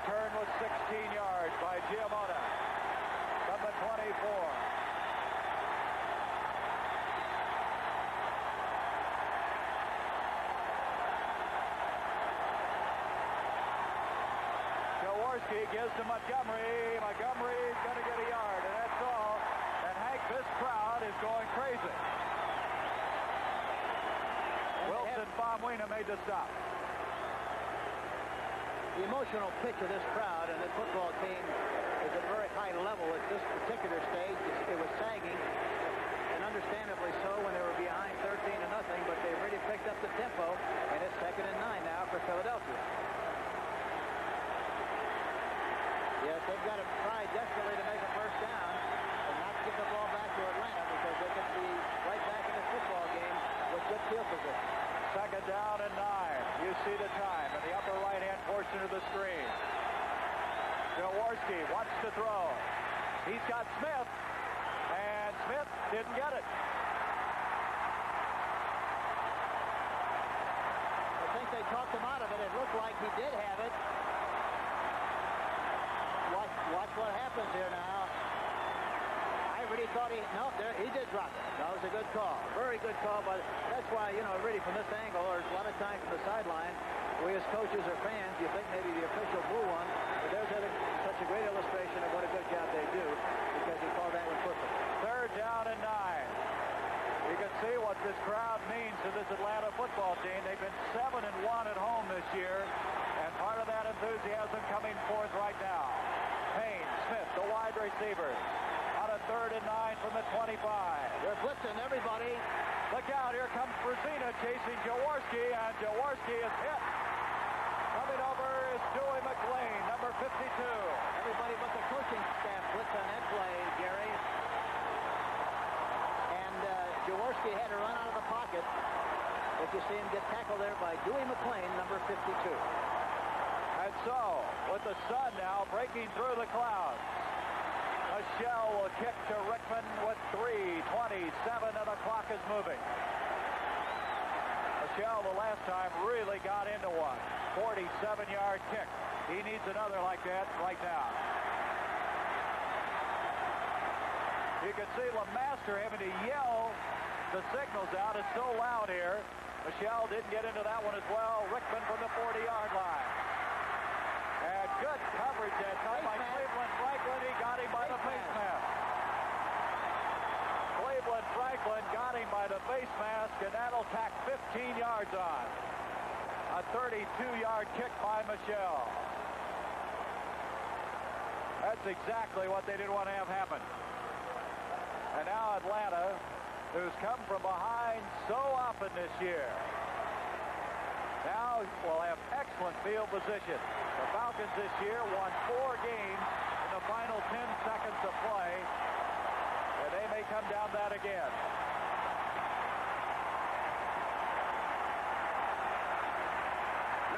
return was 16 yards by Giamona from the 24. Jaworski gives to Montgomery. Montgomery's going to get a yard, and that's all. And Hank, this crowd is going crazy. Wilson Baumwina made the stop. The emotional pitch of this crowd and this football team is at a very high level at this particular stage. It was sagging, and understandably so when they were behind 13-0, but they really picked up the tempo, and it's 2nd and 9 now for Philadelphia. Yes, they've got to try desperately to make a first down and not give the ball back to Atlanta because they could be right back in this football game with good field position. 2nd down and 9. You see the time in the upper right-hand portion of the screen. Jaworski wants to throw. He's got Smith, and Smith didn't get it. I think they talked him out of it. It looked like he did have it. Watch what happens here now. I really thought he did drop it. That was a good call. Very good call, but that's why, really from this angle, or a lot of times from the sideline, we as coaches or fans, you think maybe the official blew one, but there's such a great illustration of what a good job they do because he called that one perfect. 3rd down and 9. You can see what this crowd means to this Atlanta football team. They've been 7-1 at home this year, and part of that enthusiasm coming forth right now. Payne, Smith, the wide receivers. On a 3rd and 9 from the 25. They're blitzing everybody. Look out, here comes Brzezina chasing Jaworski, and Jaworski is hit. Coming over is Dewey McLean, number 52. Everybody but the coaching staff blitz on that play, Gary. And Jaworski had to run out of the pocket. But you see him get tackled there by Dewey McLean, number 52. And so, with the sun now breaking through the clouds, Michelle will kick to Rickman with 3:27, and the clock is moving. Michelle, the last time, really got into one. 47-yard kick. He needs another like that right now. You can see LeMaster having to yell the signals out. It's so loud here. Michelle didn't get into that one as well. Rickman from the 40-yard line. And good coverage that time by Cleveland Franklin. He got him by the face mask. Cleveland Franklin got him by the face mask, and that'll tack 15 yards on. A 32-yard kick by Michelle. That's exactly what they didn't want to have happen. And now Atlanta, who's come from behind so often this year, now will have excellent field position. The Falcons this year won 4 games in the final 10 seconds of play, and they may come down that again.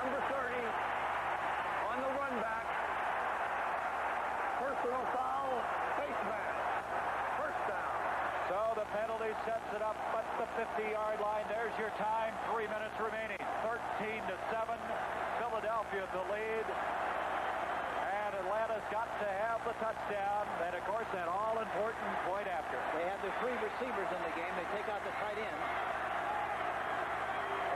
Number 30 on the run back. Personal foul, face mask. First down. So the penalty sets it up at the 50-yard line. There's your time. 3 minutes remaining. 13-7. Philadelphia the lead. And Atlanta's got to have the touchdown. And, of course, that all-important point after. They have their 3 receivers in the game. They take out the tight end.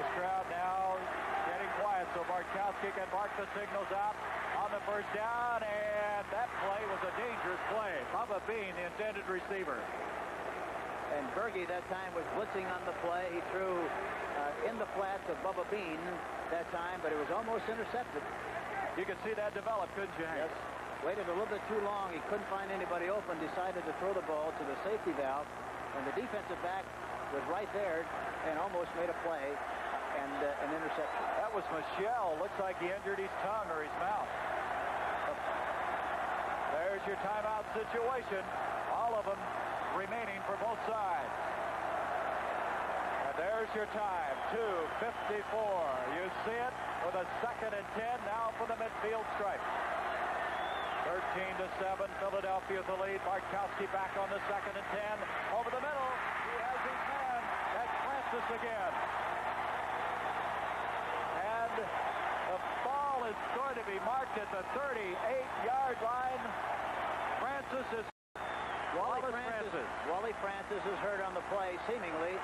This crowd now getting quiet, so Bartkowski can mark the signals out on the first down. And that play was a dangerous play. Bubba Bean, the intended receiver. And Berge that time was blitzing on the play. He threw in the flats of Bubba Bean that time, but it was almost intercepted. You could see that develop, couldn't you, Hank? Yes. Waited a little bit too long. He couldn't find anybody open. Decided to throw the ball to the safety valve. And the defensive back was right there and almost made a play and an interception. That was Michelle. Looks like he injured his tongue or his mouth. There's your timeout situation. All of them remaining for both sides. And there's your time, 2:54. You see it with a 2nd and 10 now for the midfield stripe. 13-7, Philadelphia the lead. Bartkowski back on the 2nd and 10. Over the middle, he has his man. That's Francis again. And the ball is is going to be marked at the 38-yard line. Francis is... Wally Francis is hurt on the play, seemingly.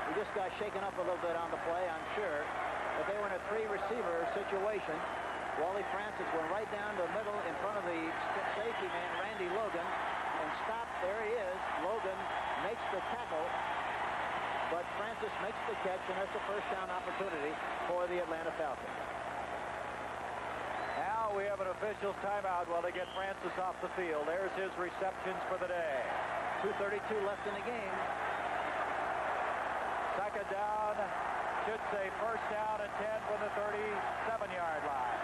He just got shaken up a little bit on the play, I'm sure. But they were in a three-receiver situation. Wally Francis went right down the middle in front of the safety man, Randy Logan, and stopped. There he is. Logan makes the tackle, but Francis makes the catch, and that's a first down opportunity for the Atlanta Falcons. Now we have an official timeout while they get Francis off the field. There's his receptions for the day. 2:32 left in the game. Second down, should say first down and 10 from the 37-yard line.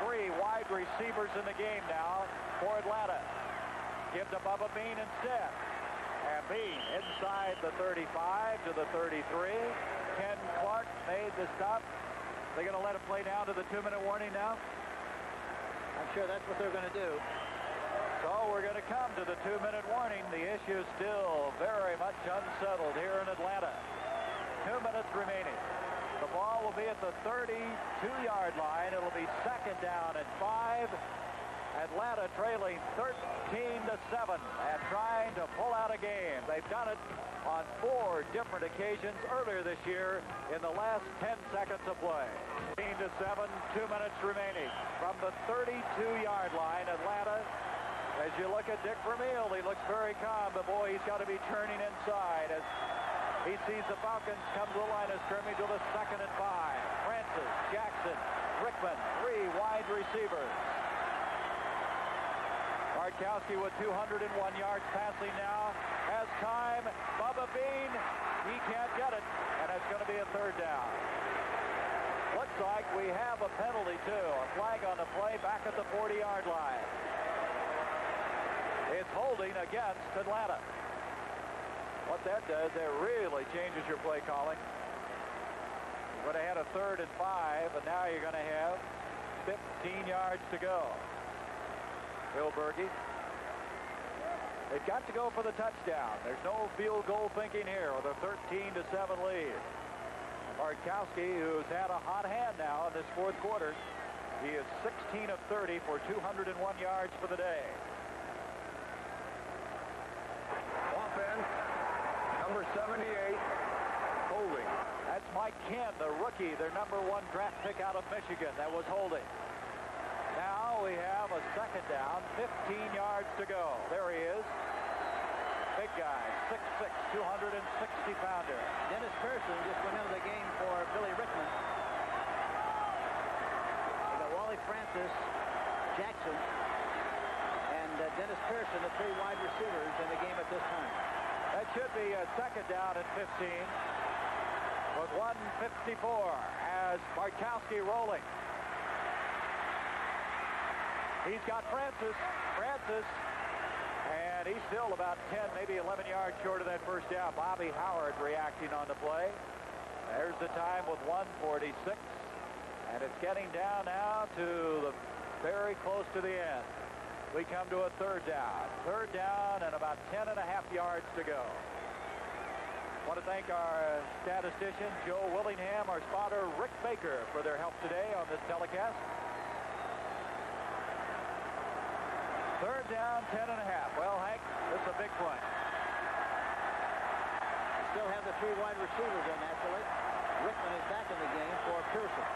3 wide receivers in the game now for Atlanta. Give to Bubba Bean instead. And Bean inside the 35 to the 33. Ken Clark made the stop. They're going to let him play down to the 2-minute warning now? I'm sure that's what they're going to do. So we're going to come to the 2-minute warning. The issue is still very much unsettled here in Atlanta. 2 minutes remaining. The ball will be at the 32-yard line. It'll be second down and 5. Atlanta trailing 13-7 and trying to pull out a game. They've done it on 4 different occasions earlier this year in the last 10 seconds of play. 13-7, 2 minutes remaining. From the 32-yard line, Atlanta, as you look at Dick Vermeil, he looks very calm, but boy, he's got to be turning inside as he sees the Falcons come to the line of scrimmage with a second and 5. Francis, Jackson, Rickman, 3 wide receivers. Bartkowski with 201 yards passing now. Has time. Bubba Bean, he can't get it, and it's going to be a third down. Looks like we have a penalty, too. A flag on the play back at the 40-yard line. It's holding against Atlanta. What that does, it really changes your play calling. You would have had a third and 5, and now you're going to have 15 yards to go. Bill Berge. They've got to go for the touchdown. There's no field goal thinking here with a 13-7 lead. Bartkowski, who's had a hot hand now in this fourth quarter, he is 16 of 30 for 201 yards for the day. Offense, number 78, holding. That's Mike Kent, the rookie, their number 1 draft pick out of Michigan. That was holding. Now we have a second down, 15 yards to go. There he is. Big guy, 6'6", 260-pounder. Dennis Pearson just went into the game for Billy Rickman. They got Wally Francis, Jackson, and Dennis Pearson, the 3 wide receivers in the game at this time. That should be a second down at 15 with 1:54 as Bartkowski rolling. He's got Francis, and he's still about 10, maybe 11 yards short of that first down. Bobby Howard reacting on the play. There's the time with 1:46, and it's getting down now to the very close to the end. We come to a third down. Third down and about 10.5 yards to go. I want to thank our statistician, Joe Willingham, our spotter, Rick Baker, for their help today on this telecast. Third down, 10.5. Well, Hank, this is a big play. Still have the 3 wide receivers in, naturally. Rickman is back in the game for Pearson.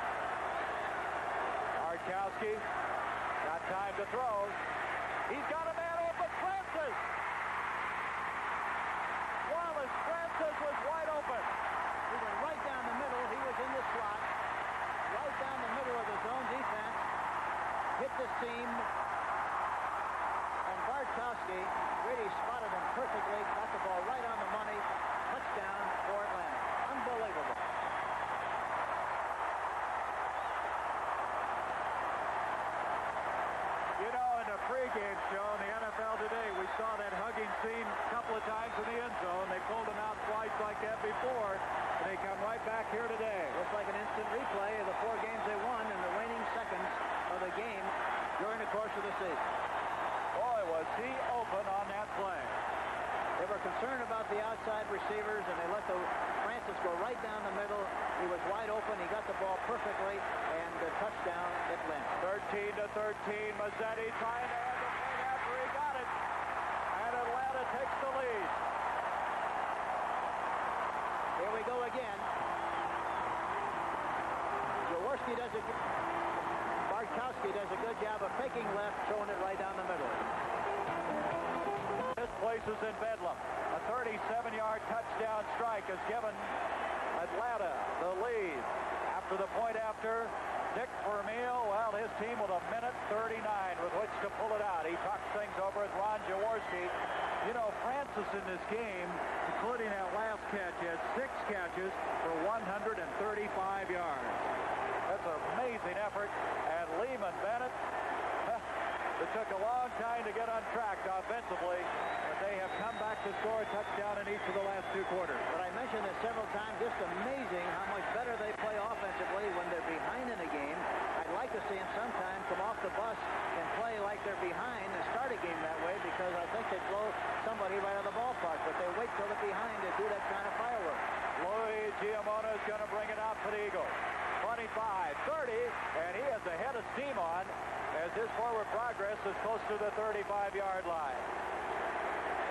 Bartkowski got time to throw. He's got a man open, Francis! Wallace Francis was wide open. He went right down the middle. He was in the slot. Right down the middle of the zone defense. Hit the seam. Bartkowski really spotted him perfectly, got the ball right on the money. Touchdown for Atlanta. Unbelievable. You know, in the pregame show in the NFL today, we saw that hugging scene a couple of times in the end zone. They pulled him out twice like that before, and they come right back here today. Looks like an instant replay of the 4 games they won in the waning seconds of the game during the course of the season. Boy, was he open on that play. They were concerned about the outside receivers, and they let Francis go right down the middle. He was wide open. He got the ball perfectly, and the touchdown Atlanta. 13-13. Mazzetti trying to end the thing after he got it. And Atlanta takes the lead. Here we go again. Jaworski does a Bartkowski does a good job of faking left, throwing it right down the middle. This place is in bedlam. A 37-yard touchdown strike has given Atlanta the lead. After the point after, Dick Vermeil, well, his team with 1:39 with which to pull it out. He talks things over with Ron Jaworski. You know, Francis in this game, including that last catch, had 6 catches for 135 yards. That's an amazing effort. And Lehman Bennett, it took a long time to get on track offensively, but they have come back to score a touchdown in each of the last 2 quarters. But I mentioned this several times, just amazing how much better they play offensively when they're behind in a game. I'd like to see them sometime come off the bus and play like they're behind and start a game that way, because I think they blow somebody right out of the ballpark, but they wait till they're behind to do that kind of firework. Louis Giamona is going to bring it out for the Eagles. 25, 30, and he has a head of steam on as his forward progress is close to the 35-yard line.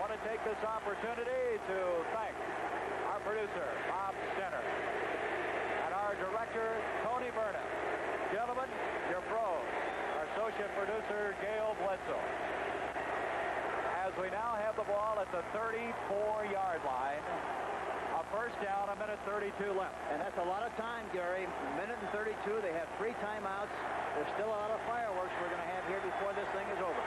Want to take this opportunity to thank our producer, Bob Stenner, and our director, Tony Vernon. Gentlemen, your pros. Our associate producer, Gail Bledsoe. As we now have the ball at the 34-yard line, a first down, 1:32 left. And that's a lot of time, Gary. 1:32. They have 3 timeouts. There's still a lot of fireworks we're going to have here before this thing is over.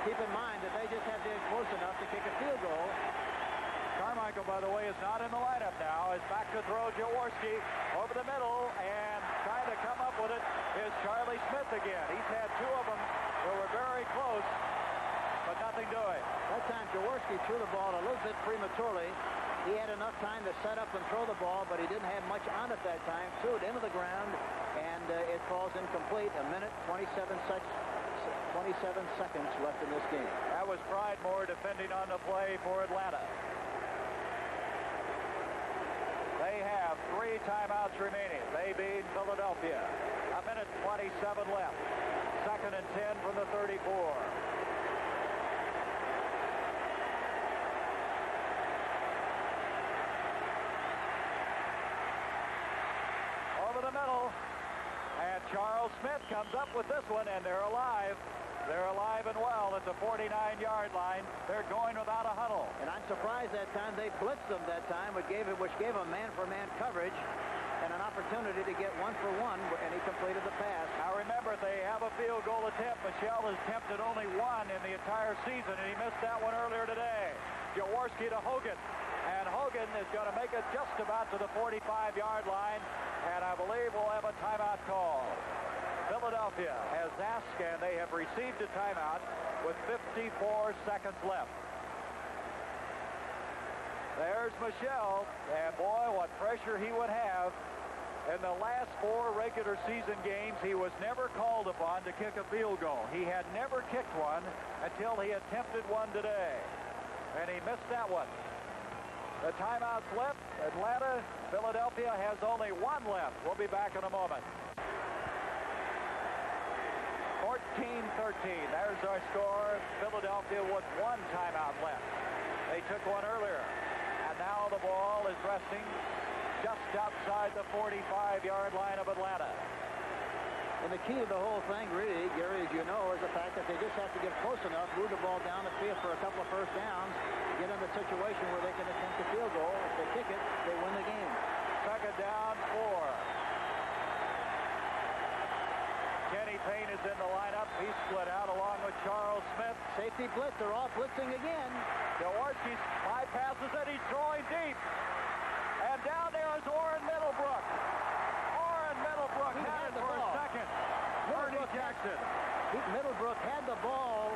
Keep in mind that they just have to get close enough to kick a field goal. Carmichael, by the way, is not in the lineup now. Is back to throw. Jaworski over the middle, and trying to come up with it is Charlie Smith again. He's had 2 of them who were very close, but nothing doing. That time Jaworski threw the ball a little bit prematurely. He had enough time to set up and throw the ball, but he didn't have much on it that time. Threw it into the ground, and it falls incomplete. 1:27 seconds left in this game. That was Pridemore defending on the play for Atlanta. They have 3 timeouts remaining. They beat Philadelphia. 1:27 left. 2nd and 10 from the 34. Over the middle. And Charles Smith comes up with this one, and they're alive. They're alive and well at the 49-yard line. They're going without a huddle. And I'm surprised that time they blitzed them that time, which gave them man-for-man coverage and an opportunity to get 1-for-1, and he completed the pass. Now remember, they have a field goal attempt. Michelle has attempted only 1 in the entire season, and he missed that one earlier today. Jaworski to Hogan. And Hogan is going to make it just about to the 45-yard line, and I believe we'll have a timeout call. Philadelphia has asked, and they have received a timeout with 54 seconds left. There's Michelle, and boy, what pressure he would have. In the last 4 regular season games, he was never called upon to kick a field goal. He had never kicked one until he attempted one today, and he missed that one. The timeout's left. Atlanta, Philadelphia has only 1 left. We'll be back in a moment. 14-13. There's our score. Philadelphia with 1 timeout left. They took one earlier. And now the ball is resting just outside the 45-yard line of Atlanta. And the key to the whole thing, really, Gary, as you know, is the fact that they just have to get close enough, move the ball down the field for a couple of first downs, get in the situation where they can attempt a field goal. If they kick it, they win the game. 2nd down, 4. Kenny Payne is in the lineup. He's split out along with Charles Smith. Safety blitz. They're all blitzing again. Jaworski bypasses it. He's throwing deep. And down there is Orrin Middlebrook. Orrin Middlebrook had it for a second. Ernie Jackson. Middlebrook had the ball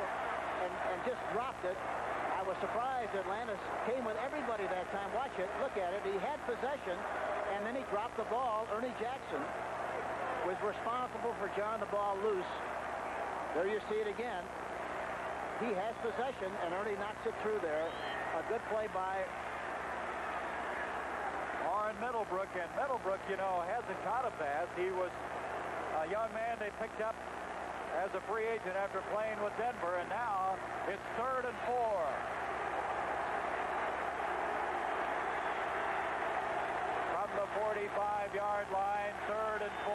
and just dropped it. I was surprised Atlanta came with everybody that time. Watch it. Look at it. He had possession, and then he dropped the ball. Ernie Jackson was responsible for jarring the ball loose. There you see it again. He has possession, and Ernie knocks it through there. A a good play by Warren Middlebrook, and Middlebrook, you know, hasn't caught a pass. He was a young man they picked up as a free agent after playing with Denver, and now it's 3rd and 4. From the 45-yard line, 3rd and 4.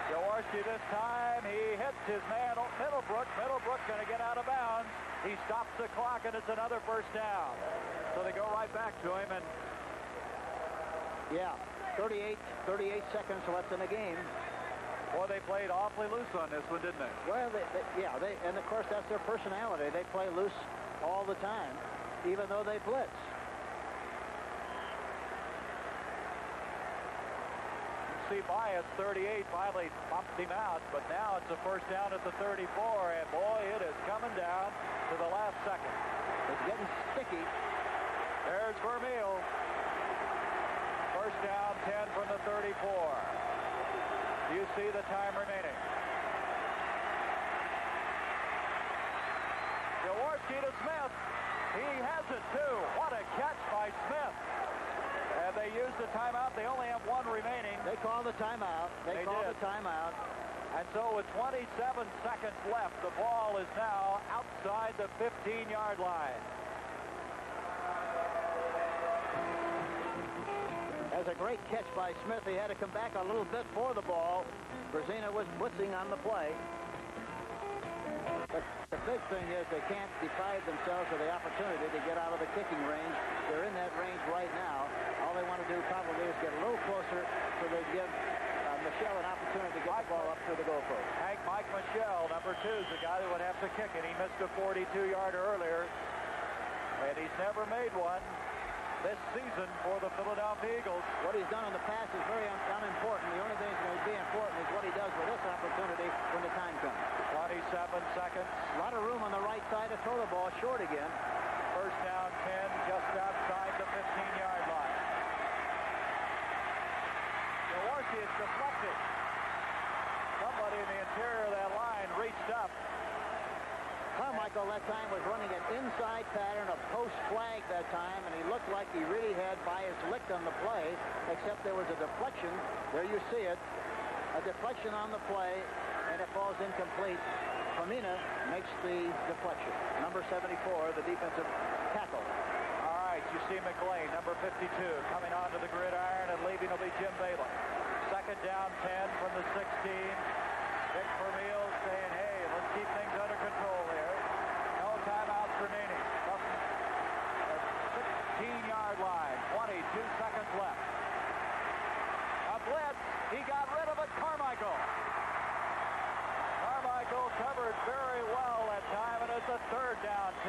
Jaworski this time, he hits his man Middlebrook. Middlebrook going to get out of bounds. He stops the clock, and it's another first down. So they go right back to him, and yeah, 38 seconds left in the game. boy, they played awfully loose on this one, didn't they? Well, and of course that's their personality. They play loose all the time, even though they blitz. See Bias, 38, finally bumped him out, but now it's a first down at the 34, and boy, it is coming down to the last second. It's getting sticky. There's Vermeil. First down, 10 from the 34. You see the time remaining. Jaworski to Smith. He has it, too. What a catch by Smith. And they used the timeout. They only have one remaining. They call the timeout. They call the timeout. And so with 27 seconds left, the ball is now outside the 15-yard line. That's a great catch by Smith. He had to come back a little bit for the ball. Brzezina was blitzing on the play. But the big thing is they can't deprive themselves of the opportunity to get out of the kicking range. They're in that range right now. All they want to do probably is get a little closer so they give Michelle an opportunity to get the ball up through the goalpost. Mike Michelle, number 2, is the guy that would have to kick it. He missed a 42-yarder earlier, and he's never made one this season for the Philadelphia Eagles. What he's done in the past is very unimportant. The only thing that's going to be important is what he does with this opportunity when the time comes. 27 seconds. A lot of room on the right side to throw the ball short again. First down, 10, just outside the 15-yard line. Jaworski is deflected. Somebody in the interior of that line reached up. Carmichael that time was running an inside pattern, a post flag that time, and he looked like he really had Bias licked on the play, except there was a deflection. There you see it. A deflection on the play, and it falls incomplete. Famina makes the deflection. Number 74, the defensive tackle. All right, you see McLean, number 52, coming onto the gridiron, and leaving will be Jim Baylor. Second down, 10 from the 16. Dick Vermeil saying, hey, let's keep things under control here. No timeouts remaining. From the 16-yard line, 22 seconds left. A blitz. He got rid of it. Carmichael covered very well that time, and it's a third down 10.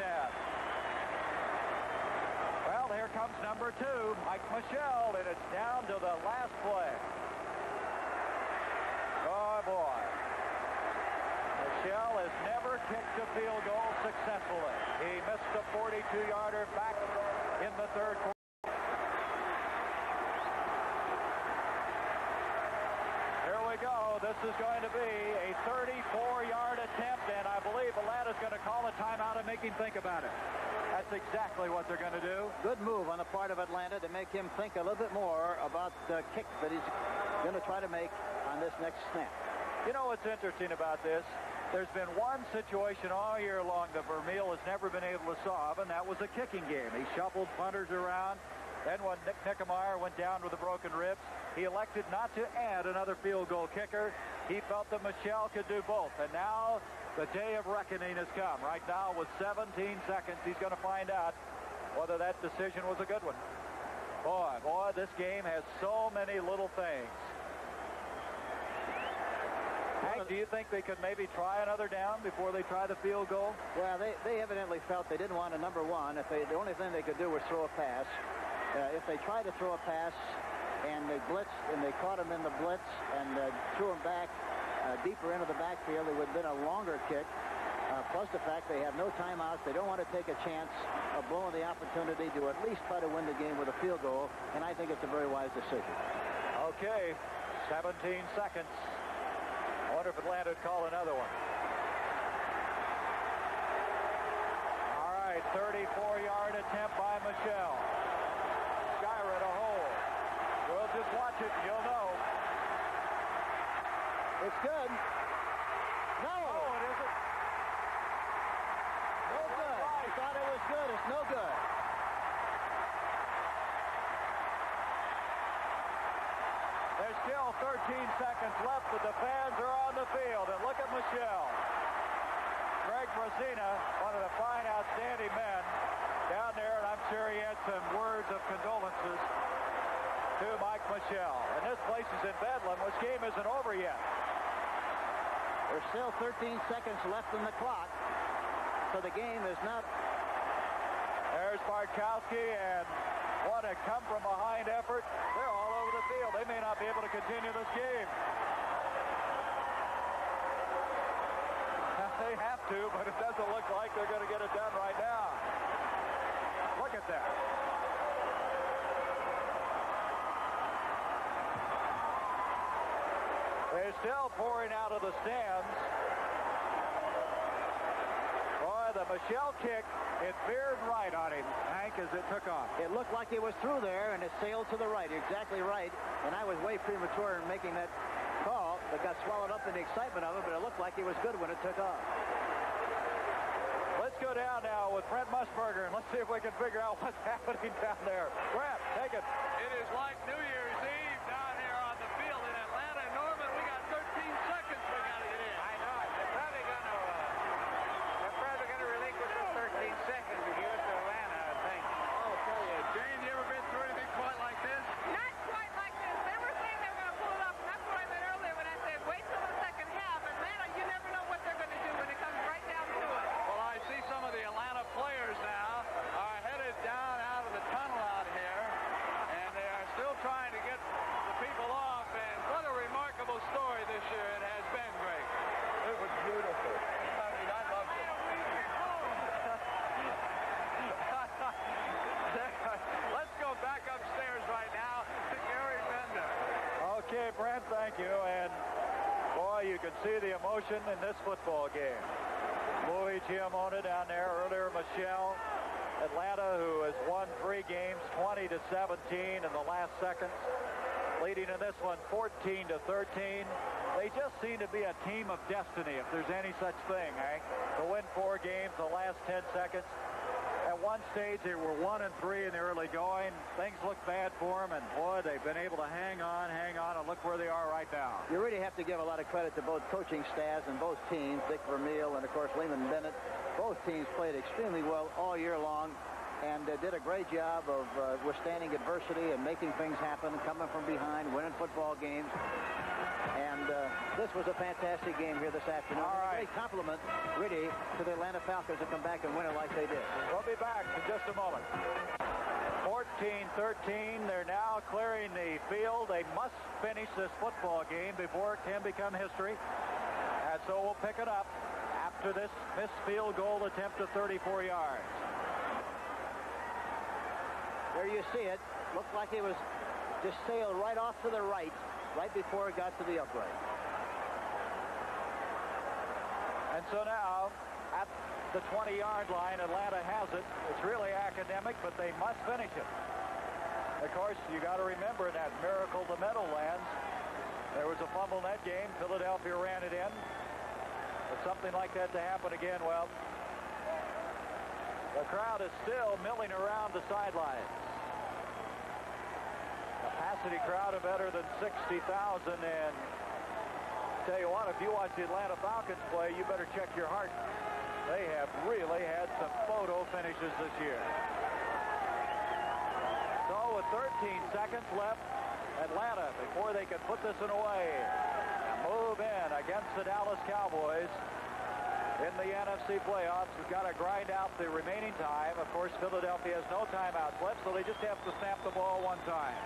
Well, here comes number 2, Mike Michelle, and it's down to the last play. Oh, boy. Michelle has never kicked a field goal successfully. He missed a 42-yarder back in the third quarter. Here we go. This is going to be a 34-yard attempt, and I believe Atlanta's going to call a timeout and make him think about it. That's exactly what they're going to do. Good move on the part of Atlanta to make him think a little bit more about the kick that he's going to try to make on this next snap. You know what's interesting about this? There's been one situation all year long that Vermeil has never been able to solve, and that was a kicking game. He shuffled punters around. Then when Nick Nickemeyer went down with a broken ribs, he elected not to add another field goal kicker. He felt that Michelle could do both. And now the day of reckoning has come. Right now with 17 seconds, he's going to find out whether that decision was a good one. Boy, this game has so many little things. Hank, do you think they could maybe try another down before they try the field goal? Well, they evidently felt they didn't want a number 1. The only thing they could do was throw a pass. If they tried to throw a pass and they blitzed and they caught him in the blitz and threw him back deeper into the backfield, it would have been a longer kick. Plus the fact they have no timeouts. They don't want to take a chance of blowing the opportunity to at least try to win the game with a field goal, and I think it's a very wise decision. Okay, 17 seconds. I wonder if Atlanta would call another one. All right, 34-yard attempt by Michelle. Skyra to hold. We'll just watch it and you'll know. It's good. No. Oh, it isn't. No good. I thought it was good. It's no good. There's still 13 seconds left, but the fans are on the field. And look at Michelle. Greg Brasina, one of the fine, outstanding men down there, and I'm sure he had some words of condolences to Mike Michelle. And this place is in Bedlam. This game isn't over yet. There's still 13 seconds left in the clock, so the game is not. There's Bartkowski, and what a come-from-behind effort. They're all over the field. They may not be able to continue this game. They have to, but it doesn't look like they're going to get it done right now. Look at that. They're still pouring out of the stands. Boy, the Michelle kick, it veered right on him, Hank, as it took off. It looked like it was through there, and it sailed to the right. You're exactly right. And I was way premature in making that call, but got swallowed up in the excitement of it, but it looked like it was good when it took off. Let's go down now with Brent Musburger, and let's see if we can figure out what's happening down there. Brent, take it. It is like New Year's Eve down here on the field in Atlanta. Norman, we got 13 seconds we got to get in. I know. They're probably gonna relinquish the 13 seconds to give it to Atlanta, I think. I'll tell you, Jane, you ever been through anything quite like this? Not quite like this. They were saying they were going to pull it off, and that's what I meant earlier when I said wait till the second half. Atlanta, you never know what they're going to do when it comes right down to it. Well, I see some of the Atlanta players now are headed down out of the tunnel out here, and they are still trying to get the people off. And what a remarkable story this year it has been, Greg. It was beautiful. I mean, I loved it. Let's go back upstairs right now to Gary Bender. Okay, Brent, thank you. And, boy, you can see the emotion in this football game. Louis Giamona down there earlier, Michelle. Atlanta, who has won 3 games, 20-17 in the last seconds. Leading in this one, 14-13. They just seem to be a team of destiny, if there's any such thing, Hank. To win 4 games in the last 10 seconds. At one stage, they were 1-3 in the early going. Things looked bad for them, and boy, they've been able to hang on, and look where they are right now. You really have to give a lot of credit to both coaching staffs and both teams, Dick Vermeil and, of course, Lehman Bennett. Both teams played extremely well all year long and did a great job of withstanding adversity and making things happen, coming from behind, winning football games. And this was a fantastic game here this afternoon. All right. A great compliment, really, to the Atlanta Falcons to come back and win it like they did. We'll be back in just a moment. 14-13. They're now clearing the field. They must finish this football game before it can become history. And so we'll pick it up after this missed field goal attempt of 34 yards. There you see it. Looked like it was just sailed right off to the right before it got to the upright. And so now, at the 20-yard line, Atlanta has it. It's really academic, but they must finish it. Of course, you got to remember that miracle the Meadowlands. There was a fumble in that game. Philadelphia ran it in. But something like that to happen again, well, the crowd is still milling around the sidelines. Capacity crowd of better than 60,000, and tell you what, if you watch the Atlanta Falcons play, you better check your heart. They have really had some photo finishes this year. So with 13 seconds left, Atlanta, before they can put this one away, move in against the Dallas Cowboys in the NFC playoffs. We've got to grind out the remaining time. Of course, Philadelphia has no timeouts left, so they just have to snap the ball one time.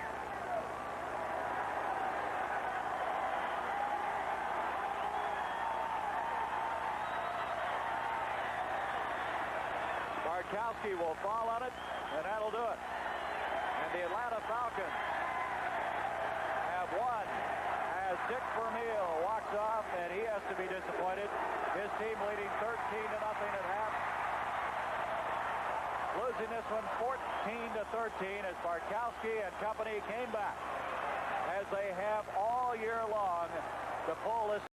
Bartkowski will fall on it, and that'll do it. And the Atlanta Falcons have won as Dick Vermeil walks off, and he has to be disappointed. His team leading 13-0 at half. losing this one 14-13 as Bartkowski and company came back, as they have all year long, to pull this